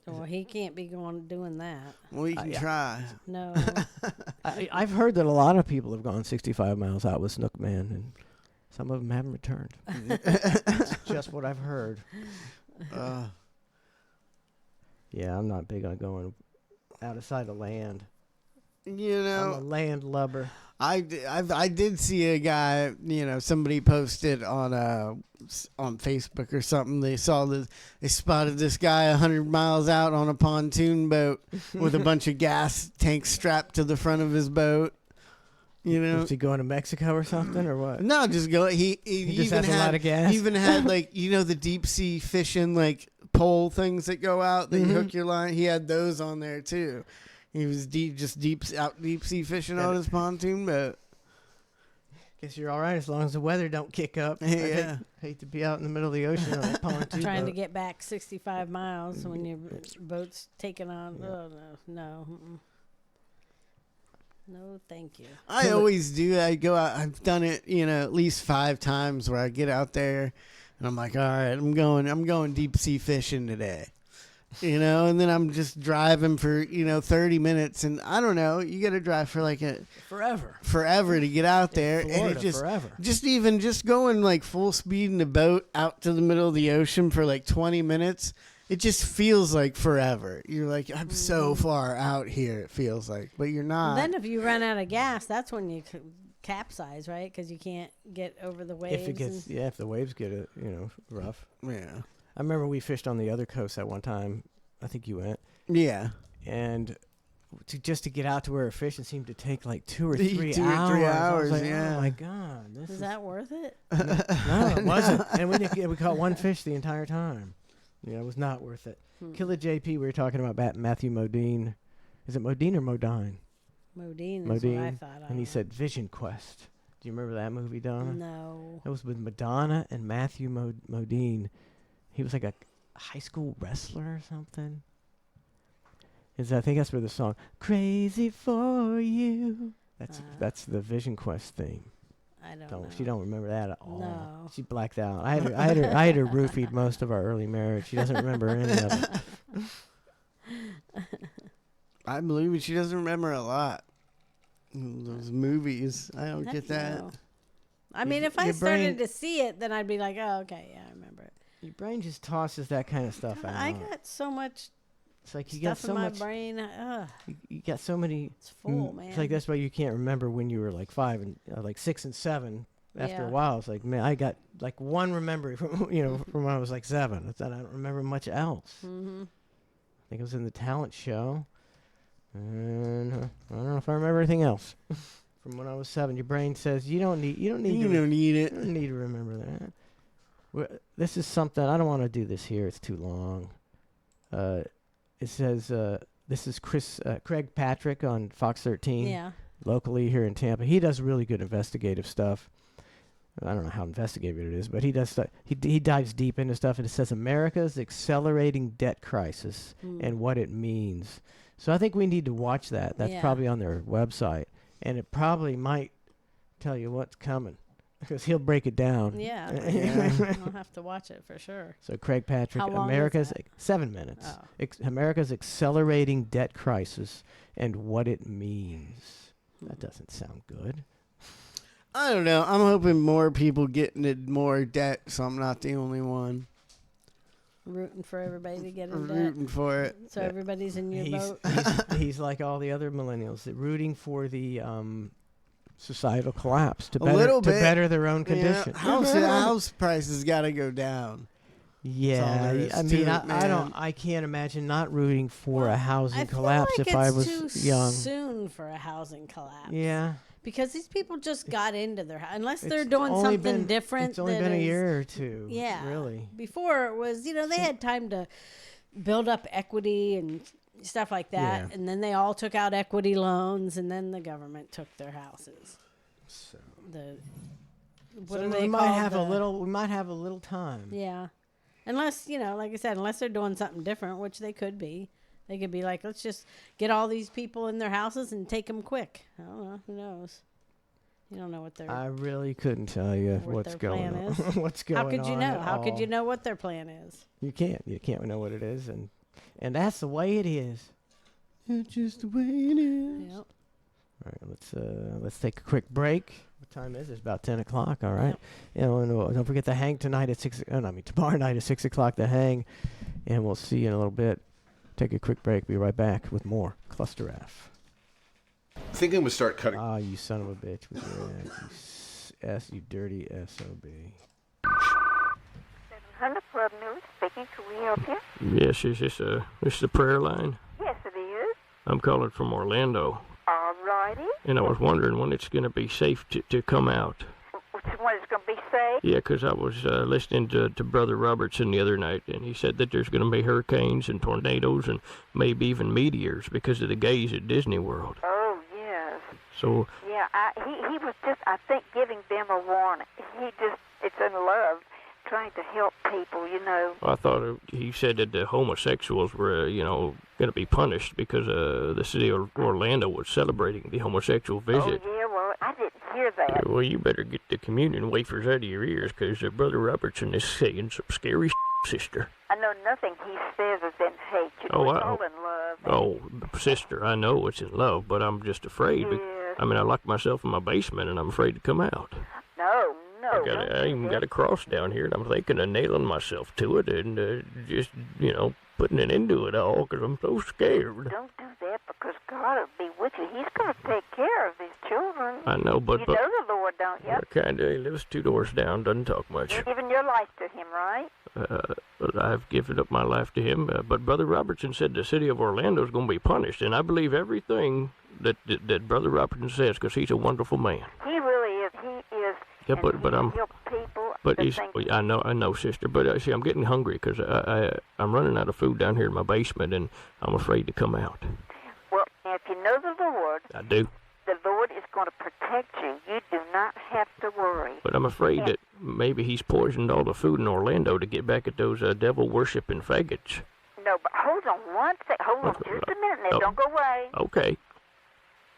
Well, he can't be doing that.
Well, you can try.
No.
I've heard that a lot of people have gone 65 miles out with Snookman, and some of them haven't returned. That's just what I've heard. Yeah, I'm not big on going out of sight of land. I'm a land lubber.
I did see a guy, somebody posted on Facebook or something. They spotted this guy 100 miles out on a pontoon boat with a bunch of gas tanks strapped to the front of his boat.
Is he going to Mexico or something, or what?
No, just go. He
just
even
has a lot of gas.
He even had the deep sea fishing pole things that go out that you hook your line. He had those on there too. He was deep sea fishing on his pontoon boat.
Guess you're all right as long as the weather don't kick up.
Yeah.
Hate to be out in the middle of the ocean on a pontoon
Trying
boat.
to get back 65 miles when your boat's taking on. Yeah. Oh, no. No, thank you.
I always do. I go out. I've done it, at least 5 times where I get out there and I'm like, all right, I'm going deep sea fishing today. And then I'm just driving for, 30 minutes. And I don't know, you got to drive for forever to get out there.
Florida,
and it just,
forever.
just going full speed in the boat out to the middle of the ocean for 20 minutes. It just feels like forever. You're like, I'm so far out here, it feels like, but you're not.
Then if you run out of gas, that's when you capsize, right? Because you can't get over the waves.
If it gets, if the waves get it, rough.
Yeah.
I remember we fished on the other coast at one time. I think you went.
Yeah.
And just to get out to where we're fishing seemed to take like 2 or 3 hours.
2 or 3
I was
hours,
like,
yeah.
Oh my God. This
is that worth it?
No, it wasn't. And we caught one fish the entire time. It was not worth it. Killer JP, we were talking about Matthew Modine. Is it Modine or Modine?
Modine is what I thought.
And he said Vision Quest. Do you remember that movie, Donna?
No.
It was with Madonna and Matthew Modine. He was like a high school wrestler or something. I think that's where the song "Crazy for You." That's the Vision Quest theme.
I don't know.
She don't remember that at all.
No.
She blacked out. I had her roofied most of our early marriage. She doesn't remember any of it.
I believe it. She doesn't remember a lot. Those movies. I don't get that.
No. I mean, if I started to see it, then I'd be like, oh, okay, yeah, I remember it.
Your brain just tosses that kind of stuff out.
I got so much.
It's like you
stuff
got so
in my
much.
brain.
You got so many.
It's full, man.
It's like that's why you can't remember when you were like 5 and like 6 and 7. After a
Yeah.
while, it's like, man, I got like one memory from from when I was like 7. It's that I don't remember much else.
Mm-hmm.
I think it was in the talent show, and I don't know if I remember anything else from when I was 7. Your brain says you don't need it. You don't need to remember that. This is something I don't want to do this here. It's too long. It says this is Craig Patrick on Fox 13.
Yeah.
Locally here in Tampa. He does really good investigative stuff. I don't know how investigative it is, but he does stuff. He dives deep into stuff, and it says America's accelerating debt crisis and what it means. So I think we need to watch that. That's probably on their website, and it probably might tell you what's coming because he'll break it down.
Yeah. I'll have to watch it for sure.
So Craig Patrick,
How long
America's
is that?
7 minutes.
Oh.
America's accelerating debt crisis and what it means. That doesn't sound good.
I don't know. I'm hoping more people get into more debt, so I'm not the only one.
Rooting for everybody to get in debt.
Rooting for it.
So everybody's in your boat.
He's like all the other millennials, rooting for the societal collapse to better their own condition.
House prices got to go down.
Yeah, I mean, I can't imagine not rooting for a housing collapse
like
if I was
too
young.
Soon for a housing collapse.
Yeah.
Because these people just got into their house. Unless they're doing something different.
It's only been a year or two.
Yeah.
Really.
Before it was, they had time to build up equity and stuff like that.
Yeah.
And then they all took out equity loans, and then the government took their houses.
So,
we
might have a little time.
Yeah. Unless, like I said, unless they're doing something different, which they could be. They could be like, let's just get all these people in their houses and take them quick. I don't know. Who knows? You don't know what they're...
I really couldn't tell you what's going on. What's going on.
How could you know? How could you know what their plan is?
You can't. You can't know what it is. And that's the way it is. It's just the way it is.
Yep.
All right, let's take a quick break. What time is it? It's about 10 o'clock, all right? Yep. And don't forget the hang tonight at tomorrow night at 6 o'clock, the hang. And we'll see you in a little bit. Take a quick break. Be right back with more ClusterF.
Thinking I'm going to start cutting.
Ah, you son of a bitch with your you dirty SOB.
700 Club News speaking. Can we help you?
Yes, is this the prayer line?
Yes, it is.
I'm calling from Orlando,
All righty.
and I was wondering when it's going to be safe to come out.
When it's going to be safe?
Yeah, 'cause I was listening to Brother Robertson the other night, and he said that there's going to be hurricanes and tornadoes and maybe even meteors because of the gays at Disney World.
Oh, yes.
So...
Yeah, he was just, I think, giving them a warning. It's in love, trying to help people,
I thought he said that the homosexuals were, going to be punished because the city of Orlando was celebrating the homosexual visit.
Oh, yeah, well, I didn't hear that.
Well, you better get the communion wafers out of your ears because Brother Robertson is saying some scary sister.
I know nothing he says is in hate. It's all in love.
Oh, sister, I know it's in love, but I'm just afraid.
Yes.
I mean, I locked myself in my basement, and I'm afraid to come out.
No.
I even got a cross down here, and I'm thinking of nailing myself to it and just, putting an end to it all because I'm so scared.
Don't do that because God will be with you. He's going to take care of these children.
I know, but
you know the Lord, don't you?
Kinda. He lives 2 doors down. Doesn't talk much.
You're giving your life to him, right?
I've given up my life to him. But Brother Robertson said the city of Orlando is going to be punished, and I believe everything that Brother Robertson says because he's a wonderful man.
He really is. He is.
Yeah, but I'm.
People.
But he's. I know, sister. But see, I'm getting hungry because I'm running out of food down here in my basement, and I'm afraid to come out.
Well, if you know the Lord,
I do.
The Lord is going to protect you. You do not have to worry.
But I'm afraid that maybe he's poisoned all the food in Orlando to get back at those devil-worshipping faggots.
No, but hold on one second. Hold on just a minute now. Don't go away.
Okay.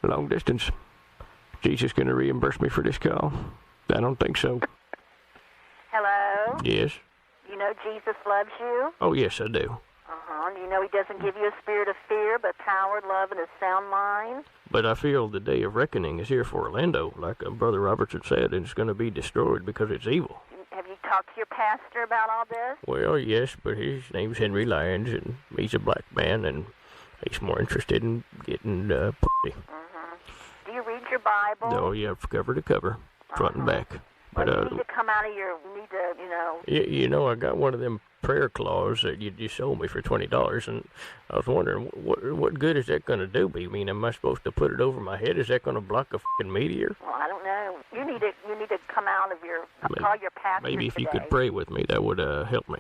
Long distance. Jesus going to reimburse me for this call? I don't think so.
Hello?
Yes.
You know Jesus loves you?
Oh, yes, I do.
You know he doesn't give you a spirit of fear, but power, love, and a sound mind?
But I feel the day of reckoning is here for Orlando, like Brother Robertson said, and it's going to be destroyed because it's evil.
Have you talked to your pastor about all this?
Well, yes, but his name's Henry Lyons, and he's a black man, and he's more interested in getting pussy.
Do you read your Bible?
Oh, yeah, cover to cover, front and back.
Well,
But
you need to come out of your, you know...
You know, I got one of them prayer claws that you sold me for $20, and I was wondering, what good is that going to do me? I mean, am I supposed to put it over my head? Is that going to block a fucking meteor?
Well, I don't know. You need to come out of your... call your pastor
Maybe if
today.
you could pray with me, that would help me.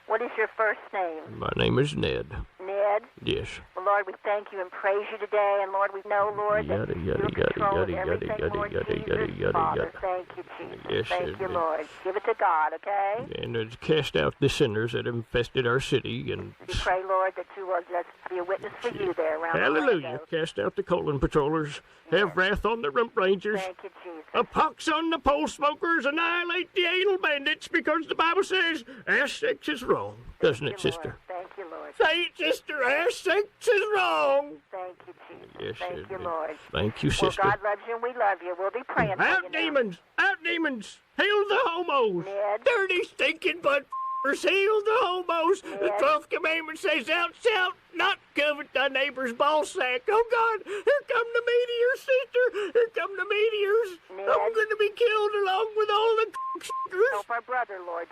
What is your first name?
My name is Ned.
Ned?
Yes.
Well, Lord, we thank you and praise you today, and Lord, we know, Lord, that you control everything, Lord Jesus. Father, thank you, Jesus.
Yes,
thank you, Lord. Give it to God, okay?
And cast out the sinners that infested our city. And
we pray, Lord, that you will just be a witness for you there around
hallelujah.
Orlando.
Cast out the colon patrollers. Yes. Have wrath on the rump rangers.
Thank you, Jesus.
A pox on the pole smokers. Annihilate the anal bandits, because the Bible says ass sex is wrong. Doesn't it, sister?
Thank you, Lord.
Say it, sister. Ass sex is wrong.
Thank you, Jesus.
Yes,
thank you, Lord.
Thank you, sister.
Well, God loves you and we love you. We'll be praying for you.
Out demons! Out demons! Hail the homos!
Ned.
Dirty, stinking butt f***ers! Hail the homos!
Ned.
The 12th commandment says, thou shalt not covet thy neighbor's ball sack. Oh, God! Here come the meteors, sister! Here come the meteors!
Ned.
I'm going to be killed along with all the c***ers!
Help our brother, Lord.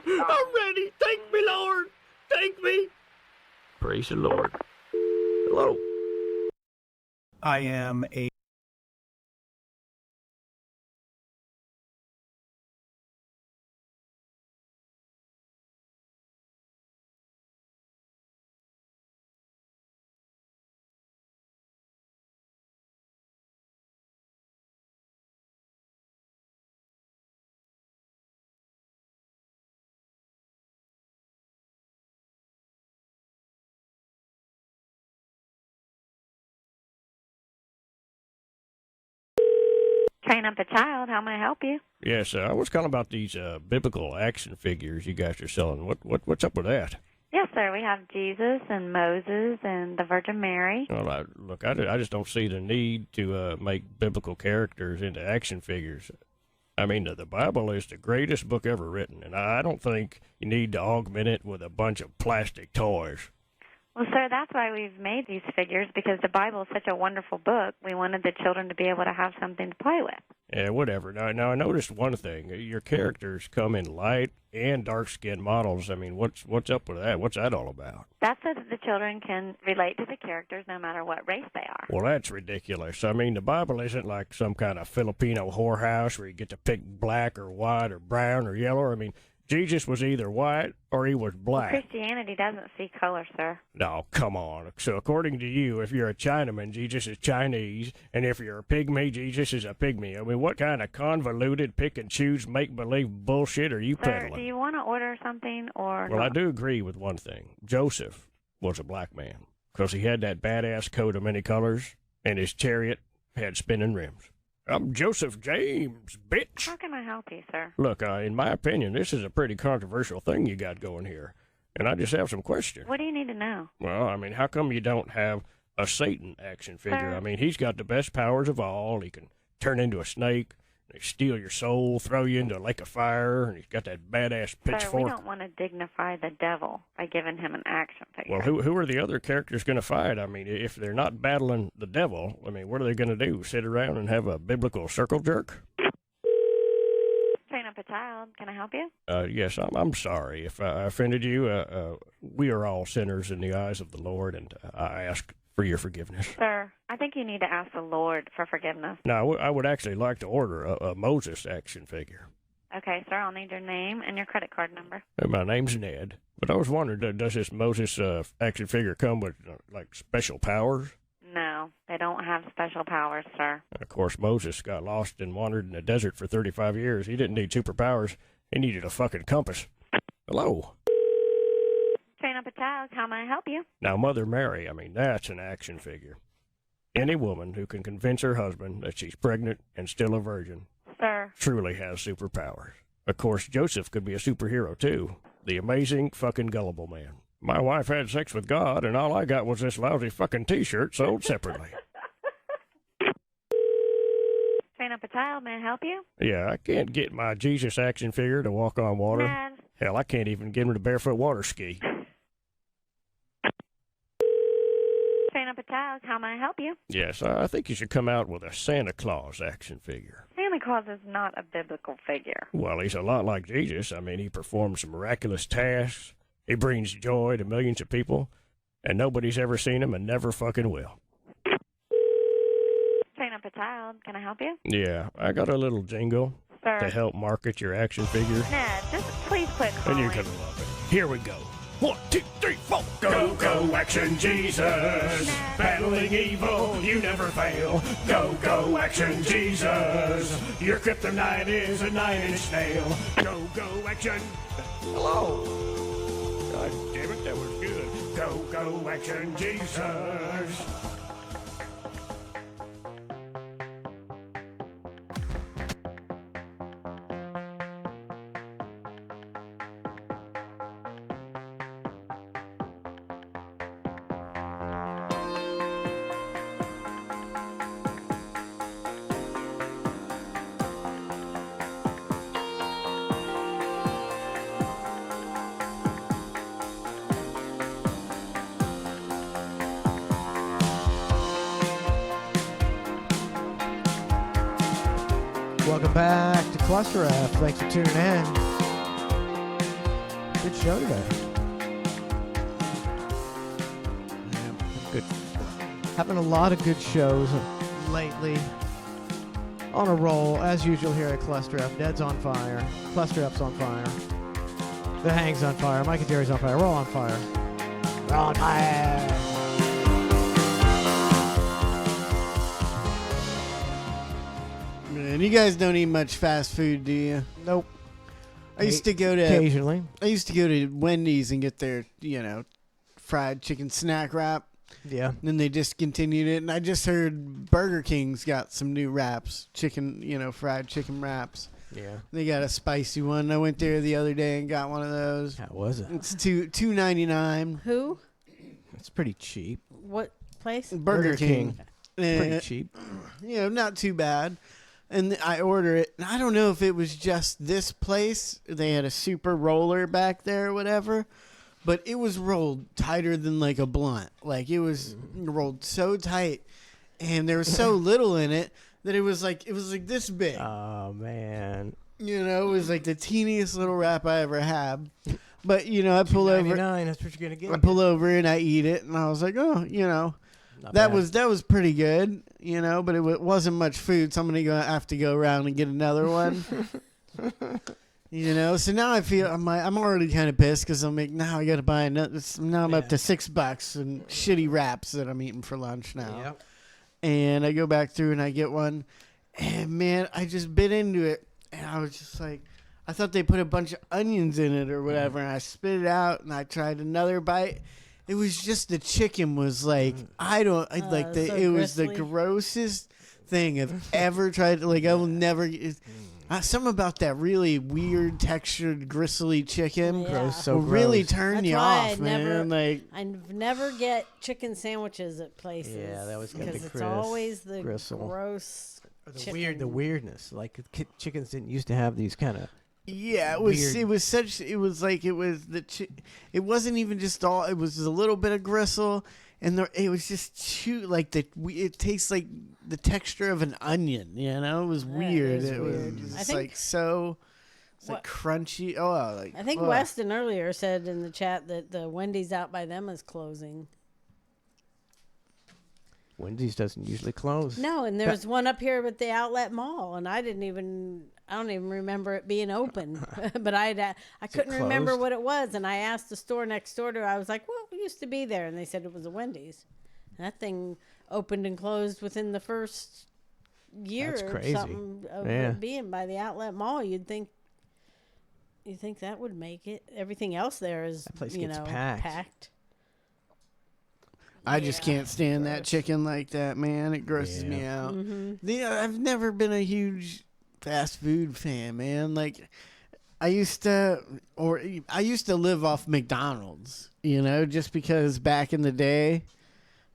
I'm ready! Thank me, Lord! Thank me! Praise the Lord. Hello.
I am a
Train up a child. How may I help you?
Yes, I was calling about these biblical action figures you guys are selling. What's up with that?
Yes, sir. We have Jesus and Moses and the Virgin Mary.
Well, I just don't see the need to make biblical characters into action figures. I mean, the Bible is the greatest book ever written, and I don't think you need to augment it with a bunch of plastic toys.
Well, sir, that's why we've made these figures, because the Bible is such a wonderful book. We wanted the children to be able to have something to play with.
Yeah, whatever. Now I noticed one thing. Your characters come in light and dark-skinned models. I mean, what's up with that? What's that all about?
That's so that the children can relate to the characters no matter what race they are.
Well, that's ridiculous. I mean, the Bible isn't like some kind of Filipino whorehouse where you get to pick black or white or brown or yellow. I mean, Jesus was either white or he was black.
Well, Christianity doesn't see color, sir.
No, come on. So according to you, if you're a Chinaman, Jesus is Chinese, and if you're a pygmy, Jesus is a pygmy. I mean, what kind of convoluted pick-and-choose make-believe bullshit are you
Sir,
peddling?
do you want to order something or
Well,
not?
I do agree with one thing. Joseph was a black man because he had that badass coat of many colors, and his chariot had spinning rims. I'm Joseph James, bitch.
How can I help you, sir?
Look, in my opinion, this is a pretty controversial thing you got going here, and I just have some questions.
What do you need to know?
Well, I mean, how come you don't have a Satan action figure?
Sir.
I mean, he's got the best powers of all. He can turn into a snake, They steal your soul, throw you into a lake of fire, and he's got that badass
Sir, we
pitchfork.
don't want to dignify the devil by giving him an action figure.
Well, who are the other characters going to fight? I mean, if they're not battling the devil, I mean, what are they going to do? Sit around and have a biblical circle jerk?
Train up a child. Can I help you?
Yes, I'm sorry if I offended you. We are all sinners in the eyes of the Lord, and I ask for your forgiveness.
Sir, I think you need to ask the Lord for forgiveness.
Now, I would actually like to order a Moses action figure.
Okay, sir, I'll need your name and your credit card number.
My name's Ned, but I was wondering, does this Moses action figure come with, like, special powers?
No, they don't have special powers, sir.
Of course, Moses got lost and wandered in the desert for 35 years. He didn't need superpowers. He needed a fucking compass. Hello?
Train up a child. How may I help you?
Now, Mother Mary, I mean, that's an action figure. Any woman who can convince her husband that she's pregnant and still a virgin
Sir.
truly has superpowers. Of course, Joseph could be a superhero, too. The amazing fucking gullible man. My wife had sex with God, and all I got was this lousy fucking T-shirt sold separately.
Train up a child. May I help you?
Yeah, I can't get my Jesus action figure to walk on water.
Ned.
Hell, I can't even get him to barefoot water ski.
Train up a child. How may I help you?
Yes, I think you should come out with a Santa Claus action figure.
Santa Claus is not a biblical figure.
Well, he's a lot like Jesus. I mean, he performs miraculous tasks. He brings joy to millions of people, and nobody's ever seen him and never fucking will.
Train up a child. Can I help you?
Yeah, I got a little jingle
Sir.
to help market your action figure,
Ned, just please quit
and
calling.
you're gonna love it. Here we go. 1, 2, 3, 4. Go, go, action Jesus. Battling evil, you never fail. Go, go, action Jesus. Your kryptonite is a 9-inch nail. Go, go, action. Hello. God damn it, that was good. Go, go, action Jesus.
Welcome back to ClusterF. Thanks for tuning in. Good show today. Good. Having a lot of good shows lately. On a roll, as usual here at ClusterF. Ned's on fire. ClusterF's on fire. The Hang's on fire. Mike and Jerry's on fire. We're all on fire. We're all on fire.
And you guys don't eat much fast food, do you?
Nope.
I used to go to
occasionally.
I used to go to Wendy's and get their, fried chicken snack wrap.
Yeah.
Then they discontinued it, and I just heard Burger King's got some new wraps, fried chicken wraps.
Yeah.
They got a spicy one. I went there the other day and got one of those.
How was it?
It's $2.99.
Who?
It's pretty cheap.
What place?
Burger King.
Pretty cheap.
Not too bad. And I order it. And I don't know if it was just this place. They had a super roller back there or whatever. But it was rolled tighter than like a blunt. Like it was rolled so tight. And there was so little in it that it was like this big.
Oh, man.
It was like the teeniest little wrap I ever had. But, I pull over.
That's what you're going to get.
I pull over and I eat it. And I was like, that was pretty good, but it wasn't much food, so I'm going to have to go around and get another one. So now I feel I'm already kind of pissed because I'm like, now I got to buy another. Now I'm up to $6 and shitty wraps that I'm eating for lunch now.
Yep.
And I go back through and I get one, and man, I just bit into it, and I was just like, I thought they put a bunch of onions in it or whatever, and I spit it out, and I tried another bite. It was just the chicken was like, it was the grossest thing I've ever tried. Like, I will never. Something about that really weird textured gristly chicken will really turn you off, man.
I never get chicken sandwiches at places.
Yeah, that was got the
because it's always the gross.
The weirdness. Like chickens didn't used to have these kind of.
Yeah, it wasn't even just all. It was a little bit of gristle, and it was just like it tastes like the texture of an onion. You know, it was weird. It was like so. It's like crunchy.
I think Weston earlier said in the chat that the Wendy's out by them is closing.
Wendy's doesn't usually close.
No, and there's one up here at the outlet mall, and I don't even remember it being open. But I couldn't remember what it was, and I asked the store next door to. I was like, "Well, we used to be there," and they said it was a Wendy's. And that thing opened and closed within the first year or something of it being by the outlet mall. You'd think that would make it. Everything else there is packed.
I just can't stand that chicken like that, man. It grosses me out. I've never been a huge fast food fan, man. Like I used to live off McDonald's, just because back in the day,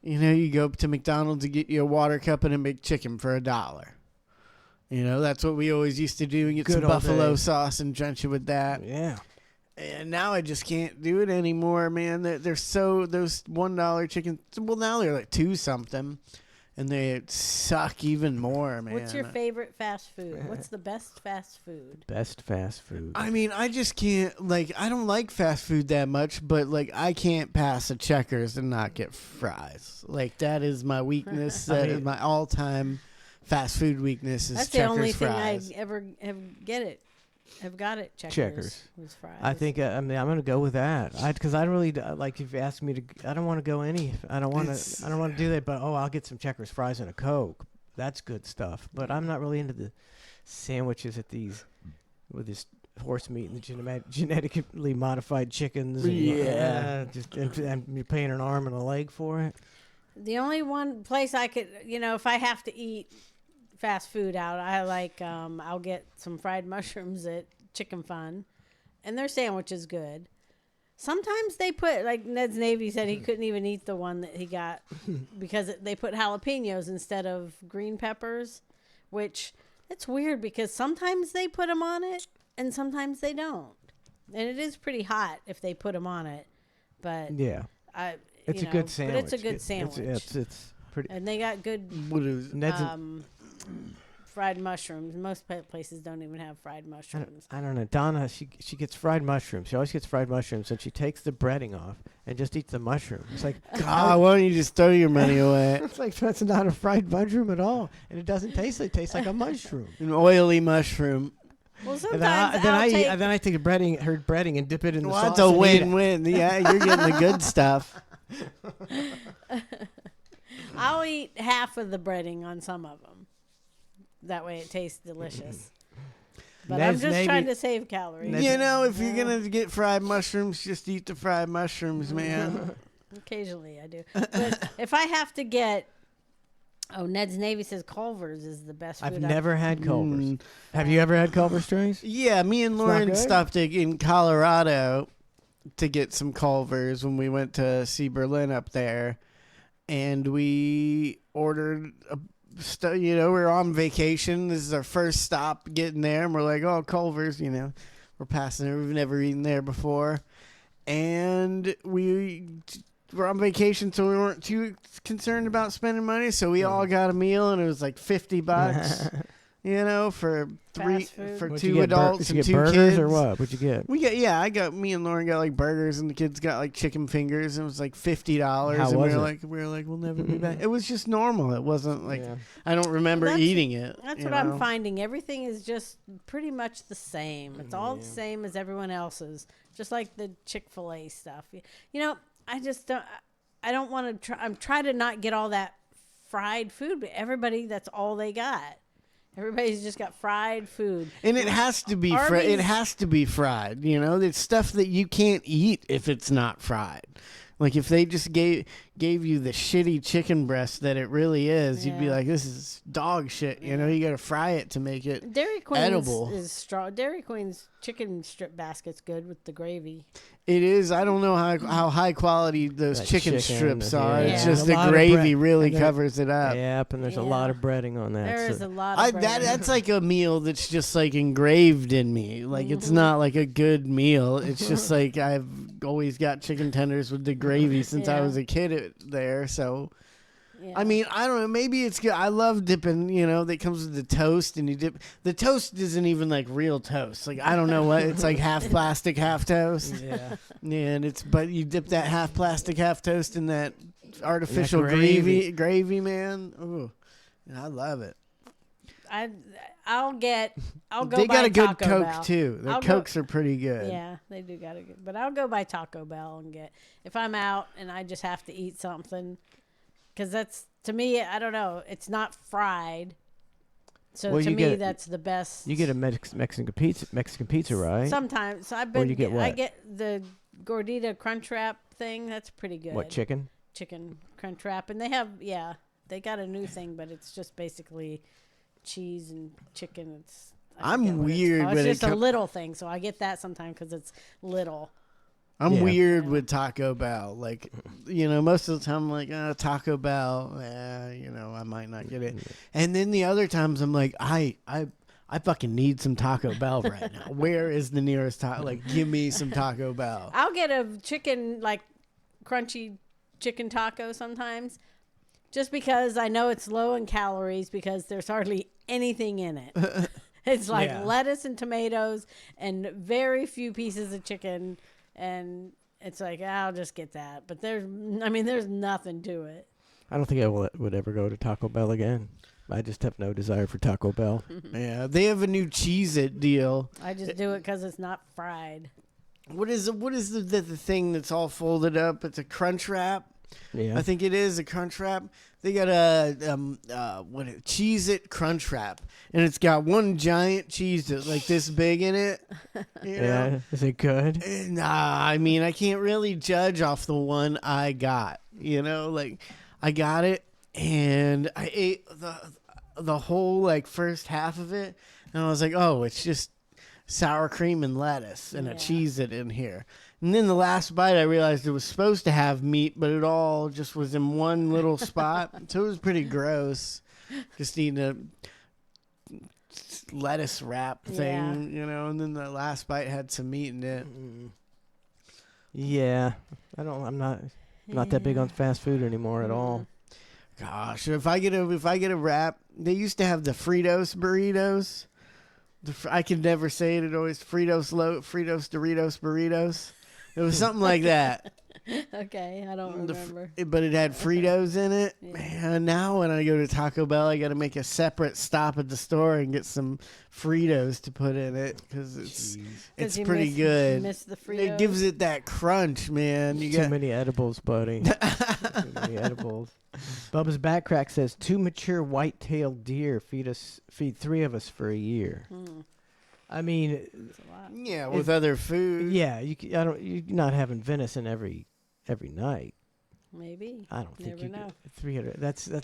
you go up to McDonald's and get you a water cup and a McChicken for $1. That's what we always used to do, and get some buffalo sauce and drench it with that.
Yeah.
And now I just can't do it anymore, man. They're those $1 chickens. Well, now they're like $2 something, and they suck even more, man.
What's your favorite fast food? What's the best fast food?
Best fast food.
I mean, I just can't. I don't like fast food that much, but I can't pass a Checkers and not get fries. That is my weakness. That is my all-time fast food weakness. Is
That's
Checkers
the only
fries.
thing I ever have got it.
Checkers
was fries.
I think I'm going to go with that. Because I really like. If you ask me to, I don't want to go any. I don't want to do that. But I'll get some Checkers fries and a Coke. That's good stuff. But I'm not really into the sandwiches with this horse meat and the genetically modified chickens. And, and you're paying an arm and a leg for it.
The only one place I could, if I have to eat fast food out, I like I'll get some fried mushrooms at Chicken Fun, and their sandwich is good. Sometimes they put, like Ned's Navy said, he couldn't even eat the one that he got because they put jalapenos instead of green peppers, which it's weird because sometimes they put them on it and sometimes they don't, and it is pretty hot if they put them on it. But
it's a good sandwich.
But it's a good sandwich.
It's pretty.
And they got good fried mushrooms. Most places don't even have fried mushrooms.
I don't know. Donna, she gets fried mushrooms. She always gets fried mushrooms, and she takes the breading off and just eats the mushroom. It's like,
God, why don't you just throw your money away?
It's like, that's not a fried mushroom at all, and it doesn't taste. It tastes like a mushroom,
an oily mushroom.
Well, sometimes
then I take her breading and dip it in the sauce.
That's a win-win. Yeah, you're getting the good stuff.
I'll eat half of the breading on some of them. That way it tastes delicious. But I'm just trying to save calories.
If you're going to get fried mushrooms, just eat the fried mushrooms, man.
Occasionally I do. But if I have to get... Ned's Navy says Culver's is the best food.
I've never had Culver's. Have you ever had Culver's, Trace?
Yeah, me and Lauren stopped in Colorado to get some Culver's when we went to see Berlin up there. And we ordered we were on vacation. This is our first stop getting there, and we're like, "Oh, Culver's!" We're passing there. We've never eaten there before, and we were on vacation, so we weren't too concerned about spending money. So we all got a meal, and it was like $50. For two adults and 2 kids.
Or what? What'd you get?
Me and Lauren got like burgers, and the kids got like chicken fingers, and it was like $50.
How
and
was
we were like, we'll never be back. It was just normal. It wasn't like I don't remember eating it.
That's what I'm finding. Everything is just pretty much the same. It's all the same as everyone else's. Just like the Chick-fil-A stuff. I just don't. I don't want to try. I'm trying to not get all that fried food, but everybody, that's all they got. Everybody's just got fried food,
and it has to be fried. It has to be fried. It's stuff that you can't eat if it's not fried. Like if they just gave gave you the shitty chicken breast that it really is, you'd be
Yeah.
like, this is dog shit. You know, you got to fry it to make it
Dairy Queen's
edible.
is strong. Dairy Queen's chicken strip basket's good with the gravy.
It is. I don't know how high quality those
That
chicken
chicken,
strips are.
yeah.
It's
Yeah.
just
A
the
lot of
gravy
bread.
really
And there-
covers it up.
Yep, and there's a lot of breading on that.
There is
so-
a lot of bread.
That's like a meal that's just like engraved in me. Like it's not like a good meal. It's just like I've always got chicken tenders with the gravy since I
Yeah.
was a kid there. So, I mean, I don't know. Maybe it's good. I love dipping. You know, that comes with the toast, and you dip. The toast isn't even like real toast. Like I don't know what it's like, half plastic, half toast.
Yeah.
Yeah, and but you dip that half plastic, half toast in that artificial
gravy.
gravy, man. Ooh, and I love it.
I'll go.
They
by
got a good
Taco
Coke
Bell.
too. Their
I'll go-
Cokes are pretty good.
Yeah, they do got a good. But I'll go by Taco Bell and get if I'm out and I just have to eat something, because that's to me. I don't know. It's not fried, so
Well,
to
you
me
get-
that's the best.
You get a Mexican pizza, right?
Sometimes I've
Or
been.
you get
I
what?
get the Gordita Crunch Wrap thing. That's pretty good.
What, chicken?
Chicken Crunch Wrap, and they have they got a new thing, but it's just basically cheese and chicken.
I'm weird
It's
when
just
it
a
comes.
little thing, so I get that sometimes because it's little.
I'm
Yeah.
weird with Taco Bell. Like, you know, most of the time I'm like, Taco Bell. You know, I might not get it. And then the other times I'm like, I fucking need some Taco Bell right now. Where is the nearest Taco? Like, give me some Taco Bell.
I'll get a chicken, like crunchy chicken taco sometimes, just because I know it's low in calories because there's hardly anything in it. It's like
Yeah.
lettuce and tomatoes and very few pieces of chicken, and it's like I'll just get that. But there's nothing to it.
I don't think I would ever go to Taco Bell again. I just have no desire for Taco Bell.
Yeah, they have a new Cheez-It deal.
I just do it because it's not fried.
What is the thing that's all folded up? It's a Crunch Wrap.
Yeah.
I think it is a Crunch Wrap. They got a Cheez-It Crunch Wrap, and it's got one giant cheese that's like this big in it. You know?
Yeah. Is it good?
Nah, I mean, I can't really judge off the one I got. You know, like I got it, and I ate the whole like first half of it, and I was like, oh, it's just sour cream and lettuce and a Cheez-It in here. And then the last bite, I realized it was supposed to have meat, but it all just was in one little spot. So it was pretty gross. Just eating a lettuce wrap thing, you know. And then the last bite had some meat in it.
Yeah. I'm not that big on fast food anymore at all.
Gosh, if I get a wrap, they used to have the Fritos burritos. I could never say it. It always Fritos Doritos burritos. It was something like that.
Okay, I don't remember.
But it had Fritos in it. Man, now when I go to Taco Bell, I got to make a separate stop at the store and get some Fritos to put in it because it's
'Cause you
pretty good.
miss the
It
Fritos?
gives it that crunch, man. You
Too
got
many edibles, buddy. Too many edibles. Bubba's Back Crack says 2 mature white-tailed deer feed 3 of us for a year. I mean,
yeah, with other food.
Yeah, you're not having venison every night.
Maybe.
I don't think
Never
you
know.
300. That's.
Well,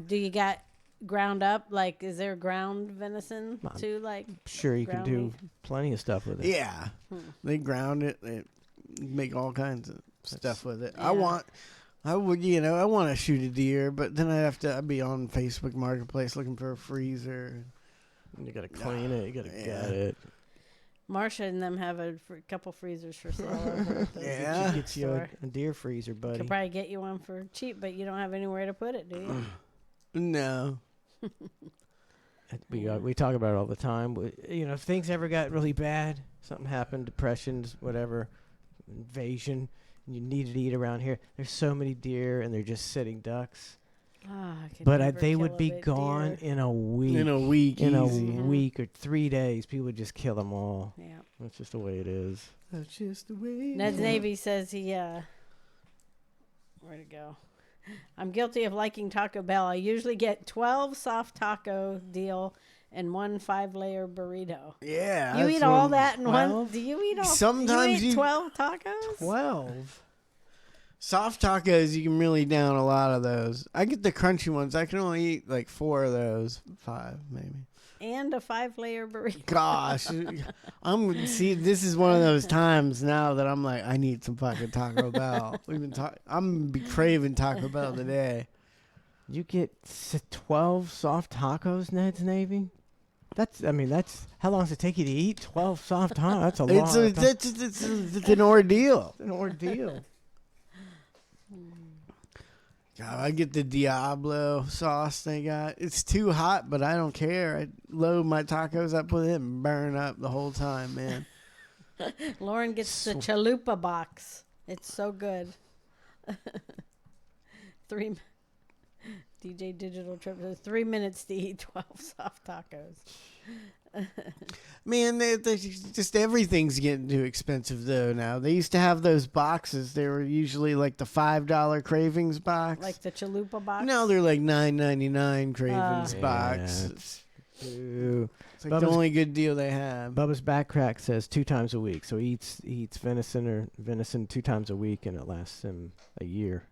do you got ground up? Like, is there ground venison too? Like,
Sure, you can
ground
do
meat?
plenty of stuff with it.
Yeah, they ground it. They make all kinds of stuff with it.
Yeah.
I would, you know, I want to shoot a deer, but then I'd be on Facebook Marketplace looking for a freezer.
You gotta clean it. You gotta gut it.
Marcia and them have a couple freezers for sale. over at the
Yeah.
Get you
store.
a deer freezer, buddy.
Could probably get you one for cheap, but you don't have anywhere to put it, do you?
No.
We talk about it all the time. You know, if things ever got really bad, something happened, depressions, whatever, invasion, and you needed to eat around here, there's so many deer, and they're just sitting ducks.
I could
But
never
they
kill
would
a
be
big
gone
deer.
in a week.
In a week,
In
easy.
a week or 3 days, people would just kill them all.
Yeah.
That's just the way it is.
That's just the way.
Ned Navy says he where'd it go? I'm guilty of liking Taco Bell. I usually get 12 soft taco deal and 1 5-layer burrito.
Yeah.
You
that's
eat all
what-
that in one?
12?
Do you eat all?
Sometimes
you eat
you-
12 tacos?
12. Soft tacos, you can really down a lot of those. I get the crunchy ones. I can only eat like 4 of those, 5 maybe.
And a 5-layer burrito.
Gosh, this is one of those times now that I'm like, I need some fucking Taco Bell. I'm gonna be craving Taco Bell today.
You get 12 soft tacos, Ned's Navy? That's how long does it take you to eat 12 soft tacos? That's a lot.
It's an ordeal.
It's an ordeal.
God, I get the Diablo sauce they got. It's too hot, but I don't care. I load my tacos up with it and burn up the whole time, man.
Lauren gets the chalupa box. It's so good. 3 DJ Digital Trip. 3 minutes to eat 12 soft tacos.
Man, just everything's getting too expensive though now. They used to have those boxes. They were usually like the $5 Cravings box.
Like the chalupa box?
No, they're like $9.99 Cravings box. It's like the only good deal they have.
Bubba's Back Crack says 2 times a week. So he eats venison 2 times a week, and it lasts him a year.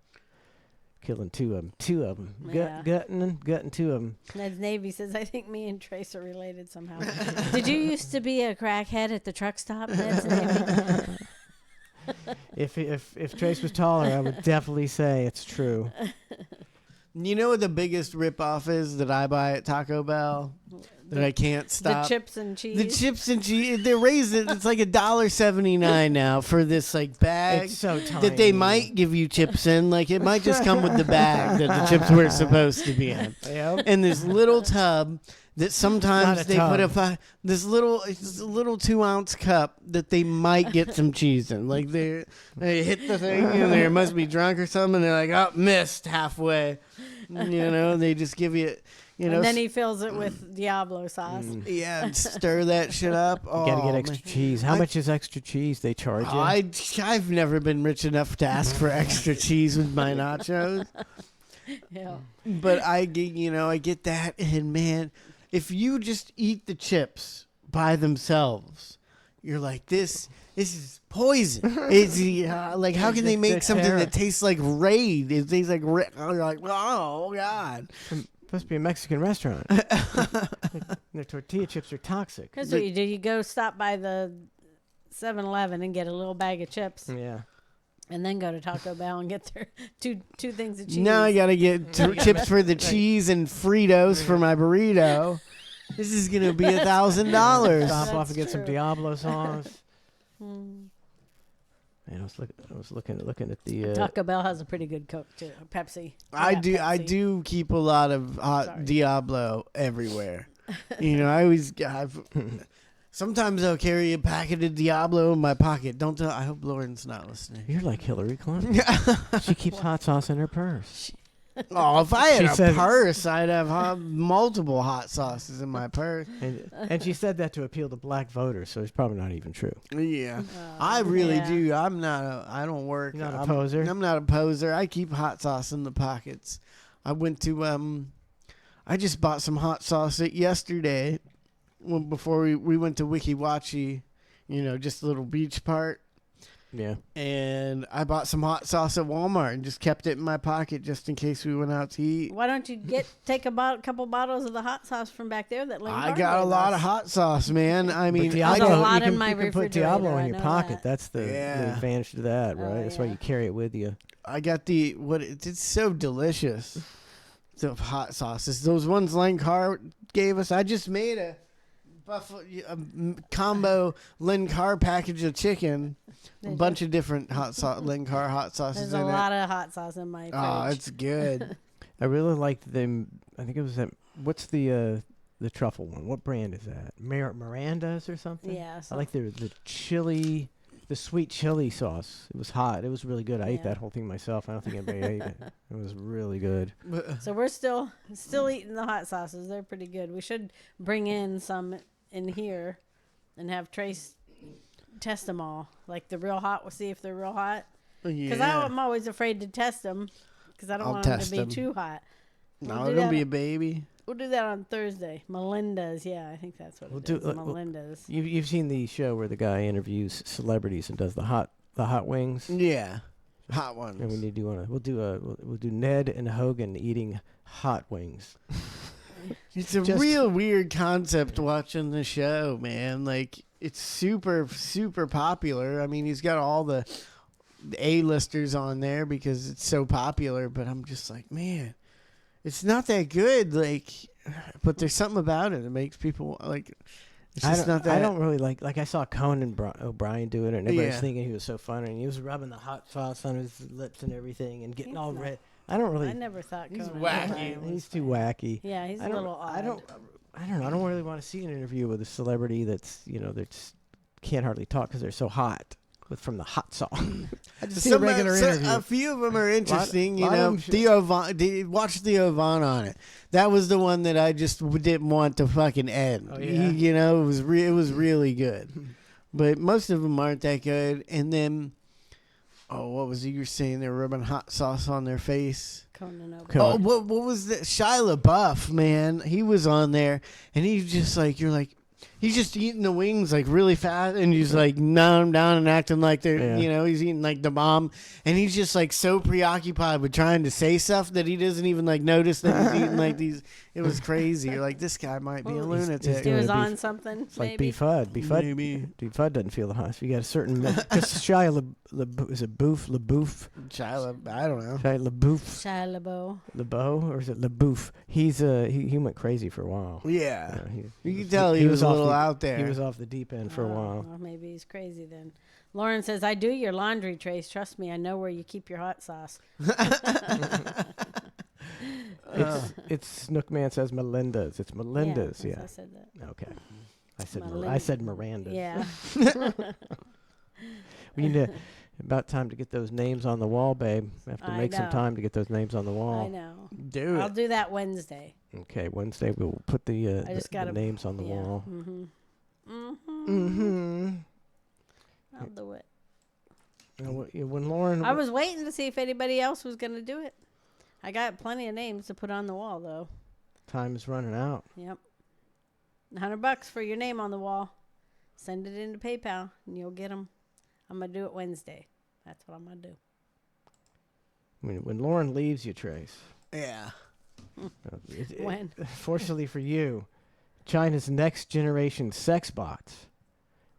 Killing 2 of them. 2 of them.
Yeah.
Gutting 2 of them.
Ned's Navy says, I think me and Trace are related somehow. Did you used to be a crackhead at the truck stop, Ned's Navy?
If Trace was taller, I would definitely say it's true.
You know what the biggest ripoff is that I buy at Taco Bell that I can't stop?
The chips and cheese.
The chips and cheese. They're raising. It's like $1.79 now for this like bag.
It's so tiny.
That they might give you chips in. Like it might just come with the bag that the chips were supposed to be in.
Yep.
And this little tub that sometimes they put this little 2-ounce cup that they might get some cheese in. Like they hit the thing and they must be drunk or something. And they're like, oh, missed halfway. You know, they just give you. You know,
and then he fills it with Diablo sauce.
Yeah, stir that shit up.
You gotta get extra cheese. How much is extra cheese they charge you?
I've never been rich enough to ask for extra cheese with my nachos.
Yeah.
But I get that, and man, if you just eat the chips by themselves, you're like, this is poison. It's like, how can they make something that tastes like Raid? It tastes like Raid. You're like, oh God.
Supposed to be a Mexican restaurant. Their tortilla chips are toxic.
That's what you do. You go stop by the 7-Eleven and get a little bag of chips.
Yeah.
And then go to Taco Bell and get their two things of cheese.
Now I gotta get chips for the cheese and Fritos for my burrito. This is gonna be $1,000.
Stop off and get some Diablo sauce. Man, I was looking at the
Taco Bell has a pretty good Coke too. Pepsi.
I do keep a lot of hot Diablo everywhere. You know, sometimes I'll carry a packet of Diablo in my pocket. Don't tell. I hope Lauren's not listening.
You're like Hillary Clinton. She keeps hot sauce in her purse.
Oh, if I had a purse, I'd have multiple hot sauces in my purse.
And she said that to appeal to black voters, so it's probably not even true.
Yeah, I really do. I don't work.
You're not a poser?
I'm not a poser. I keep hot sauce in the pockets. I went to, I just bought some hot sauce yesterday before we went to Wiki Wachi, just a little beach part.
Yeah.
And I bought some hot sauce at Walmart and just kept it in my pocket just in case we went out to eat.
Why don't you take a couple bottles of the hot sauce from back there that
I got a lot of hot sauce, man. I mean,
Diablo, a lot in my
you can put
refrigerator.
Diablo in your pocket.
That.
That's the advantage to that, right? That's why you carry it with you.
I got it's so delicious. The hot sauces. Those ones Len Carr gave us. I just made a combo Len Carr package of chicken. A bunch of different Len Carr hot sauces.
There's a lot of hot sauce in my fridge.
Oh, it's good.
I really liked them. I think it was that. What's the truffle one? What brand is that? Miranda's or something?
Yeah.
I like the chili, the sweet chili sauce. It was hot. It was really good. I ate that whole thing myself. I don't think anybody ate it. It was really good.
So we're still eating the hot sauces. They're pretty good. We should bring in some in here and have Trace test them all, like the real hot. We'll see if they're real hot. Because I'm always afraid to test them because I don't want them to be too hot.
No, it'll be a baby.
We'll do that on Thursday. Melinda's, I think that's what it is. Melinda's.
You've seen the show where the guy interviews celebrities and does the hot wings.
Yeah. Hot ones.
And we need to do one. We'll do Ned and Hogan eating hot wings.
It's a real weird concept watching the show, man. Like, it's super, super popular. I mean, he's got all the A-listers on there because it's so popular, but I'm just like, man, it's not that good. Like, but there's something about it that makes people, like, it's just not that.
I don't really like I saw Conan O'Brien do it, and everybody's thinking he was so funny, and he was rubbing the hot sauce on his lips and everything and getting all red. I
never thought
he's
Conan
wacky.
O'Brien was
He's too wacky.
Yeah, he's a little odd.
I don't know. I don't really want to see an interview with a celebrity that's that's can't hardly talk because they're so hot. From the hot sauce. I just see a regular interview.
A few of them are interesting.
Lot
Theo Von. Watch Theo Von on it. That was the one that I just didn't want to fucking end.
Oh, yeah?
It was really good. But most of them aren't that good. And then, what was it you were saying? They were rubbing hot sauce on their face.
Conan O'Brien.
Oh, what was that? Shia LaBeouf, man. He was on there, and he's just like, you're like, he's just eating the wings like really fast, and he's like down and acting like they're, he's eating like the bomb, and he's just like so preoccupied with trying to say stuff that he doesn't even like notice that he's eating like these. It was crazy. You're like, this guy might be a lunatic.
He was on something.
It's like B-Fud. B-Fud doesn't feel the hot. You got a certain because Shia is it LaBeouf?
Shia, I don't know.
Shia LaBeouf.
Shia LaBeouf.
LaBeouf, or is it LaBeouf? He's he went crazy for a while.
Yeah, you can tell he was a little out there.
He was off the deep end for a while.
Well, maybe he's crazy then. Lauren says, "I do your laundry, Trace. Trust me, I know where you keep your hot sauce."
It's Snookman says Melinda's. It's Melinda's. Yeah.
I said that.
Okay. I said Miranda's.
Yeah.
We need to. About time to get those names on the wall, babe. We have to make some time to get those names on the wall.
I know.
Do it.
I'll do that Wednesday.
Okay, Wednesday we'll put the names on the wall.
I'll do it.
When Lauren,
I was waiting to see if anybody else was going to do it. I got plenty of names to put on the wall, though.
Time is running out.
Yep. $100 for your name on the wall. Send it into PayPal, and you'll get them. I'm going to do it Wednesday. That's what I'm going to do.
When Lauren leaves you, Trace.
Yeah.
When?
Fortunately for you, China's next generation sex bots,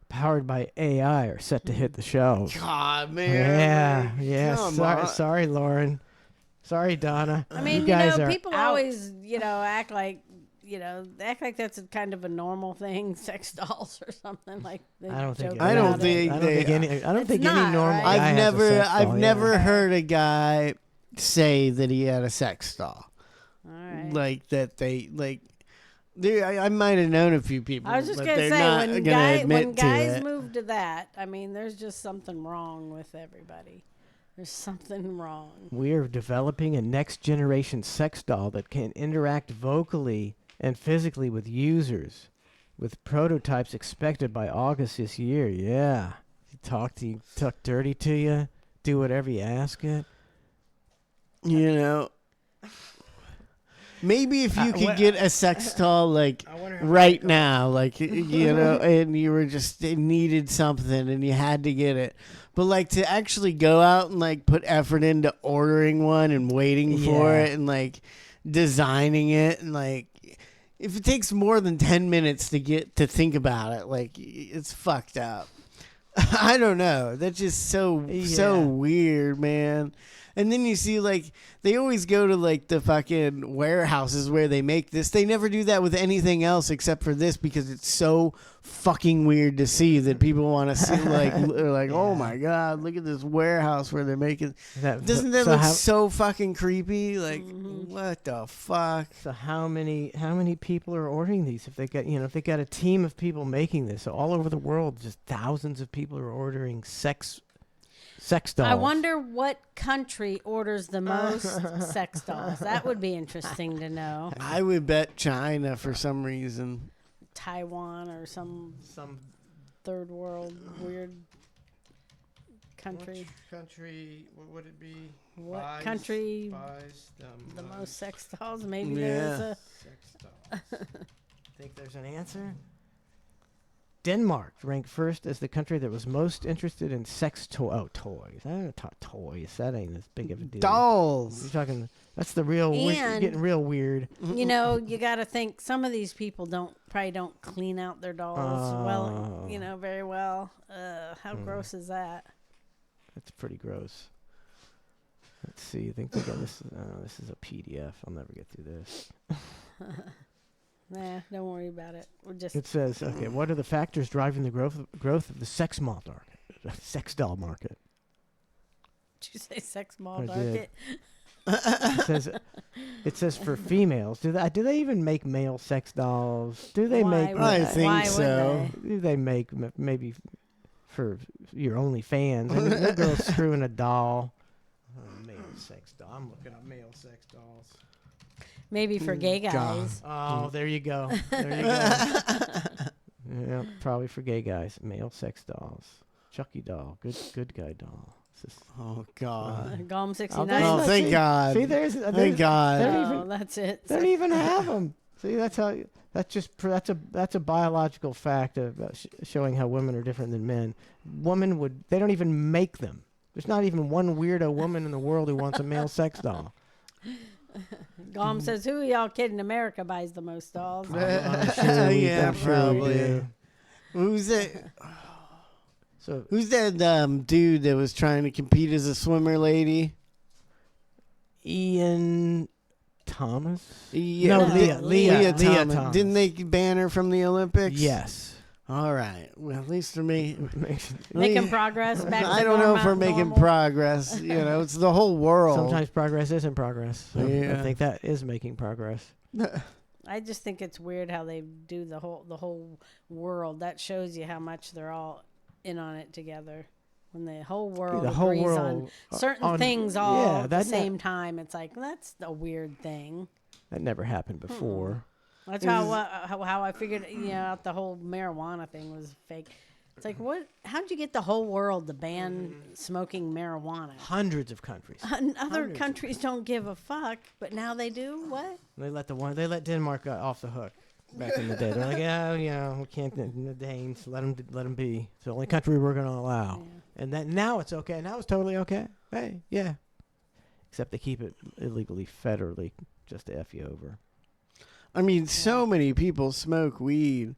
powered by AI, are set to hit the shelves.
God, man.
Yeah. Sorry, Lauren. Sorry, Donna.
I mean, people always, act like, that's kind of a normal thing, sex dolls or something like.
I don't think
any
normal.
Right? I've never heard a guy say that he had a sex doll.
All right.
Like that they like. I might have known a few people.
I was just
but
gonna
they're
say
not
when
gonna admit
guys
to
move to that, I mean, there's just something wrong with everybody. There's something wrong.
We're developing a next generation sex doll that can interact vocally and physically with users, with prototypes expected by August this year. Yeah. Talk dirty to you, do whatever you ask it.
Maybe if you could get a sex doll like right now, like and you were just needed something and you had to get it. But like to actually go out and like put effort into ordering one and waiting for it and like designing it, and like if it takes more than 10 minutes to get to think about it, like it's fucked up. I don't know. That's just so weird, man. And then you see, like, they always go to, like, the fucking warehouses where they make this. They never do that with anything else except for this because it's so fucking weird to see that people want to see, like, they're like, oh, my God, look at this warehouse where they're making. Doesn't that look so fucking creepy? Like, what the fuck?
So how many people are ordering these? If they got a team of people making this, so all over the world, just thousands of people are ordering sex dolls.
I wonder what country orders the most sex dolls. That would be interesting to know.
I would bet China for some reason.
Taiwan or some third world weird country.
Which country? What would it be?
What country
buys
the most sex dolls? Maybe
Yeah.
there's a
sex dolls. Think there's an answer? Denmark ranked first as the country that was most interested in sex toys. I don't talk toys. That ain't as big of a deal.
Dolls.
You're talking. That's the real.
And,
getting real weird.
You know, you got to think some of these people probably don't clean out their dolls well. You know, very well. How gross is that?
That's pretty gross. Let's see. I think they got this. This is a PDF. I'll never get through this.
Nah, don't worry about it. We're just.
It says, okay, what are the factors driving the growth of the sex doll market?
Did you say sex mall
I
market?
It says for females. Do they even make male sex dolls? Do they
Why
make?
would I think Why would
so. Do they make maybe for your OnlyFans? I mean, no girl's screwing a doll. Male sex doll. I'm looking up male sex dolls.
Maybe for gay guys.
Oh, there you go. There you go. Yeah, probably for gay guys. Male sex dolls. Chucky doll. Good guy doll.
Oh God.
Gom 69.
Oh, thank God.
See, thank
God.
That's it.
They don't even have them. See, that's a biological fact of showing how women are different than men. They don't even make them. There's not even one weirdo woman in the world who wants a male sex doll.
Gom says, "Who of y'all kidding? America buys the most dolls."
I'm sure we do.
Who's it? So who's that dude that was trying to compete as a swimmer lady?
Ian Thomas?
Leah Thomas. Didn't they ban her from the Olympics?
Yes.
All right. Well, at least for me,
making progress. Back to
I don't know if we're making progress. You know, it's the whole world.
Sometimes progress isn't progress. So
yeah.
I think that is making progress.
I just think it's weird how they do the whole world. That shows you how much they're all in on it together. When the whole world agrees on certain things all at the same time, it's like, that's a weird thing.
That never happened before.
That's how I figured out the whole marijuana thing was fake. It's like, what? How'd you get the whole world to ban smoking marijuana?
Hundreds of countries.
Other countries don't give a fuck, but now they do. What?
They let Denmark off the hook back in the day. They're like, we can't. The Danes, let them be. It's the only country we're going to allow. Yeah. And then now it's okay. Now it's totally okay. Hey, yeah. Except they keep it illegally federally just to F you over.
I mean, so many people smoke weed.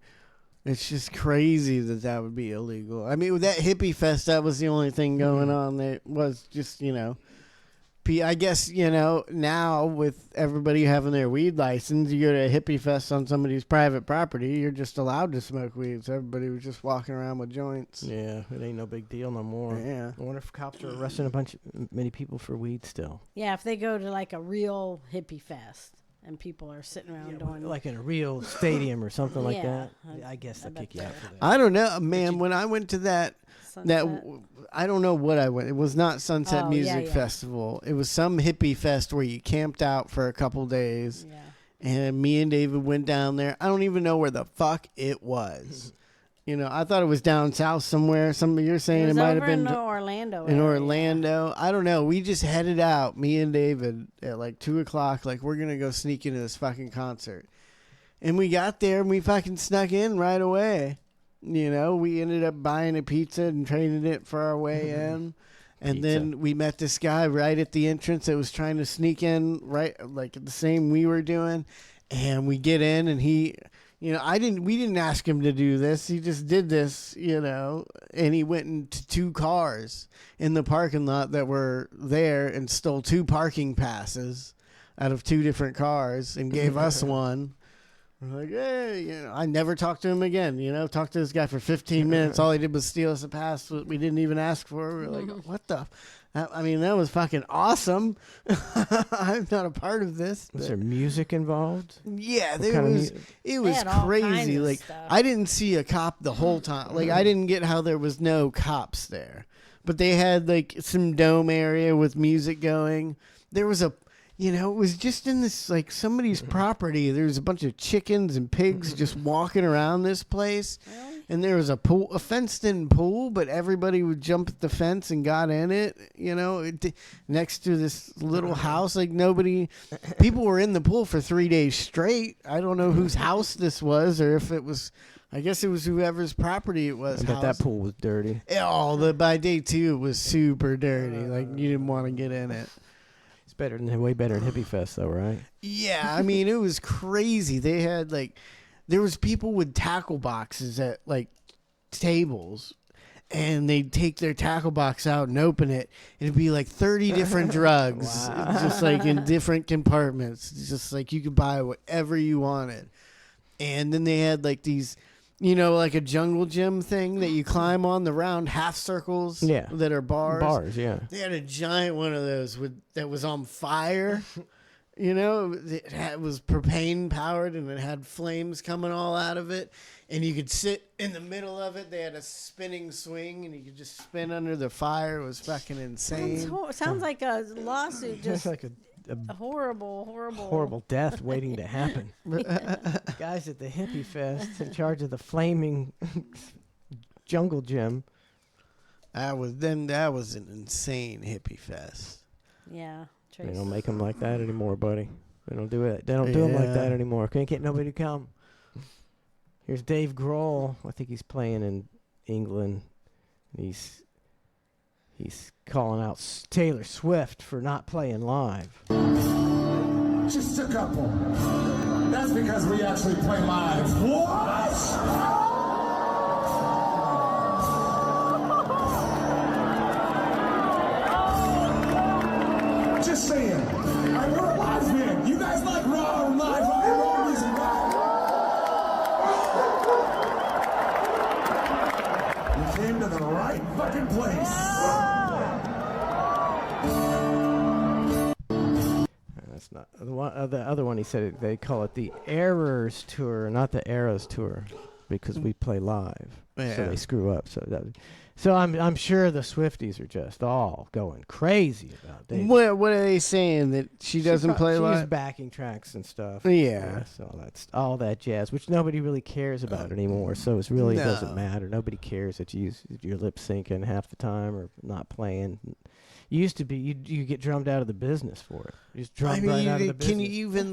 It's just crazy that would be illegal. I mean, with that hippie fest, that was the only thing going on. That was just, I guess, now with everybody having their weed license, you go to a hippie fest on somebody's private property, you're just allowed to smoke weed. So everybody was just walking around with joints.
Yeah, it ain't no big deal no more.
Yeah.
I wonder if cops are arresting many people for weed still.
Yeah, if they go to like a real hippie fest. And people are sitting around doing
like in a real stadium or something like that. I guess they'll kick you out for that.
I don't know, man. When I went to that I don't know what I went. It was not Sunset Music Festival. It was some hippie fest where you camped out for a couple days. Yeah. And me and David went down there. I don't even know where the fuck it was. I thought it was down south somewhere. You're saying it might have been
in Orlando.
In Orlando, I don't know. We just headed out, me and David, at like 2:00. Like, we're gonna go sneak into this fucking concert, and we got there and we fucking snuck in right away. We ended up buying a pizza and trading it for our way in, and then we met this guy right at the entrance that was trying to sneak in right like the same we were doing, and we get in and he. We didn't ask him to do this. He just did this, and he went into 2 cars in the parking lot that were there and stole 2 parking passes out of 2 different cars and gave us one. We're like, hey, I never talked to him again. Talked to this guy for 15 minutes. All he did was steal us a pass we didn't even ask for. We're like, what the? I mean, that was fucking awesome. I'm not a part of this.
Was there music involved?
Yeah, it was crazy. Like, I didn't see a cop the whole time. Like, I didn't get how there was no cops there. But they had, like, some dome area with music going. There was it was just in this, like, somebody's property. There was a bunch of chickens and pigs just walking around this place. And there was a fenced-in pool, but everybody would jump at the fence and got in it, next to this little house. Like, people were in the pool for 3 days straight. I don't know whose house this was or if it was I guess it was whoever's property it was.
But that pool was dirty.
By day 2 it was super dirty. Like you didn't want to get in it.
It's way better than Hippie Fest, though, right?
Yeah, I mean, it was crazy. They had there was people with tackle boxes at tables, and they'd take their tackle box out and open it. It'd be 30 different drugs, just in different compartments. It's just you could buy whatever you wanted. And then they had these, a jungle gym thing that you climb on, the round half circles that are bars.
Bars, yeah.
They had a giant one of those that was on fire. It was propane powered, and it had flames coming all out of it. And you could sit in the middle of it. They had a spinning swing, and you could just spin under the fire. It was fucking insane.
Sounds like a lawsuit. Just like a horrible
death waiting to happen. Guys at the Hippie Fest in charge of the flaming jungle gym.
That was an insane Hippie Fest.
Yeah.
They don't make them like that anymore, buddy. They don't do it. They don't do them like that anymore. Can't get nobody to come. Here's Dave Grohl. I think he's playing in England. He's calling out Taylor Swift for not playing live.
Just a couple. That's because we actually play live. What? Just saying. We're a live band. You guys like raw or live rock and roll music, right? You came to the right fucking place.
That's not the other one. He said they call it the Errors Tour, not the Eras Tour, because we play live.
Yeah.
So they screw up. So I'm sure the Swifties are just all going crazy about Dave.
What are they saying, that she doesn't play live?
She's backing tracks and stuff.
Yeah.
So that's all that jazz, which nobody really cares about anymore. So it really doesn't matter. Nobody cares that you're lip syncing half the time or not playing. Used to be you get drummed out of the business for it. You just drummed right out of the business.
Can you even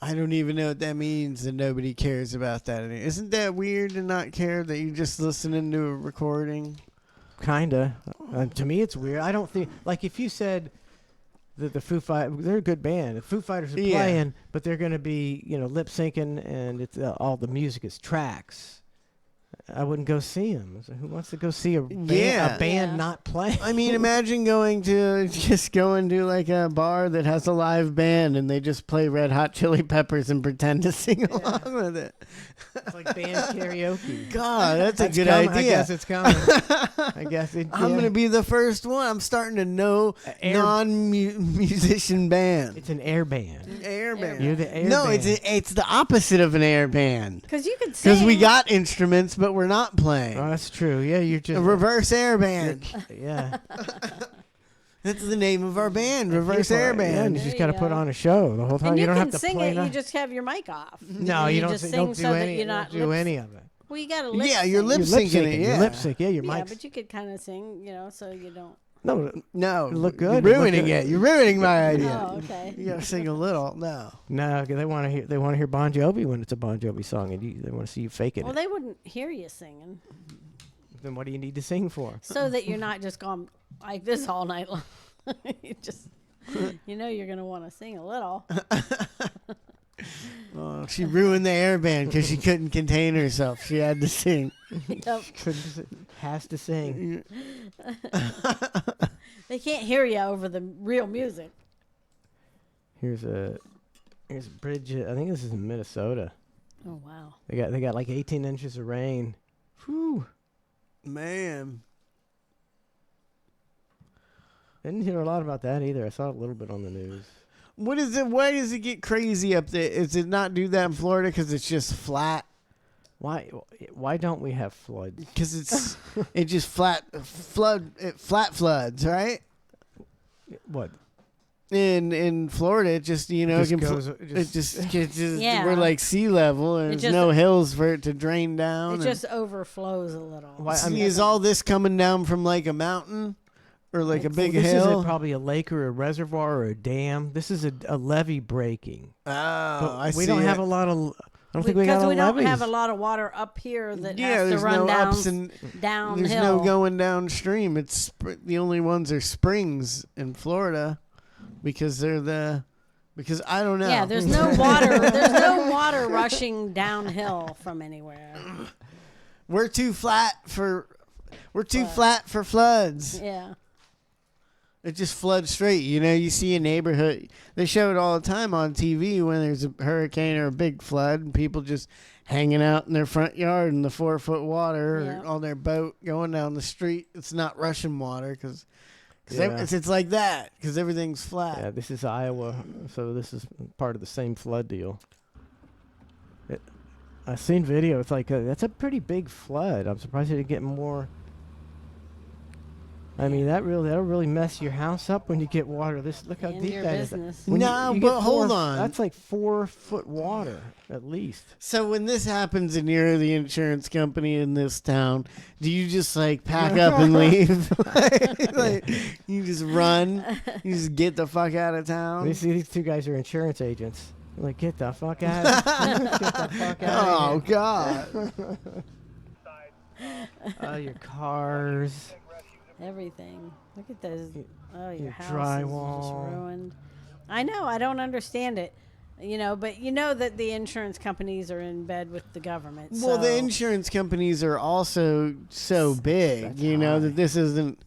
I don't even know what that means, that nobody cares about that. Isn't that weird to not care, that you're just listening to a recording?
Kinda. To me, it's weird. I don't think if you said the Foo Fighters, they're a good band. The Foo Fighters are playing, but they're going to be lip syncing, and it's all the music is tracks. I wouldn't go see them. So who wants to go see a band not playing?
I mean, imagine going to a bar that has a live band and they just play Red Hot Chili Peppers and pretend to sing along with it.
It's like band karaoke.
God, that's a good idea.
I guess it's coming. I'm
going to be the first one. I'm starting to know non-musician band.
It's an air band.
Air band.
You're the air
no,
band.
it's the opposite of an air band.
Because you can sing.
Because we got instruments, but we're not playing.
Oh, that's true. Yeah, you're just
a reverse air band.
Yeah.
That's the name of our band, Reverse Air Band.
Yeah, and you just got to put on a show the whole time.
And
you don't
can
have to
sing
play
it. You just have your mic off.
No, you don't.
Just
Don't
sing
do
so
any.
that you're not
do any of it.
Well, you got to lip.
Yeah, you're lip
You're
syncing it. Yeah,
you lip sync. Yeah, your
Yeah,
mic.
but you could kind of sing, so you don't.
No,
you look good.
You're ruining it. You're ruining my idea.
Oh, okay.
You gotta sing a little. No,
they want to hear. They want to hear Bon Jovi when it's a Bon Jovi song, and they want to see you faking
Well,
it.
they wouldn't hear you singing.
Then what do you need to sing for?
So that you're not just going like this all night long. You just, you're gonna want to sing a little.
Oh, she ruined the air band because she couldn't contain herself. She had to sing.
Yep.
Has to sing.
They can't hear you over the real music.
Here's a bridge. I think this is in Minnesota.
Oh wow.
They got like 18 inches of rain. Whew.
Man.
Didn't hear a lot about that either. I saw a little bit on the news.
What is it? Why does it get crazy up there? Does it not do that in Florida because it's just flat?
Why don't we have floods?
Because it just flat floods, right?
What?
In Florida, it just
Yeah.
we're like sea level, and there's no hills for it to drain down.
It just overflows a little.
Is all this coming down from like a mountain? Or like a big hill?
This is probably a lake or a reservoir or a dam. This is a levee breaking.
Oh, I see.
We don't have a lot of I don't think we got
because
all
we don't
levees.
have a lot of water up here that
Yeah,
has to
there's
run
no
down
ups and
downhill.
there's no going downstream. It's the only ones are springs in Florida because because I don't know.
Yeah, there's no water. There's no water rushing downhill from anywhere.
We're too flat for floods.
Yeah.
It just floods straight. You know, you see a neighborhood. They show it all the time on TV when there's a hurricane or a big flood and people just hanging out in their front yard in the 4-foot water or on their boat going down the street. It's not rushing water because it's like that because everything's flat.
Yeah, this is Iowa, so this is part of the same flood deal. I've seen video. It's like that's a pretty big flood. I'm surprised they didn't get more. I mean, that'll really mess your house up when you get water. Look how
And
deep
your
that
business.
is. When
No,
you
but
get
hold on.
That's like 4-foot water at least.
So when this happens and you're the insurance company in this town, do you just like pack up and leave? like, you just run? You just get the fuck out of town?
You see, these two guys are insurance agents. They're like, get the fuck out of here. Get the fuck out
Oh,
of here.
God.
Your cars.
Everything. Look at those. Oh, your
Your
house
drywall.
is just ruined. I know. I don't understand it. You know, but you know that the insurance companies are in bed with the government.
Well, the
so-
insurance companies are also so big, that this isn't,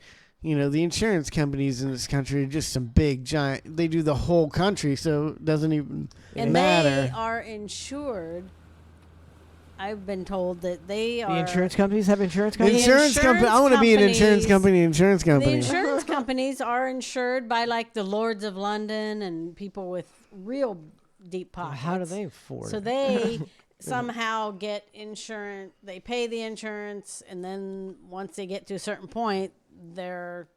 the insurance companies in this country are just some big giant. They do the whole country, so it doesn't even
and
matter.
they are insured. I've been told that they are.
The insurance companies have insurance companies?
Insurance company. I want to be an insurance company. Insurance
The
company.
insurance companies are insured by like the Lords of London and people with real deep pockets.
How do they afford
So
it?
they somehow get insurance. They pay the insurance, and then once they get to a certain point, they're,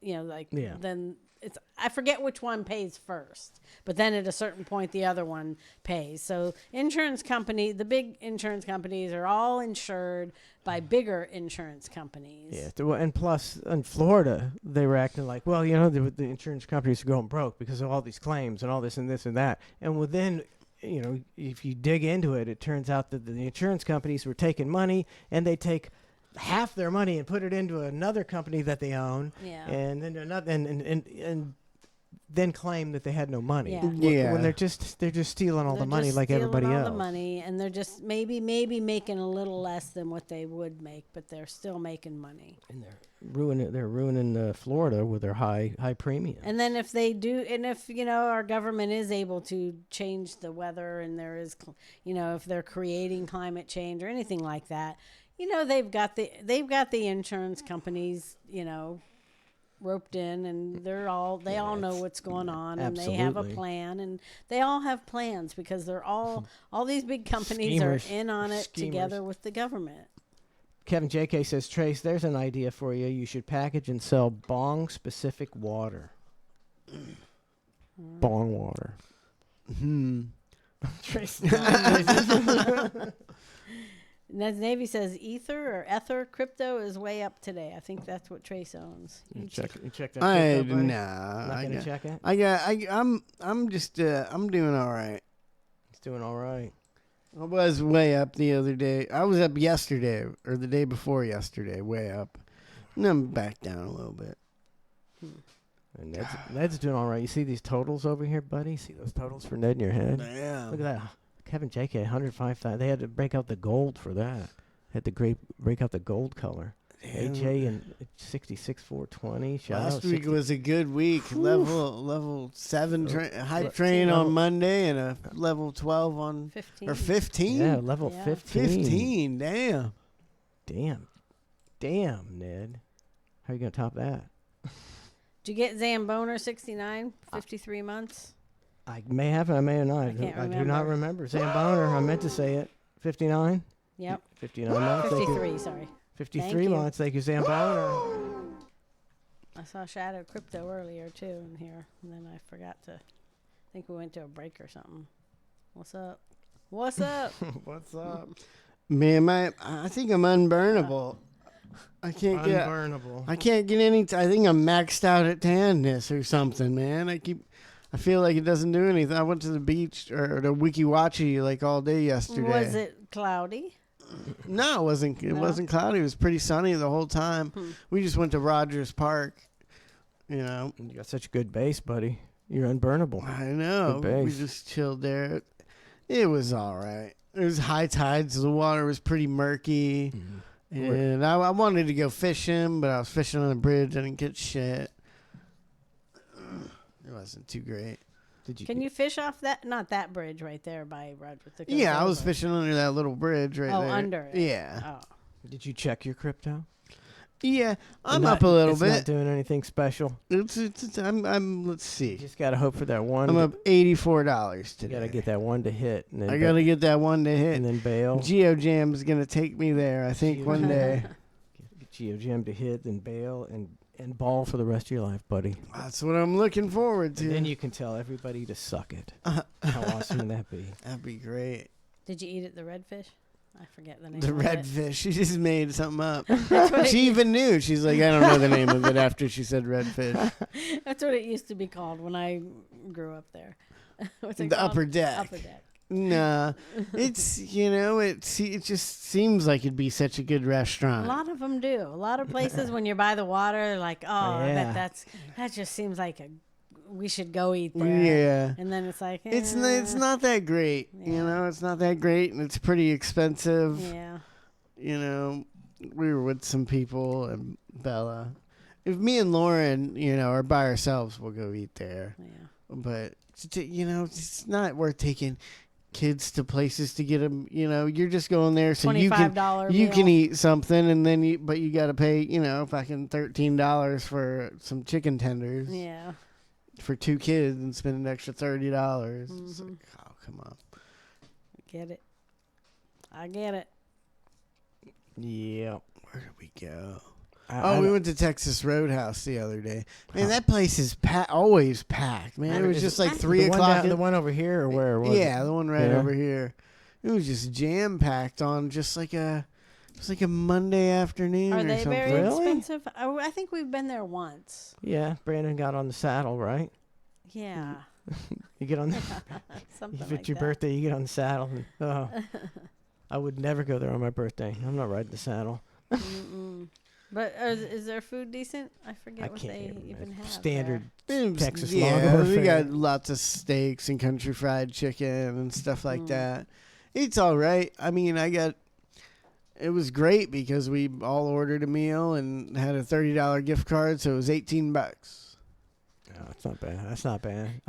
then it's. I forget which one pays first, but then at a certain point, the other one pays. So the big insurance companies are all insured by bigger insurance companies.
Yeah, and plus in Florida, they were acting like, well, the insurance companies are going broke because of all these claims and all this and this and that. And within, if you dig into it, it turns out that the insurance companies were taking money and they take half their money and put it into another company that they own, and then another, and then claim that they had no money. When they're just stealing all the money like everybody
stealing
else.
all the money, and they're just maybe making a little less than what they would make, but they're still making money.
And they're ruining Florida with their high premium.
And then if they do, and if our government is able to change the weather, and there is, if they're creating climate change or anything like that, they've got the insurance companies, roped in, and they all know what's going on, and they have a plan, and they all have plans because they're all these big companies
Schemers.
are in on it
Schemers.
together with the government.
Kevin JK says, Trace, there's an idea for you. You should package and sell bong-specific water. Bong water. Trace.
Ned Navy says Ether crypto is way up today. I think that's what Trace owns.
You check that.
Nah,
Not gonna check it.
I'm just I'm doing all right.
It's doing all right.
I was way up the other day. I was up yesterday or the day before yesterday, way up. And I'm back down a little bit.
And Ned's doing all right. You see these totals over here, buddy? See those totals for Ned in your head?
Yeah.
Look at that. Kevin JK, 105,000. They had to break out the gold for that. Had to break out the gold color.
Damn.
AJ and 66,420.
Last week was a good week. Level 7 hype train on Monday and a level 12 on
15.
Or 15.
Yeah, level 15.
15. Damn.
Damn, Ned. How are you gonna top that?
Did you get Zamboner 69, 53 months?
I may have, I may have not. I do not remember. Zamboner, I meant to say it. 59?
Yep.
59 months.
53, sorry.
53 months. Thank you, Zamboner.
I saw Shadow Crypto earlier, too, in here. And then I forgot to... I think we went to a break or something. What's up? What's up?
What's up?
Man, I think I'm unburnable. I can't get...
Unburnable.
I can't get any... I think I'm maxed out at tanness or something, man. I feel like it doesn't do anything. I went to the beach or the Wiki Wachi like all day yesterday.
Was it cloudy?
No, it wasn't. It wasn't cloudy. It was pretty sunny the whole time. We just went to Rogers Park. You know,
You got such a good base, buddy. You're unburnable.
I know.
Good
We
base.
just chilled there. It was all right. It was high tides. So the water was pretty murky. And I wanted to go fishing, but I was fishing on the bridge. I didn't get shit. It wasn't too great.
Can you fish off that? Not that bridge right there by Rogers.
Yeah, I was fishing under that little bridge right there.
Oh, under it.
Yeah.
Oh.
Did you check your crypto?
Yeah, I'm
Not-
up a little
it's
bit.
Not doing anything special.
I'm. Let's see.
You just gotta hope for that one.
I'm up $84 today.
You gotta get that one to hit. And then
I gotta get that one to hit.
And then bail.
GeoJam is gonna take me there. I think one day.
Get GeoJam to hit, then bail, and ball for the rest of your life, buddy.
That's what I'm looking forward to.
And then you can tell everybody to suck it. How awesome would that be?
That'd be great.
Did you eat it? The redfish? I forget the name.
The
of it.
redfish. She just made something up.
what
She
it-
even knew. She's like, I don't know the name of it after she said redfish.
That's what it used to be called when I grew up there. What's it
The
called?
upper deck.
Upper deck.
Nah, it's it just seems like it'd be such a good
A
restaurant.
lot of them do. A lot of places when you're by the water, they're like, oh, I
Yeah.
bet that just seems like we should go eat there.
Yeah.
And then it's like,
It's not that great. You know, it's not that great, and it's pretty expensive.
Yeah.
You know, we were with some people and Bella. If me and Lauren, are by ourselves, we'll go eat there.
Yeah.
But it's not worth taking kids to places to get them. You're just going there so you
$25
can
meal.
eat something, and then you got to pay fucking $13 for some chicken tenders.
Yeah.
For 2 kids and spend an extra $30. It's
Mhm.
like, oh, come on.
Get it. I get it.
Yeah. Where did we go?
I
we
don't-
went to Texas Roadhouse the other day. Man, that place is always packed, man. It was just like 3
the one
o'clock.
the one over here, or where? Was
Yeah,
it?
the one right
Yeah.
over here. It was just jam packed on just like a Monday afternoon
Are
or
they
something.
very expensive? I think we've been there once.
Yeah, Brandon got on the saddle, right?
Yeah.
You get on the
Something
if it's
like
your
that.
birthday, you get on the saddle. And, I would never go there on my birthday. I'm not riding the saddle.
Mm-mm. But is their food decent? I forget
I
what
can't
they
remember.
even have.
Standard
there.
Texas
Yeah,
Longhorn
we
fare.
got lots of steaks and country fried chicken and stuff like
Mm.
that. It's all right. I mean, it was great because we all ordered a meal and had a $30 gift card, so it was $18.
No, it's not bad. That's not bad.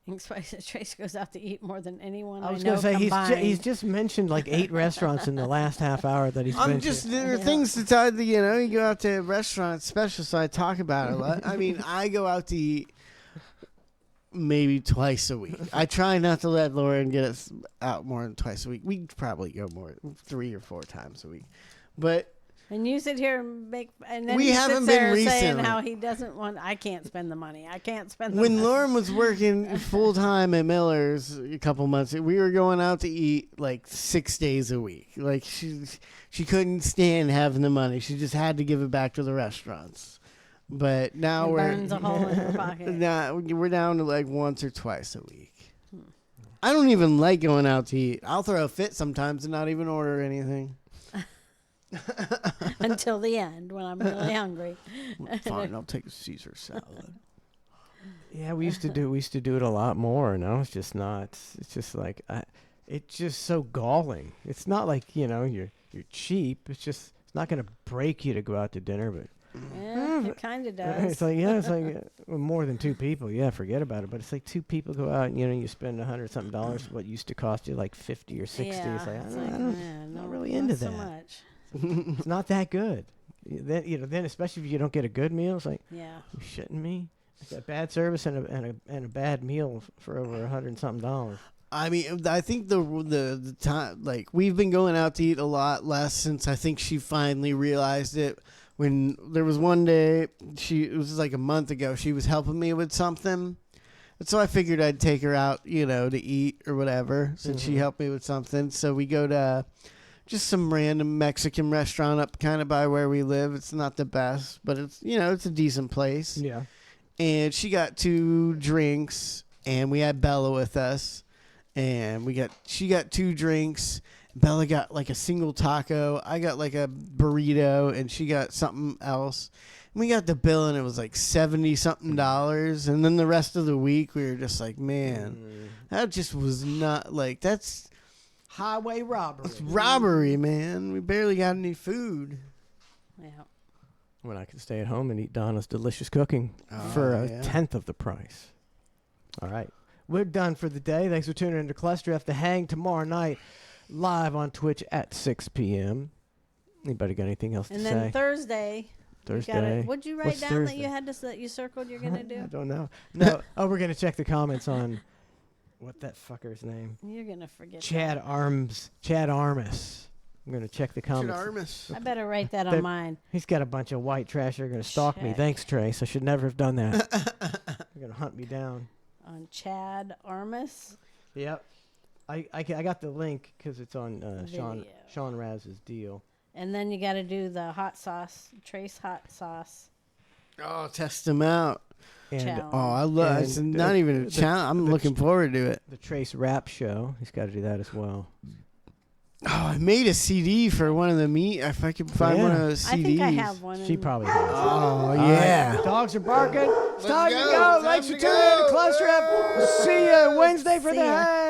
Ink Spice Trace goes out to eat more than anyone
I was
know
gonna say
combined.
he's just mentioned like 8 restaurants in the last half hour that he's been
I'm just
to.
there are things to talk. You go out to restaurants, special, so I talk about it a lot. I mean, I go out to eat maybe twice a week. I try not to let Lauren get us out more than twice a week. We probably go more 3 or 4 times a week, but.
And you sit here and make, and then
We
he
haven't
sits
been
there saying
recently.
how he doesn't want. I can't spend the money. I can't spend the
When
money.
Lauren was working full time at Miller's a couple months, we were going out to eat like 6 days a week. Like she couldn't stand having the money. She just had to give it back to the restaurants. But now
It
we're
burns a hole in her pocket.
Now we're down to like once or twice a week. I don't even like going out to eat. I'll throw a fit sometimes and not even order anything.
Until the end when I'm really hungry.
Fine, I'll take a Caesar salad.
Yeah, we used to do it a lot more. Now it's just not. It's just like it's just so galling. It's not like you're cheap. It's not gonna break you to go out to dinner, but
Yeah, it kind of does.
it's like more than 2 people. Yeah, forget about it. But it's like 2 people go out and you spend $100-something. What used to cost you like 50 or 60.
Yeah,
it's like
it's
I
like,
don't,
yeah,
I'm not
no,
really
not
into
so
that.
much.
It's not that good. Then especially if you don't get a good meal, it's like,
Yeah.
you shitting me? It's got bad service and a bad meal for over $100-something.
I mean, I think the time, like, we've been going out to eat a lot less since I think she finally realized it. When there was one day, it was like a month ago, she was helping me with something. And so I figured I'd take her out, to eat or whatever, since she helped me with something. So we go to just some random Mexican restaurant up kind of by where we live. It's not the best, but it's, it's a decent place.
Yeah.
And she got 2 drinks and we had Bella with us, and she got 2 drinks. Bella got like a single taco. I got like a burrito, and she got something else. And we got the bill, and it was like $70-something. And then the rest of the week, we were just like, man, that just was not like that's
highway robbery.
That's robbery, man. We barely got any food.
Yeah.
When I could stay at home and eat Donna's delicious cooking for a tenth of the price. All right. We're done for the day. Thanks for tuning in to ClusterF. The Hang tomorrow night live on Twitch at 6 p.m. Anybody got anything else to say?
And then Thursday. What'd you write
What's
down
Thursday?
that you had that you circled you're going to do?
I don't know. No. We're going to check the comments on what that fucker's name.
You're going to forget
Chad Armus. I'm going to check the comments.
I better write that on mine.
He's got a bunch of white trash. They're going to stalk me. Thanks, Trace. I should never have done that. They're going to hunt me down.
On Chad Armus?
Yep. I got the link because it's on Sean Raz's deal.
And then you got to do the hot sauce, Trace hot sauce.
Oh, test them out.
And
I love it's not even a challenge. I'm looking forward to it.
The Trace Rap Show. He's got to do that as well.
Oh, I made a CD for one of the meat. If I can find one of those CDs.
I think I have one.
She probably has.
Oh, yeah.
Right. Dogs are barking. It's time to go. Thanks for tuning in to ClusterF. We'll see you Wednesday for the Hang.